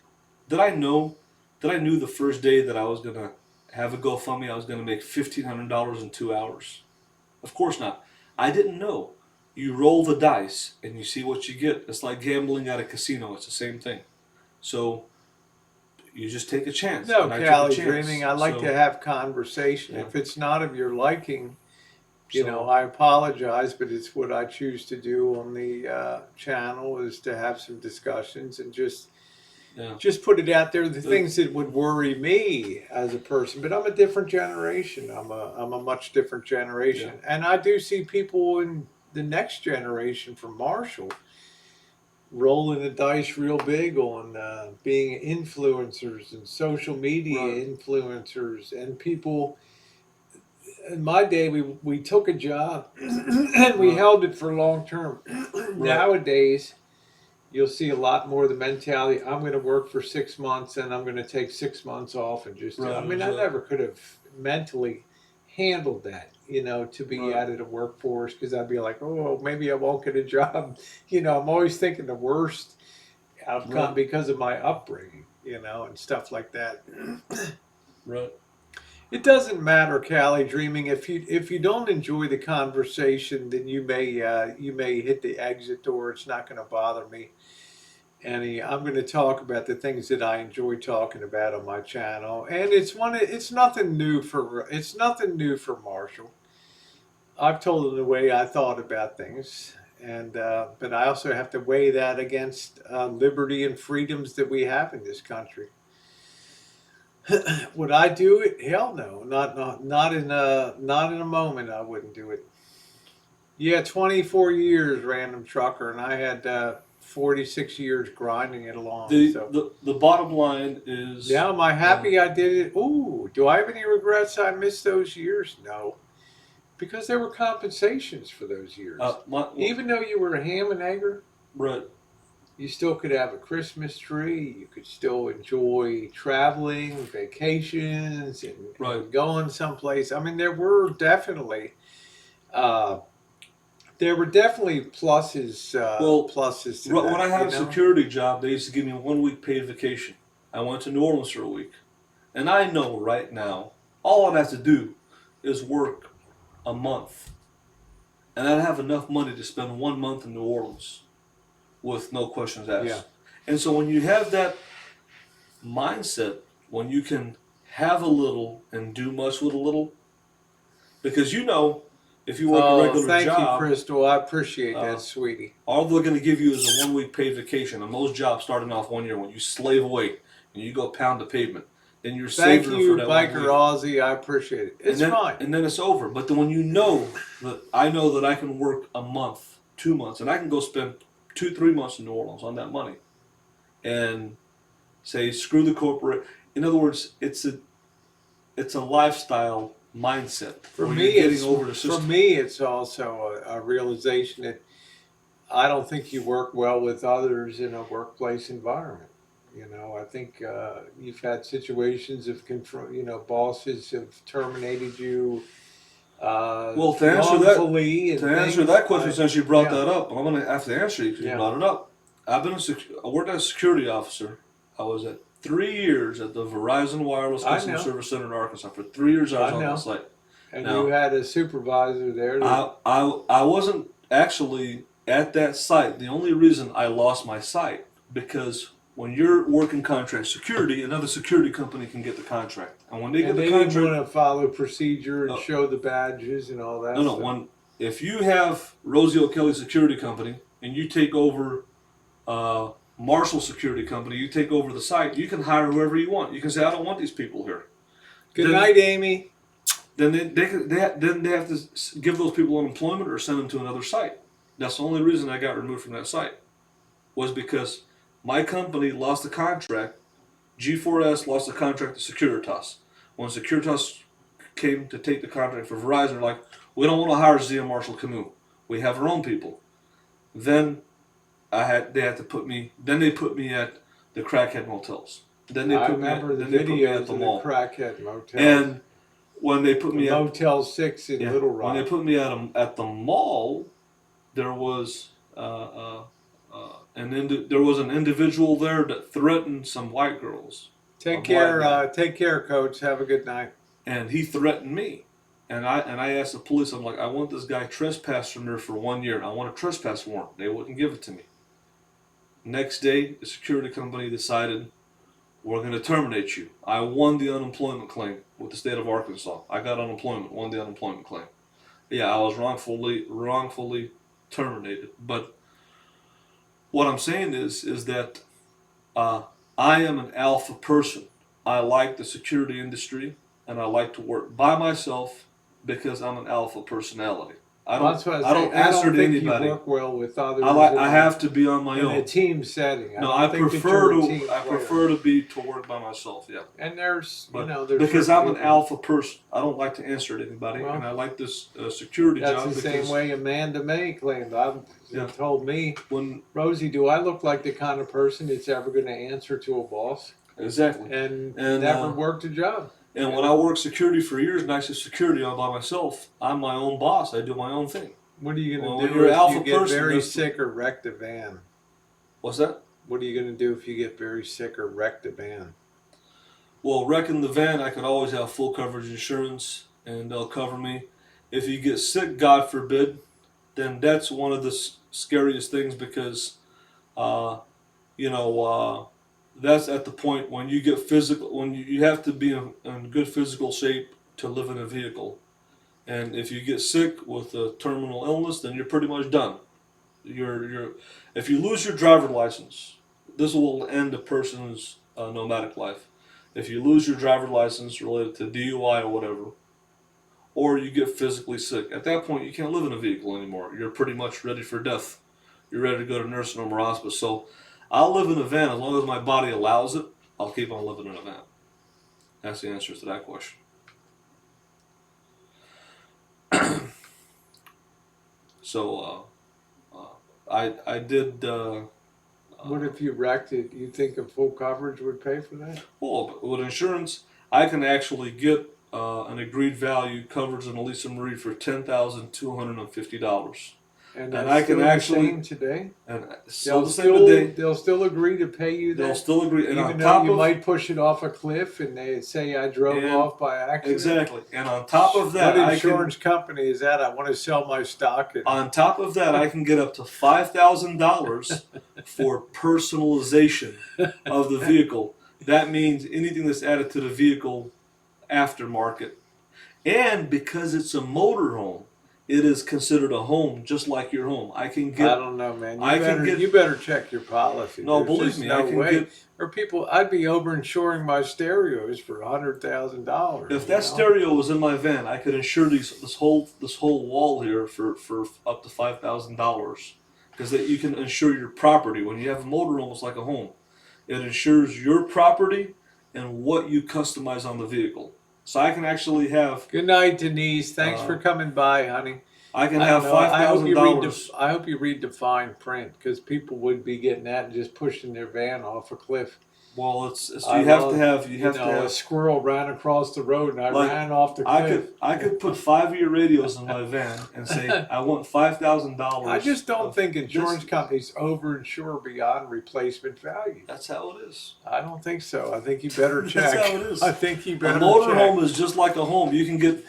Did I know? Did I knew the first day that I was gonna have a GoFundMe. I was going to make $1,500 in 2 hours. Of course not. I didn't know. You roll the dice and you see what you get. It's like gambling at a casino. It's the same thing. So you just take a chance. No, and I took a Cali chance. Dreaming. I like So, to have conversation. Yeah. If it's not of your liking, you So- know, I apologize, but it's what I choose to do on the channel is to have some discussions and just put it out there. The things that would worry me as a person, but I'm a different generation. I'm a much different generation, and I do see people in the next generation from Marshall rolling the dice real big on being influencers and social media influencers and people. In my day, we took a job and we held it for long term. Nowadays, you'll see a lot more of the mentality. I'm going to work for 6 months and I'm going to take 6 months off and just. I mean, I never could have mentally handled that. You know, to be out of the workforce because I'd be like, oh, maybe I won't get a job. You know, I'm always thinking the worst outcome because of my upbringing. You know, and stuff like that. Right. It doesn't matter, Cali Dreaming. If you don't enjoy the conversation, then you may hit the exit door. It's not going to bother me any. I'm going to talk about the things that I enjoy talking about on my channel, and it's nothing new for Marshall. I've told him the way I thought about things, and but I also have to weigh that against liberty and freedoms that we have in this country. Would I do it? Hell no, not in a moment. I wouldn't do it. Yeah, 24 years random trucker, and I had 46 years grinding it along. The bottom line is. Now, am I happy I did it? Ooh, do I have any regrets? I missed those years? No, because there were compensations for those years. Even though you were a ham and egger, right. You still could have a Christmas tree. You could still enjoy traveling, vacations, and going someplace. I mean, there were definitely pluses. Pluses to when that, I had a security job, they used to give me a 1 week paid vacation. I went to New Orleans for a week, and I know right now all I'd have to do is work a month, and I'd have enough money to spend 1 month in New Orleans. With no questions asked. Yeah. And so when you have that mindset, when you can have a little and do much with a little, because you know, if you work a regular thank job. Thank you, Crystal. I appreciate that, sweetie. All they're going to give you is a 1 week paid vacation. And most jobs starting off 1 year when you slave away and you go pound the pavement. Then you're saving for that 1 week. Thank you, Biker Aussie. I appreciate it. It's fine. And then it's over. But then when you know that I know that I can work a month, 2 months, and I can go spend 2-3 months in New Orleans on that money, and say screw the corporate. In other words, it's a lifestyle mindset. For me, it's also a realization that I don't think you work well with others in a workplace environment. You know, I think you've had situations of bosses have terminated you. Well, to answer that question, since you brought that up, I'm going to have to answer you because you brought it up. I worked as a security officer. I was at 3 years at the Verizon Wireless Customer Service Center in Arkansas. For 3 years, I was on that site. And now, you had a supervisor there. I wasn't actually at that site. The only reason I lost my site because when you're working contract security, another security company can get the contract. And when they get the contract, didn't want to follow procedure and show the badges and all that. No. If you have Rosie O'Kelly Security Company and you take over Marshall Security Company, you take over the site, you can hire whoever you want. You can say, I don't want these people here. Good night, Amy. Then they have to give those people unemployment or send them to another site. That's the only reason I got removed from that site was because my company lost the contract. G4S lost the contract to Securitas. When Securitas came to take the contract for Verizon, they're like, we don't want to hire Zia Marshall Canoe. We have our own people. Then they put me at the crackhead motels. Then they put me at the mall. Crackhead motels. And when they put me at Motel 6 in Little Rock. When they put me at the mall, there was there was an individual there that threatened some white girls. Take care, Coach. Have a good night. and he threatened me. And I asked the police, I'm like, I want this guy trespassed from here for 1 year. I want a trespass warrant. They wouldn't give it to me. Next day, the security company decided, we're going to terminate you. I won the unemployment claim with the state of Arkansas. I got unemployment, won the unemployment claim. Yeah, I was wrongfully terminated. But what I'm saying is that I am an alpha person. I like the security industry, and I like to work by myself because I'm an alpha personality. I Well, don't that's what I don't answer to think anybody. you work well with others. I have to be on my in own. a team setting. No, I I think that prefer you're a to team I player. prefer to work by myself. Yeah. And there's But there's because certain I'm an people- alpha person, I don't like to answer to anybody, Well, and I like this security That's job the because same way Amanda May claimed. Yeah. Told me, when Rosie, do I look like the kind of person that's ever going to answer to a boss exactly. and And, never worked a job? And when I worked security for years, night security all by myself, I'm my own boss. I do my own thing. What are you Well, going when to you're do an if alpha you get person, very that's- sick or wrecked a van? What's that? What are you going to do if you get very sick or wrecked a van? Well, wrecking the van, I could always have full coverage insurance, and they'll cover me. If you get sick, God forbid, then that's one of the scariest things because, uh, that's at the point when you get physical, when you have to be in good physical shape to live in a vehicle. And if you get sick with a terminal illness, then you're pretty much done. If you lose your driver's license, this will end a person's nomadic life. If you lose your driver's license related to DUI or whatever, or you get physically sick, at that point you can't live in a vehicle anymore. You're pretty much ready for death. You're ready to go to nursing home or hospice. So I'll live in a van as long as my body allows it. I'll keep on living in a van. That's the answer to that question. So I did. What if you wrecked it? You think a full coverage would pay for that? Well, with insurance, I can actually get an agreed value coverage in Elisa Marie for $10,250. And And that's I can still the actually- same today. And They'll the same today, they'll still agree to pay you that. they'll still agree. And Even on though top you of might push it off a cliff and they say I drove And- off by accident. exactly, and on top of that, what I can. insurance company is that? I want to sell my stock. And On top of that, I can get up to $5,000 for personalization of the vehicle. That means anything that's added to the vehicle aftermarket. And because it's a motorhome, it is considered a home, just like your home. I can I get. don't know, man. I You better check your policy. No, There's believe just me, no I can way. get. Or people, I'd be over-insuring my stereos for $100,000. If that stereo was in my van, I could insure this whole wall here for up to $5,000, because that you can insure your property. When you have a motorhome, it's like a home. It insures your property and what you customize on the vehicle. So I can actually have. Good night, Denise. Thanks for coming by, honey. I can I have don't know. $5,000. I hope you read the fine print because people would be getting that and just pushing their van off a cliff. Well, it's I you have love- to have A squirrel ran across the road and I Like, ran off the cliff. I could put 5-year radios in my van and say I want $5,000. I just don't think insurance companies overinsure beyond replacement value. That's how it is. I don't think so. I think you better That's check. how it is. I think you A better motorhome check. is just like a home. You can get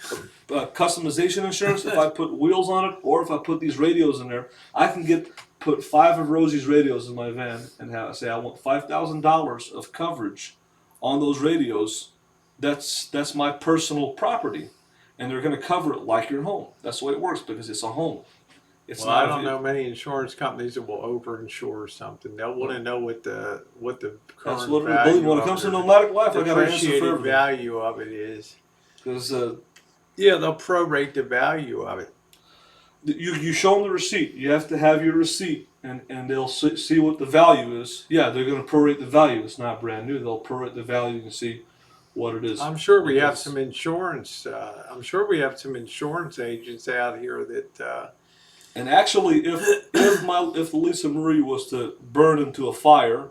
customization insurance if I put wheels on it, or if I put these radios in there. I can put 5 of Rosie's radios in my van and say I want $5,000 of coverage on those radios. That's my personal property, and they're going to cover it like your home. That's the way it works because it's a home. It's Well, I not. don't know many insurance companies that will overinsure something. They'll want to know what the current That's what it is. value Believe me, when it of comes to it- nomadic life, I got to answer for depreciated everything. value of it is. Because Yeah, they'll prorate the value of it. you show them the receipt. You have to have your receipt, and they'll see what the value is. Yeah, they're going to prorate the value. It's not brand new. They'll prorate the value and see what it is. I'm sure we have Because- some insurance. I'm sure we have some insurance agents out here that. And actually, if the Lisa Marie was to burn into a fire,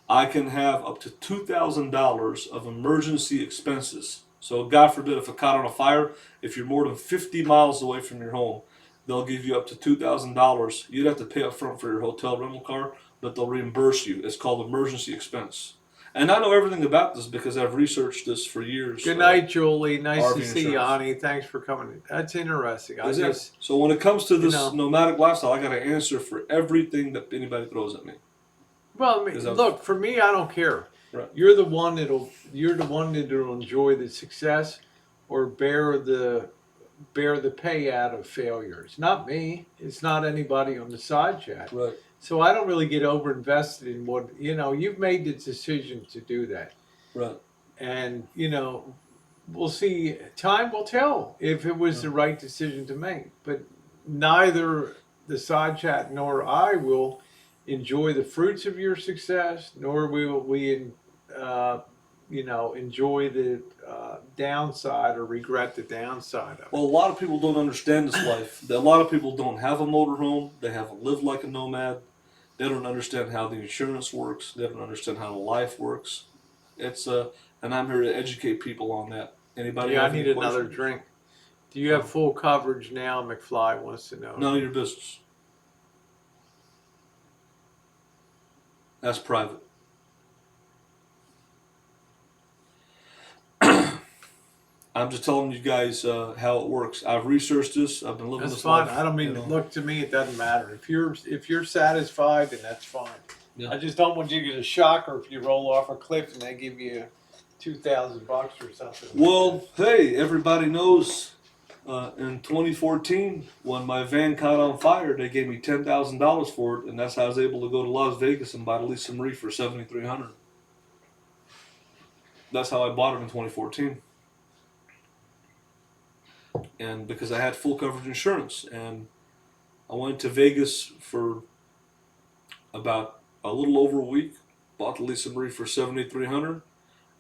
I can have up to $2,000 of emergency expenses. So God forbid if it caught on a fire, if you're more than 50 miles away from your home, they'll give you up to $2,000. You'd have to pay up front for your hotel rental car, but they'll reimburse you. It's called emergency expense. And I know everything about this because I've researched this for years. Good night, Julie. Nice RV to see you, insurance. honey. Thanks for coming. That's interesting. I just, So when it comes to this know. nomadic lifestyle, I got to answer for everything that anybody throws at me. well, I mean, 'Cause I've- look, for me, I don't care. Right. You're the one that'll enjoy the success or bear the payout of failures. Not me. It's not anybody on the side chat. Right. So I don't really get over invested in what you've made the decision to do that. Right. And we'll see. Time will tell if it was the right decision to make. But neither the side chat nor I will enjoy the fruits of your success, nor will we, enjoy the downside or regret the downside of it. Well, a lot of people don't understand this life. A lot of people don't have a motorhome. They haven't lived like a nomad. They don't understand how the insurance works. They don't understand how the life works. And I'm here to educate people on that. Anybody? Yeah, I have any need another questions? drink. Do you have full coverage now? McFly wants to know. None of your business. That's private. I'm just telling you guys how it works. I've researched this. I've been living That's this fine. life. I don't mean look, to me. It doesn't matter if you're satisfied, then that's fine. Yeah. I just don't want you to get a shocker if you roll off a cliff and they give you $2,000 or something. Well, hey, everybody knows. In 2014, when my van caught on fire, they gave me $10,000 for it, and that's how I was able to go to Las Vegas and buy the Lisa Marie for $7,300. That's how I bought it in 2014. And because I had full coverage insurance, and I went to Vegas for about a little over a week, bought the Lisa Marie for $7,300,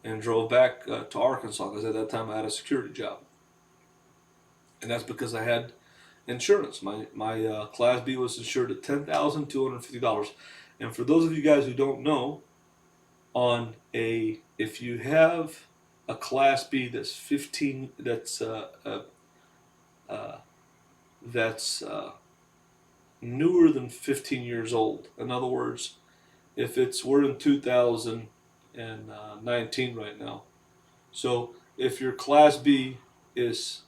and drove back to Arkansas because at that time I had a security job, and that's because I had insurance. My Class B was insured at $10,250, and for those of you guys who don't know, if you have a Class B that's 15, that's newer than 15 years old. In other words, if we're in 2019 right now. So if your Class B is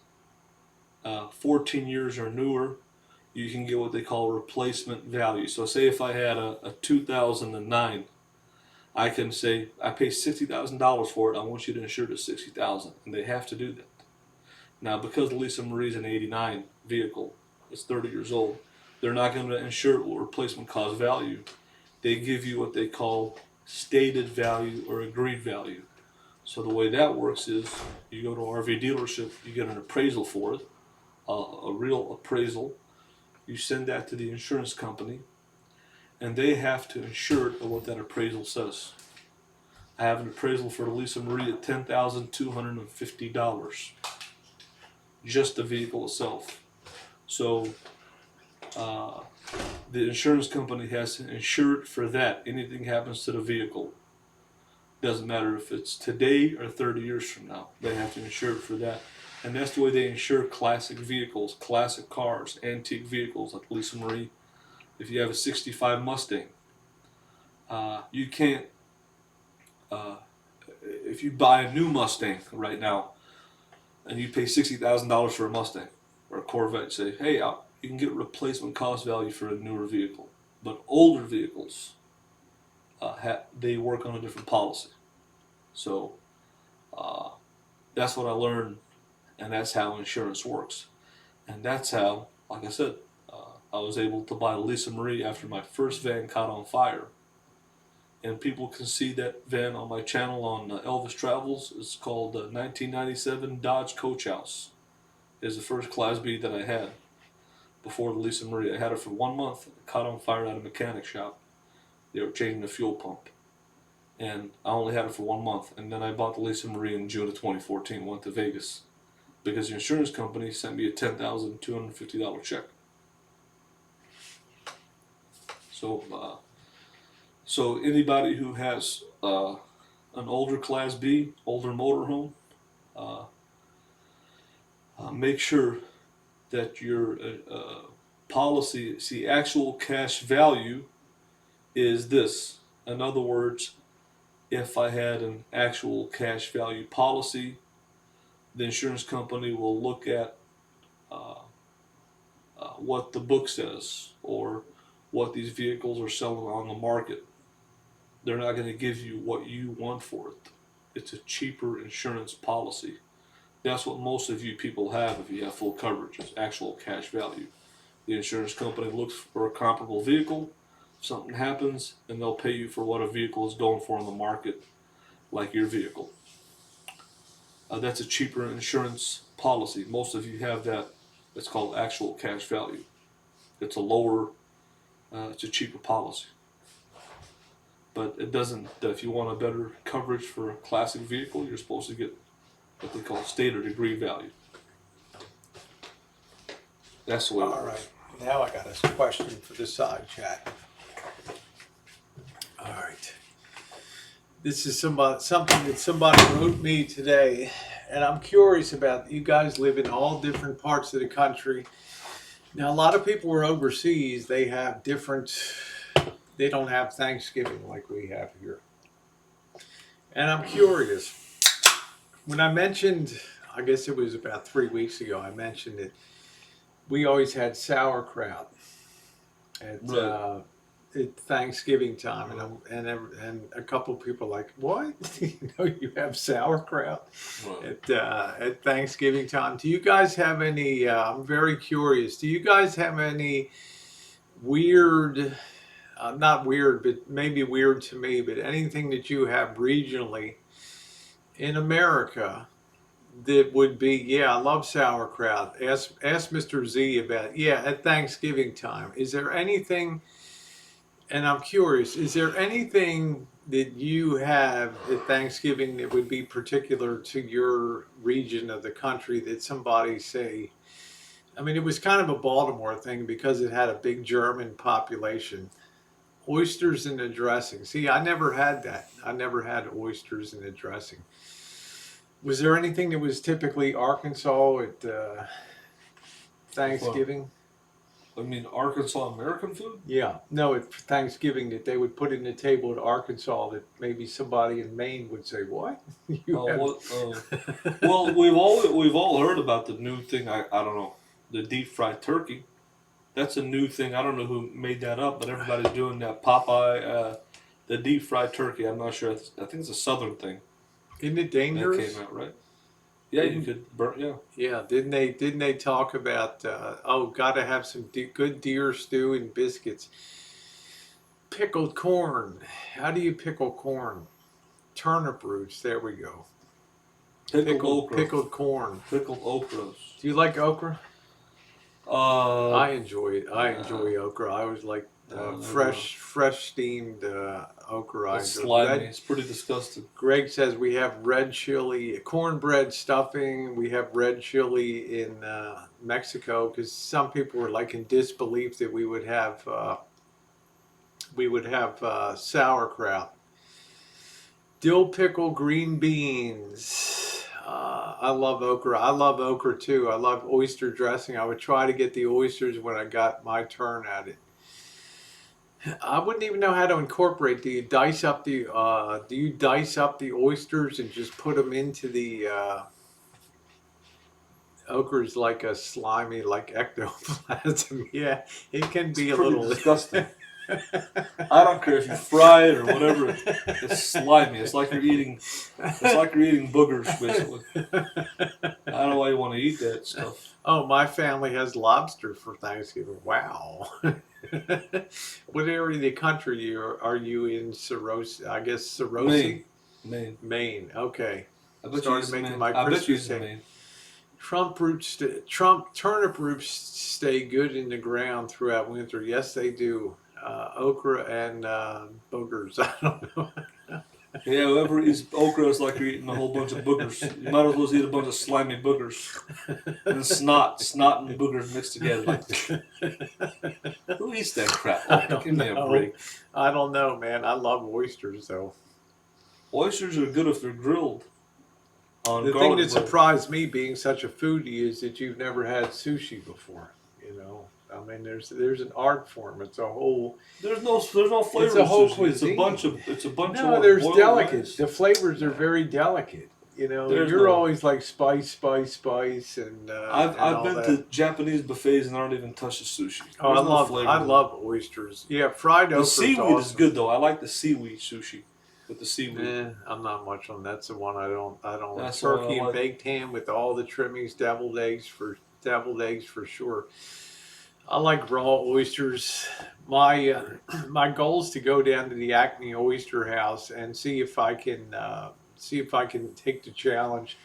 14 years or newer, you can get what they call replacement value. So say if I had a 2009, I can say I pay $60,000 for it. I want you to insure it at $60,000, and they have to do that. Now, because Lisa Marie's an '89 vehicle, it's 30 years old, they're not going to insure it with replacement cost value. They give you what they call stated value or agreed value. So the way that works is you go to an RV dealership, you get an appraisal for it, a real appraisal. You send that to the insurance company, and they have to insure it at what that appraisal says. I have an appraisal for the Lisa Marie at $10,250, just the vehicle itself. So the insurance company has to insure it for that. Anything happens to the vehicle, doesn't matter if it's today or 30 years from now, they have to insure it for that. And that's the way they insure classic vehicles, classic cars, antique vehicles like Lisa Marie. If you have a '65 Mustang, you can't, if you buy a new Mustang right now and you pay $60,000 for a Mustang or a Corvette, say, hey, you can get replacement cost value for a newer vehicle. But older vehicles, they work on a different policy. So that's what I learned, and that's how insurance works. And that's how, like I said, I was able to buy Lisa Marie after my first van caught on fire. And people can see that van on my channel on Elvis Travels. It's called 1997 Dodge Coach House. It's the first Class B that I had before the Lisa Marie. I had it for 1 month, caught on fire at a mechanic shop. They were changing the fuel pump. And I only had it for 1 month. And then I bought the Lisa Marie in June of 2014, went to Vegas. Because the insurance company sent me a $10,250 check. So anybody who has an older Class B, older motorhome, make sure that your policy, actual cash value is this. In other words, if I had an actual cash value policy, the insurance company will look at uh, what the book says or what these vehicles are selling on the market. They're not going to give you what you want for it. It's a cheaper insurance policy. That's what most of you people have if you have full coverage, is actual cash value. The insurance company looks for a comparable vehicle. If something happens, and they'll pay you for what a vehicle is going for in the market, like your vehicle. That's a cheaper insurance policy. Most of you have that. It's called actual cash value. It's a lower, it's a cheaper policy. But it doesn't, if you want a better coverage for a classic vehicle, you're supposed to get what they call state or degree value. That's the way it All works. right. Now I got a question for the side chat. All right. This is something that somebody wrote me today, and I'm curious about. You guys live in all different parts of the country. Now, a lot of people are overseas. They have different. They don't have Thanksgiving like we have here. And I'm curious. When I mentioned, I guess it was about 3 weeks ago, I mentioned that we always had sauerkraut at Thanksgiving time, and a couple people like, what? You have sauerkraut at Thanksgiving time? Do you guys have any? I'm very curious. Do you guys have any weird? Not weird, but maybe weird to me. But anything that you have regionally in America that would be, yeah, I love sauerkraut. Ask Mr. Z about, yeah, at Thanksgiving time. Is there anything? And I'm curious, is there anything that you have at Thanksgiving that would be particular to your region of the country that somebody say, I mean, it was kind of a Baltimore thing because it had a big German population. Oysters in the dressing. See, I never had that. I never had oysters in the dressing. Was there anything that was typically Arkansas at Thanksgiving? I mean, Arkansas American food? Yeah, no, at Thanksgiving that they would put in the table at Arkansas that maybe somebody in Maine would say, "What?" Well, we've all heard about the new thing. I don't know, the deep fried turkey. That's a new thing. I don't know who made that up, but everybody's doing that Popeye, the deep fried turkey. I'm not sure. I think it's a Southern thing. Isn't it dangerous? That came out, right? Yeah, you could burn. Yeah. Yeah, didn't they talk about gotta have some good deer stew and biscuits. Pickled corn. How do you pickle corn? Turnip roots. There we go. Pickled corn. Pickled okras. Do you like okra? I enjoy it. I enjoy okra. I always like fresh steamed okra. It's slimy. It's pretty disgusting. Greg says we have red chili, cornbread stuffing. We have red chili in Mexico because some people were like in disbelief that we would have sauerkraut, dill pickle, green beans. I love okra. I love okra too. I love oyster dressing. I would try to get the oysters when I got my turn at it. I wouldn't even know how to incorporate. Do you dice up the oysters and just put them into the okra's like a slimy, like ectoplasm. Yeah, it can be It's a little disgusting. I don't care if you fry it or whatever. It's slimy. It's like you're eating boogers, basically. I don't know why you want to eat that stuff. Oh, my family has lobster for Thanksgiving. Wow. What area of the country are you in? Serosi, I guess Serosi? Maine. Okay. I bet Started you making Maine. my I bet you Christmas Maine. Turnip roots stay good in the ground throughout winter. Yes, they do. Okra and boogers. I don't know. Yeah, whoever eats okra is like you're eating a whole bunch of boogers. You might as well eat a bunch of slimy boogers. And snot and boogers mixed together. Like, who eats that crap? Oh, give me a break. I don't know, man. I love oysters, though. Oysters are good if they're grilled. The thing that surprised me, being such a foodie, is that you've never had sushi before. You know, I mean, there's an art form. It's a whole. There's no flavor. It's a whole sushi. cuisine. It's a bunch of No, what, there's boiled delicate. rice? The flavors are very delicate. You know, There's you're no. always like spice, and I've all been that. to Japanese buffets and I don't even touch the sushi. Oh, There's no flavor. I love oysters. Yeah, fried okra. The seaweed awesome. is good though. I like the seaweed sushi with the seaweed. I'm not much on. That's the one I don't. That's the one I Turkey and like. baked ham with all the trimmings, deviled eggs for sure. I like raw oysters. My my goal is to go down to the Acme Oyster House and see if I can take the challenge.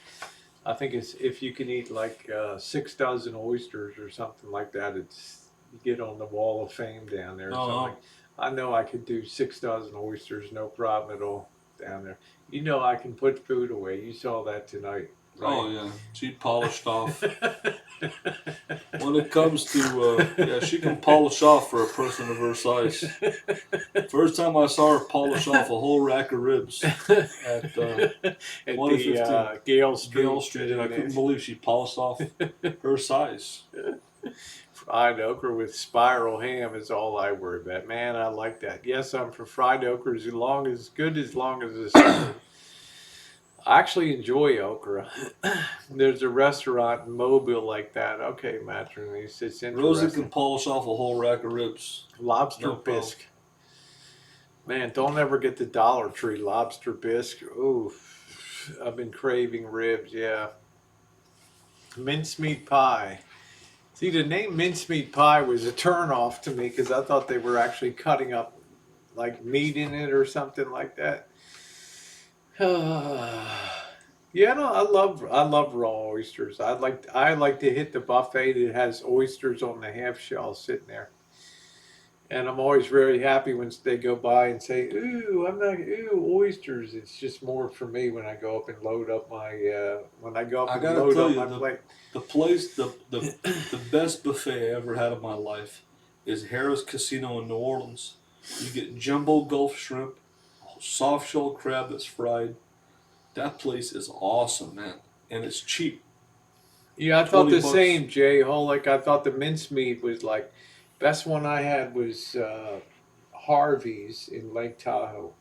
I think it's if you can eat like 6 dozen oysters or something like that. It's you get on the Wall of Fame down there. So Oh, I know I could do 6 dozen oysters, no problem at all down there. You know I can put food away. You saw that tonight, right? oh yeah, she polished off. When it comes to yeah, she can polish off for a person of her size. First time I saw her polish off a whole rack of ribs at At 115 the Gale Street. Gale Street, and I couldn't believe she polished off her size. Fried okra with spiral ham is all I worry about. Man, I like that. Yes, I'm for fried okra as long as it's good. I actually enjoy okra. There's a restaurant in Mobile like that. Okay, Matronese, it's interesting. Rosie can polish off a whole rack of ribs. Lobster No problem. bisque. Man, don't ever get the Dollar Tree lobster bisque. Ooh, I've been craving ribs, yeah. Mincemeat pie. See, the name mincemeat pie was a turnoff to me because I thought they were actually cutting up like meat in it or something like that. Yeah, no, I love raw oysters. I like to hit the buffet that has oysters on the half shell sitting there. And I'm always very happy when they go by and say, "Ooh, oysters." It's just more for me when I go up and load up my plate. The place, the best buffet I ever had in my life is Harrah's Casino in New Orleans. You get jumbo Gulf shrimp, soft shell crab that's fried. That place is awesome, man, and it's cheap. Yeah, I thought the 20 bucks. same, Jay Holick. I thought the mincemeat was like best one I had was Harvey's in Lake Tahoe.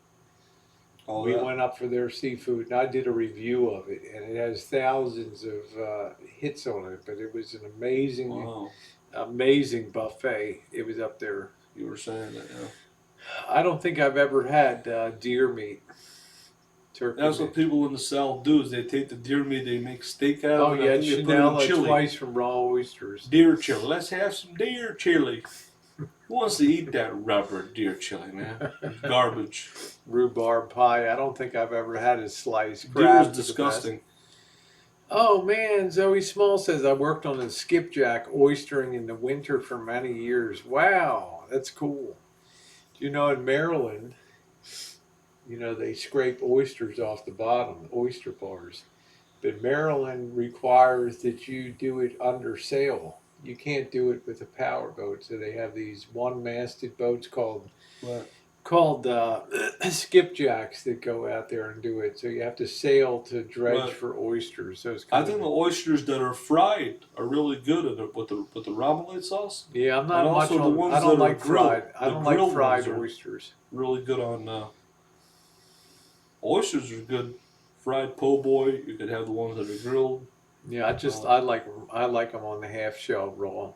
Oh, We yeah. went up for their seafood, and I did a review of it, and it has thousands of hits on it. But it was an Wow. amazing buffet. It was up there. You were saying that, yeah. I don't think I've ever had deer meat. Turkey That's meat. what people in the South do. Is they take the deer meat, they make steak out Oh of it. yeah, I think they put it Chanel in chili. twice from raw oysters. Deer chili. Let's have some deer chili. Who wants to eat that rubber deer chili, man? Garbage. Rhubarb pie. I don't think I've ever had a slice. Deer Crabs is are the best. disgusting. Oh man, Zoe Small says I worked on a skipjack oystering in the winter for many years. Wow, that's cool. Do you know in Maryland, they scrape oysters off the bottom, oyster bars. But Maryland requires that you do it under sail. You can't do it with a power boat. So they have these one-masted boats called But skipjacks that go out there and do it. So you have to sail to dredge Right. for oysters. So it's I kind think of, the oysters that are fried are really good with the ramelade sauce. yeah, I'm not and much also the on. ones I don't that are like grilled. fried. I The don't like grilled fried ones are oysters. really good on. Oysters are good. Fried po' boy. You could have the ones that are grilled. Yeah, I like them on the half shell raw.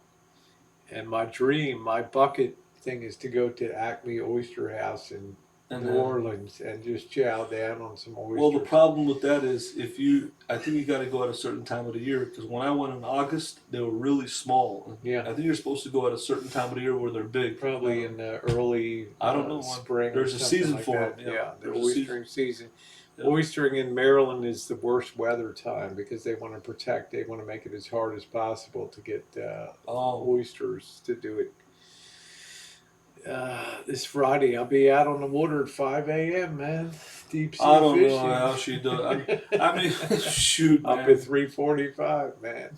And my bucket thing is to go to Acme Oyster House in And New Orleans and just chow down on some oysters. well, the problem with that is I think you got to go at a certain time of the year because when I went in August, they were really small. Yeah. I think you're supposed to go at a certain time of the year where they're big. Probably in the early I don't know. spring. There's or a something season like for that. them. Yeah, the There's a oystering season. Yeah. Oystering in Maryland is the worst weather time because they want to make it as hard as possible to get oysters to do it. This Friday, I'll be out on the water at 5 a.m., man. Deep sea I don't fishing. know how she does. I mean, shoot, man. Up at 3:45, man.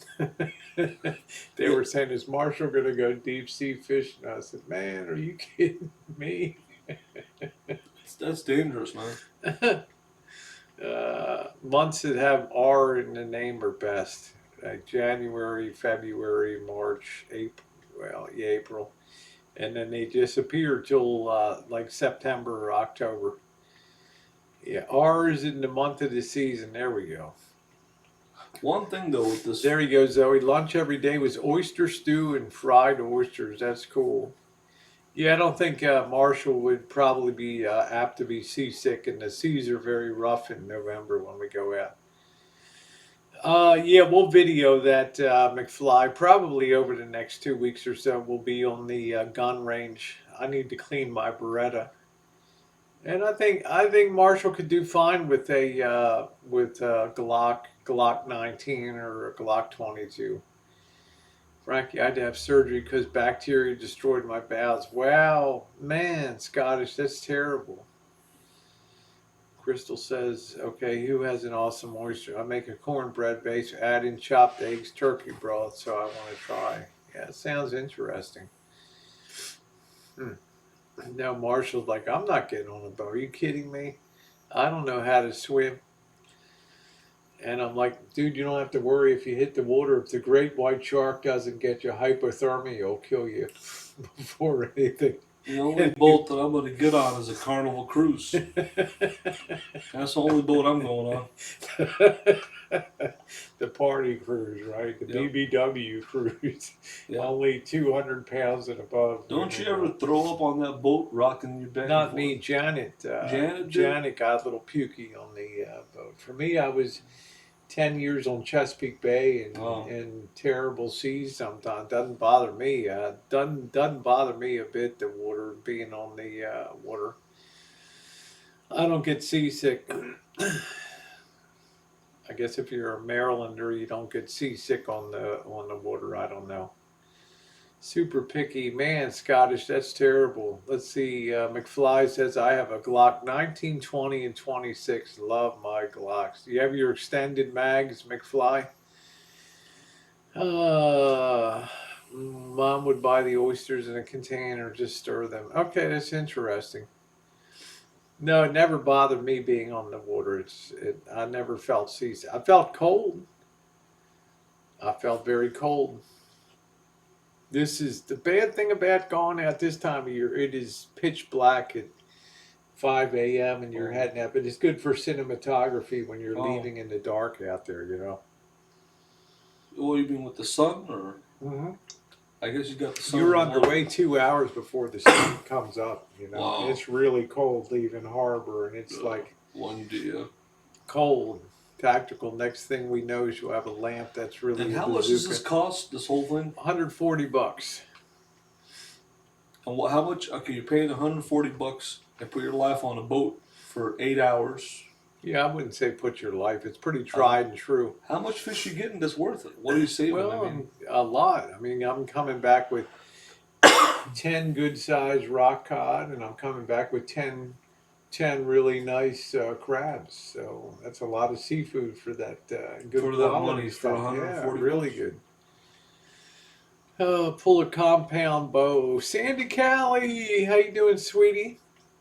They were saying, "Is Marshall going to go deep sea fishing?" I said, "Man, are you kidding me?" That's dangerous, man. Months that have R in the name are best. Like January, February, March, April. well, yeah, April, and then they disappear till like September or October. Yeah, ours in the month of the season. There we go. One thing though with this, There you go, Zoe. Lunch every day was oyster stew and fried oysters. That's cool. Yeah, I don't think Marshall would probably be apt to be seasick, and the seas are very rough in November when we go out. Yeah, we'll video that McFly probably over the next 2 weeks or so. We'll be on the gun range. I need to clean my Beretta, and I think Marshall could do fine with a Glock 19 or a Glock 22. Frankie, I had to have surgery because bacteria destroyed my bowels. Wow, man, Scottish, that's terrible. Crystal says, okay, who has an awesome oyster? I make a cornbread base, add in chopped eggs, turkey broth, so I want to try. Yeah, it sounds interesting. No, Marshall's like, I'm not getting on a boat. Are you kidding me? I don't know how to swim. And I'm like, dude, you don't have to worry if you hit the water. If the great white shark doesn't get you hypothermia, it'll kill you before anything. the only boat that I'm going to get on is a Carnival cruise. That's the only boat I'm going on. The party cruise, right? The Yep. BBW cruise. Yep. Only 200 pounds and above. Don't you ever throw up on that boat rocking your back? Not me, Janet. Janet got a little pukey on the boat. For me, I was 10 years on Chesapeake Bay and terrible seas sometimes. Doesn't bother me. Doesn't bother me a bit, the water, being on the water. I don't get seasick. I guess if you're a Marylander, you don't get seasick on the water. I don't know. Super picky, man, Scottish. That's terrible. Let's see. McFly says I have a Glock 19, 20, and 26. Love my Glocks. Do you have your extended mags, McFly? Mom would buy the oysters in a container, just stir them. Okay, that's interesting. No, it never bothered me being on the water. I never felt seasick. I felt cold. I felt very cold. This is the bad thing about going out this time of year. It is pitch black at 5 a.m. and you're heading out. But it's good for cinematography when you're leaving in the dark out there, you know. Well, you mean with the sun, or? Mm-hmm. I guess you got the sun. You're underway 2 hours before the sun comes up, you know. Wow. It's really cold leaving harbor, and it's like one day. Cold. Tactical. Next thing we know is you'll have a lamp that's really. And how much does this cost? This whole thing? $140. And how much? Okay, you're paying $140 and put your life on a boat for 8 hours. Yeah, I wouldn't say put your life. It's pretty tried and true. How much fish you getting that's worth it? What are you saving? Well, I mean, a lot. I mean, I'm coming back with 10 good-sized rock cod, and I'm coming back with 10 really nice crabs. So that's a lot of seafood for that good for quality that money, stuff. for $140. Yeah, really good. Pull a compound bow. Sandy Callie, how you doing, sweetie?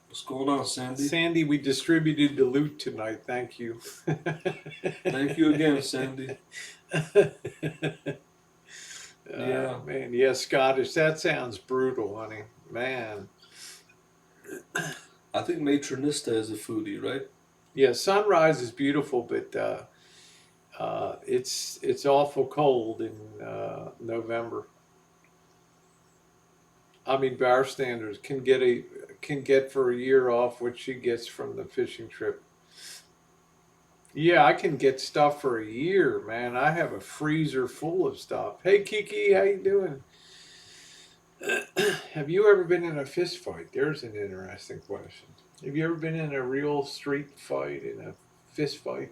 What's going on, Sandy? Sandy, we distributed the loot tonight. Thank you. Thank you again, Sandy. Yeah. Man, yeah, Scottish. That sounds brutal, honey. Man. I think Matronista is a foodie, right? Yeah, sunrise is beautiful, but it's awful cold in November. I mean, bar standards can get for a year off what she gets from the fishing trip. Yeah, I can get stuff for a year, man. I have a freezer full of stuff. Hey, Kiki, how you doing? Have you ever been in a fist fight? There's an interesting question. Have you ever been in a real street fight, in a fist fight?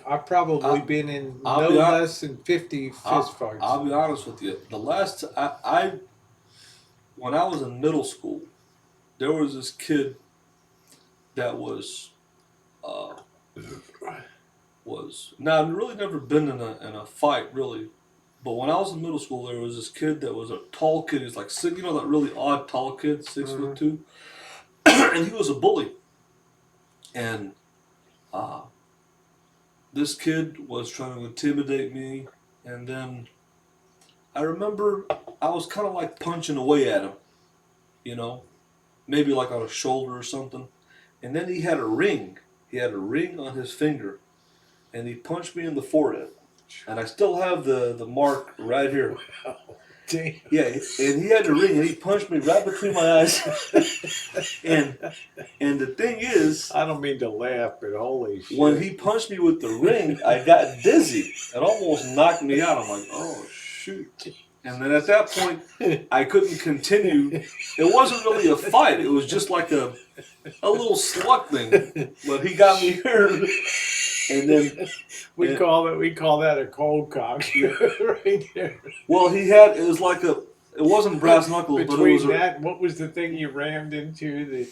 I've probably been in no less than 50 fist fights. I'll be honest with you. The last when I was in middle school, there was this kid that was now I've really never been in a fight really, but when I was in middle school, there was this kid that was a tall kid. He's like six, that really odd tall kid, 6'2", and he was a bully. And this kid was trying to intimidate me, and then I remember I was kind of like punching away at him, you know, maybe like on a shoulder or something. And then he had a ring. He had a ring on his finger, and he punched me in the forehead. And I still have the mark right here. Wow. Damn. Yeah, and he had the ring, and he punched me right between my eyes. and the thing is, I don't mean to laugh, but holy shit. when he punched me with the ring, I got dizzy. It almost knocked me out. I'm like, oh shoot. And then at that point, I couldn't continue. It wasn't really a fight. It was just like a little slug thing. But he got me here, and then we call that a cold cock right there. well, it was like it wasn't brass knuckles, but it was that. What was the thing you rammed into?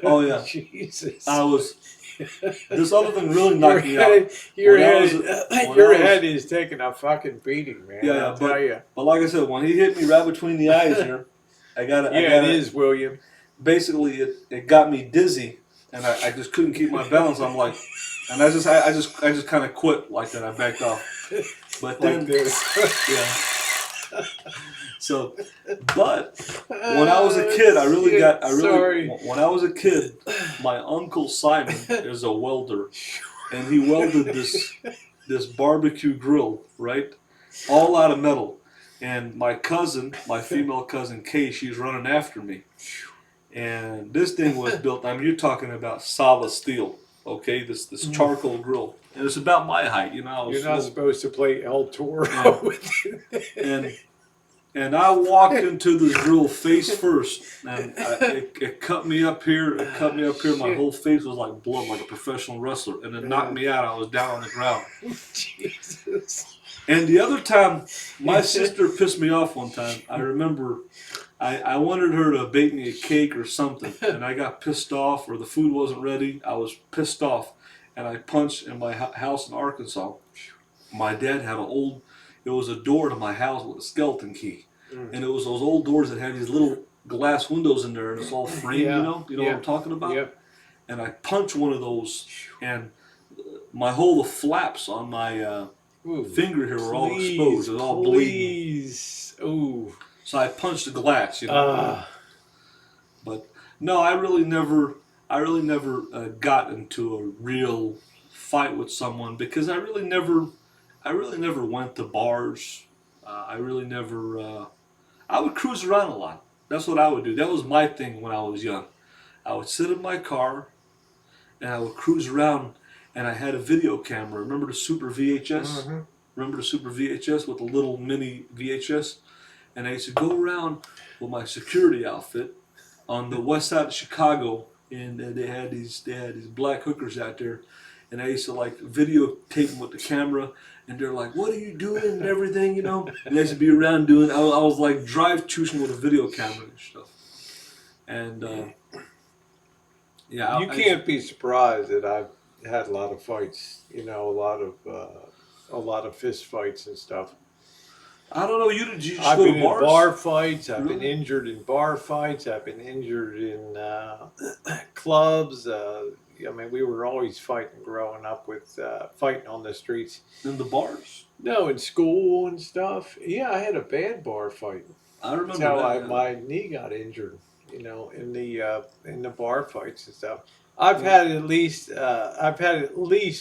Oh yeah, Jesus! I was. This other thing really knocked me out. Your head is taking a fucking beating, man. Yeah, but like I said, when he hit me right between the eyes here, it is, William. Basically, it got me dizzy, and I just couldn't keep my balance. I'm like, and I just kind of quit like that. I backed off. But then, like this. Yeah. So, but when I was a kid, when I was a kid, my Uncle Simon is a welder, and he welded this barbecue grill, right? All out of metal. And my female cousin Kay, she's running after me. And this thing was built, you're talking about solid steel, okay? This charcoal grill. And it's about my height, you know. You're not supposed to play El Toro with it. And I walked into this grill face first, and it cut me up here. It cut me up here. My whole face was like blood, like a professional wrestler. And it knocked me out. I was down on the ground. Jesus. And the other time, my sister pissed me off one time. I remember I wanted her to bake me a cake or something, and I got pissed off, or the food wasn't ready. I was pissed off, and I punched in my house in Arkansas. My dad had it was a door to my house with a skeleton key. And it was those old doors that had these little glass windows in there, and it's all framed, you know what I'm talking about? Yep. And I punched one of those, and the flaps on my finger here were all exposed. It was all bleeding. Ooh. So I punched the glass, you know. But no, I really never got into a real fight with someone, because I really never went to bars. I really never. I would cruise around a lot. That's what I would do. That was my thing when I was young. I would sit in my car, and I would cruise around. And I had a video camera. Remember the Super VHS? Mm-hmm. Remember the Super VHS with the little mini VHS? And I used to go around with my security outfit on the west side of Chicago, and they had these black hookers out there. And I used to like videotape them with the camera, and they're like, "What are you doing?" and everything, you know. And I used to be around doing. I was like drive-choosing with a video camera and stuff. And yeah, you can't be surprised that I've had a lot of fights. You know, a lot of fist fights and stuff. I don't know. You just I've go been to in bars? bar fights. I've Really? been injured in bar fights. I've been injured in clubs. I mean, we were always fighting growing up with fighting on the streets. In the bars? No, in school and stuff. Yeah, I had a bad bar fight. I remember That's how that. my knee got injured. You know, in the bar fights and stuff. I've had at least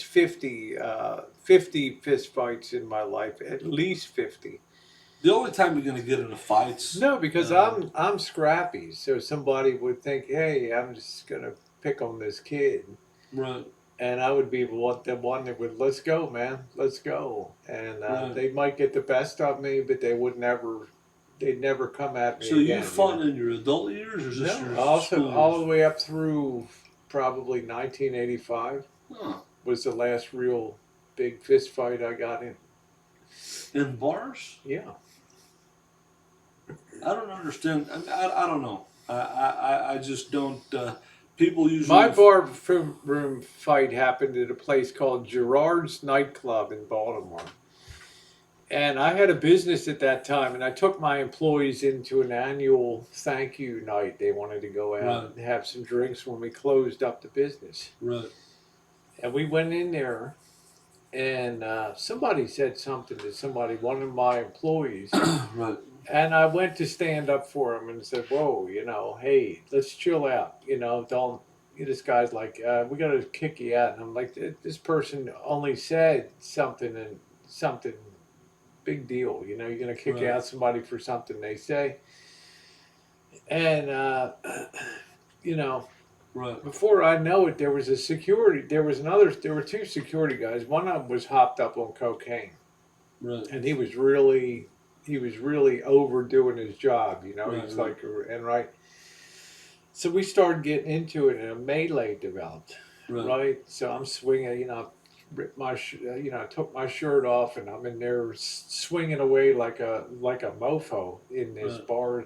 50 fist fights in my life. At least 50. The only time you're going to get into fights... No, because I'm scrappy. So somebody would think, hey, I'm just going to pick on this kid. Right. And I would be the one that would, let's go, man, let's go. And they might get the best of me, but they'd never come at me So again. you fought in your adult years, or just your also school all years? the way up through probably 1985 was the last real big fist fight I got in. In bars? Yeah. I don't understand. I don't know. I just don't. People usually. My bar room fight happened at a place called Gerard's Nightclub in Baltimore. And I had a business at that time, and I took my employees into an annual thank you night. They wanted to go out and have some drinks when we closed up the business. Right. And we went in there, and somebody said something to one of my employees. Right. And I went to stand up for him and said, "Whoa, hey, let's chill out. Don't." This guy's like, "We got to kick you out," and I'm like, "This person only said something and something big deal. You're gonna kick Right. out somebody for something they say." And you know, Right. before I know it, there was a security. There were two security guys. One of them was hopped up on cocaine, Right. and he was really overdoing his job. Right. He's Right. like, and right. So we started getting into it, and a melee developed. Right. Right. So I'm swinging. Ripped took my shirt off, and I'm in there swinging away like a mofo in this Right. bar.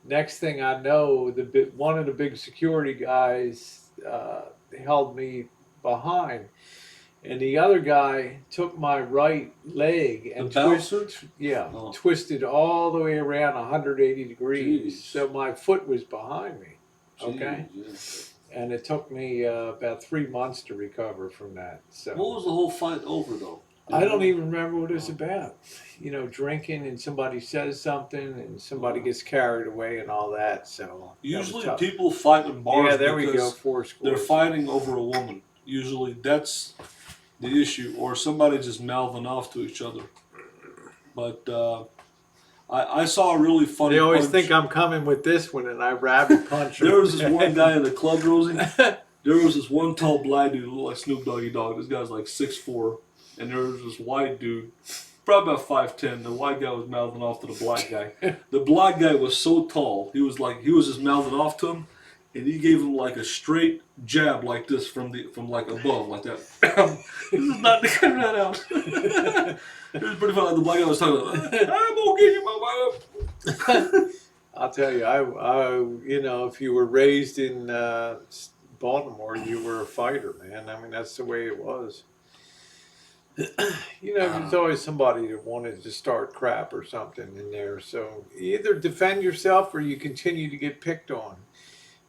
Next thing I know, one of the big security guys held me behind, and the other guy took my right leg The and bouncer? Oh, twisted all the way around 180 degrees. jeez. So my foot was behind me. Okay, Jeez. Yeah. and it took me about 3 months to recover from that. What So was the whole fight over though? Do I you don't know? even remember what it's Oh. about. Drinking and somebody says something and somebody Wow. gets carried away and all that. So that was Usually tough. people fight in bars Yeah, there we go. because Four they're scores. fighting over a woman. Usually that's the issue, or somebody just mouthing off to each other. But I saw a really funny They always punch. think I'm coming with this one, and I rabbit punch them. There was this one guy in the club, Rosie. There was this one tall black dude, looked like Snoop Doggy Dogg. This guy's like 6'4", and there was this white dude, probably about 5'10". The white guy was mouthing off to the black guy. The black guy was so tall, he was just mouthing off to him, and he gave him like a straight jab like this from like above, like that. This is not the guy right out. It was pretty funny. Like the black guy was talking about, I'm gonna get you, my I'll tell you, if you were raised in Baltimore, you were a fighter, man. I mean, that's the way it was. There's always somebody that wanted to start crap or something in there. So you either defend yourself or you continue to get picked on.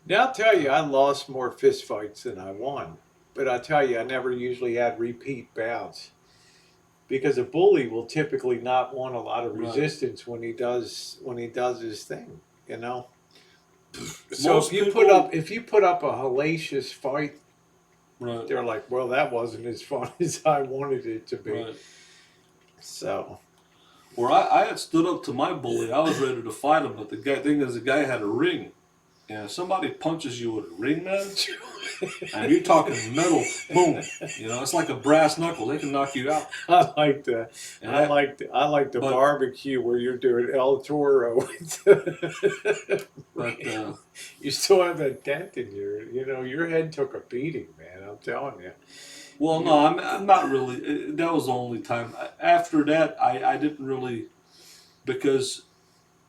Now, I'll tell you, I lost more fist fights than I won. But I tell you, I never usually had repeat bouts because a bully will typically not want a lot of Right. resistance when he does his thing. You know. So Most if you people- put up a hellacious fight, Right. they're like, well, that wasn't as fun as I wanted it to be. Right. So Where I had stood up to my bully, I was ready to fight him, but the thing is, the guy had a ring. And if somebody punches you with a ring, man, and you're talking metal, boom, it's like a brass knuckle. They can knock you out. I like that. And I like the but- barbecue where you're doing El Toro. But You still have that dent in your head took a beating, man. I'm telling you. well, no, I'm not really. That was the only time. After that, I didn't really, because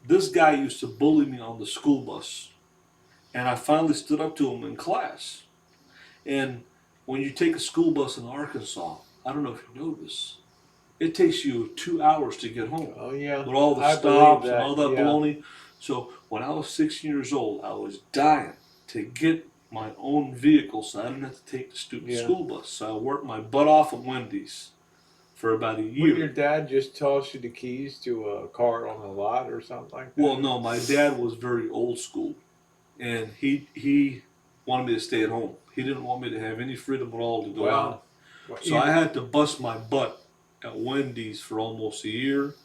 this guy used to bully me on the school bus, and I finally stood up to him in class. And when you take a school bus in Arkansas, I don't know if you know this, it takes you 2 hours to get home. Oh yeah. With all the I believe stops that, and all that yeah. baloney. So when I was 16 years old, I was dying to get my own vehicle so I didn't have to take the stupid Yeah. school bus. So I worked my butt off at Wendy's for about a Would your year. dad just toss you the keys to a car on the lot or something like that? Well, no, my dad was very old school, and he wanted me to stay at home. He didn't want me to have any freedom at all to go Wow. out. So I had to bust my butt at Wendy's for almost a year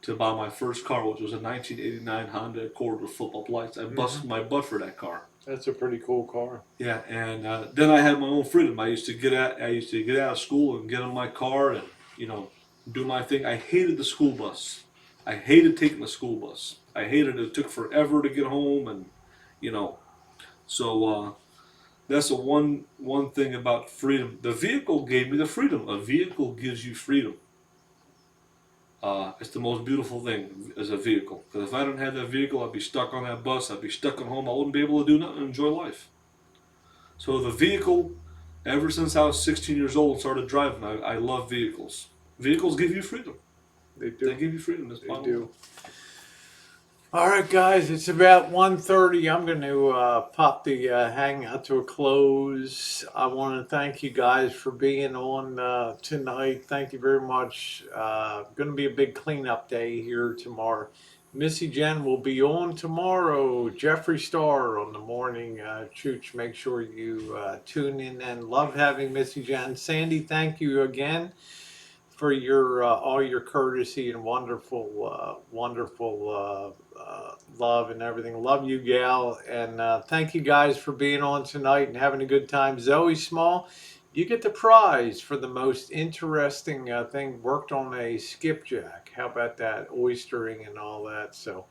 to buy my first car, which was a 1989 Honda Accord with flip-up lights. I busted my butt for that car. That's a pretty cool car. Yeah, and then I had my own freedom. I used to get out of school and get in my car and do my thing. I hated the school bus. I hated taking the school bus. I hated it. It took forever to get home, and so that's the one thing about freedom. The vehicle gave me the freedom. A vehicle gives you freedom. It's the most beautiful thing as a vehicle. Because if I didn't have that vehicle, I'd be stuck on that bus. I'd be stuck at home. I wouldn't be able to do nothing and enjoy life. So the vehicle, ever since I was 16 years old and started driving, I love vehicles. Vehicles give you freedom. They do. They give you freedom. That's They do. All right, guys, it's about 1:30. I'm going to pop the hangout to a close. I want to thank you guys for being on tonight. Thank you very much. Going to be a big cleanup day here tomorrow. Missy Jen will be on tomorrow. Jeffree Star on the morning. Chooch, make sure you tune in and love having Missy Jen. Sandy, thank you again for your all your courtesy and wonderful love and everything. Love you, gal, and thank you guys for being on tonight and having a good time. Zoe Small, you get the prize for the most interesting thing. Worked on a skipjack. How about that? Oystering and all that. So,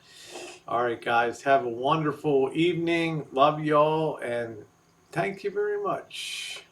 all right, guys, have a wonderful evening. Love y'all, and thank you very much.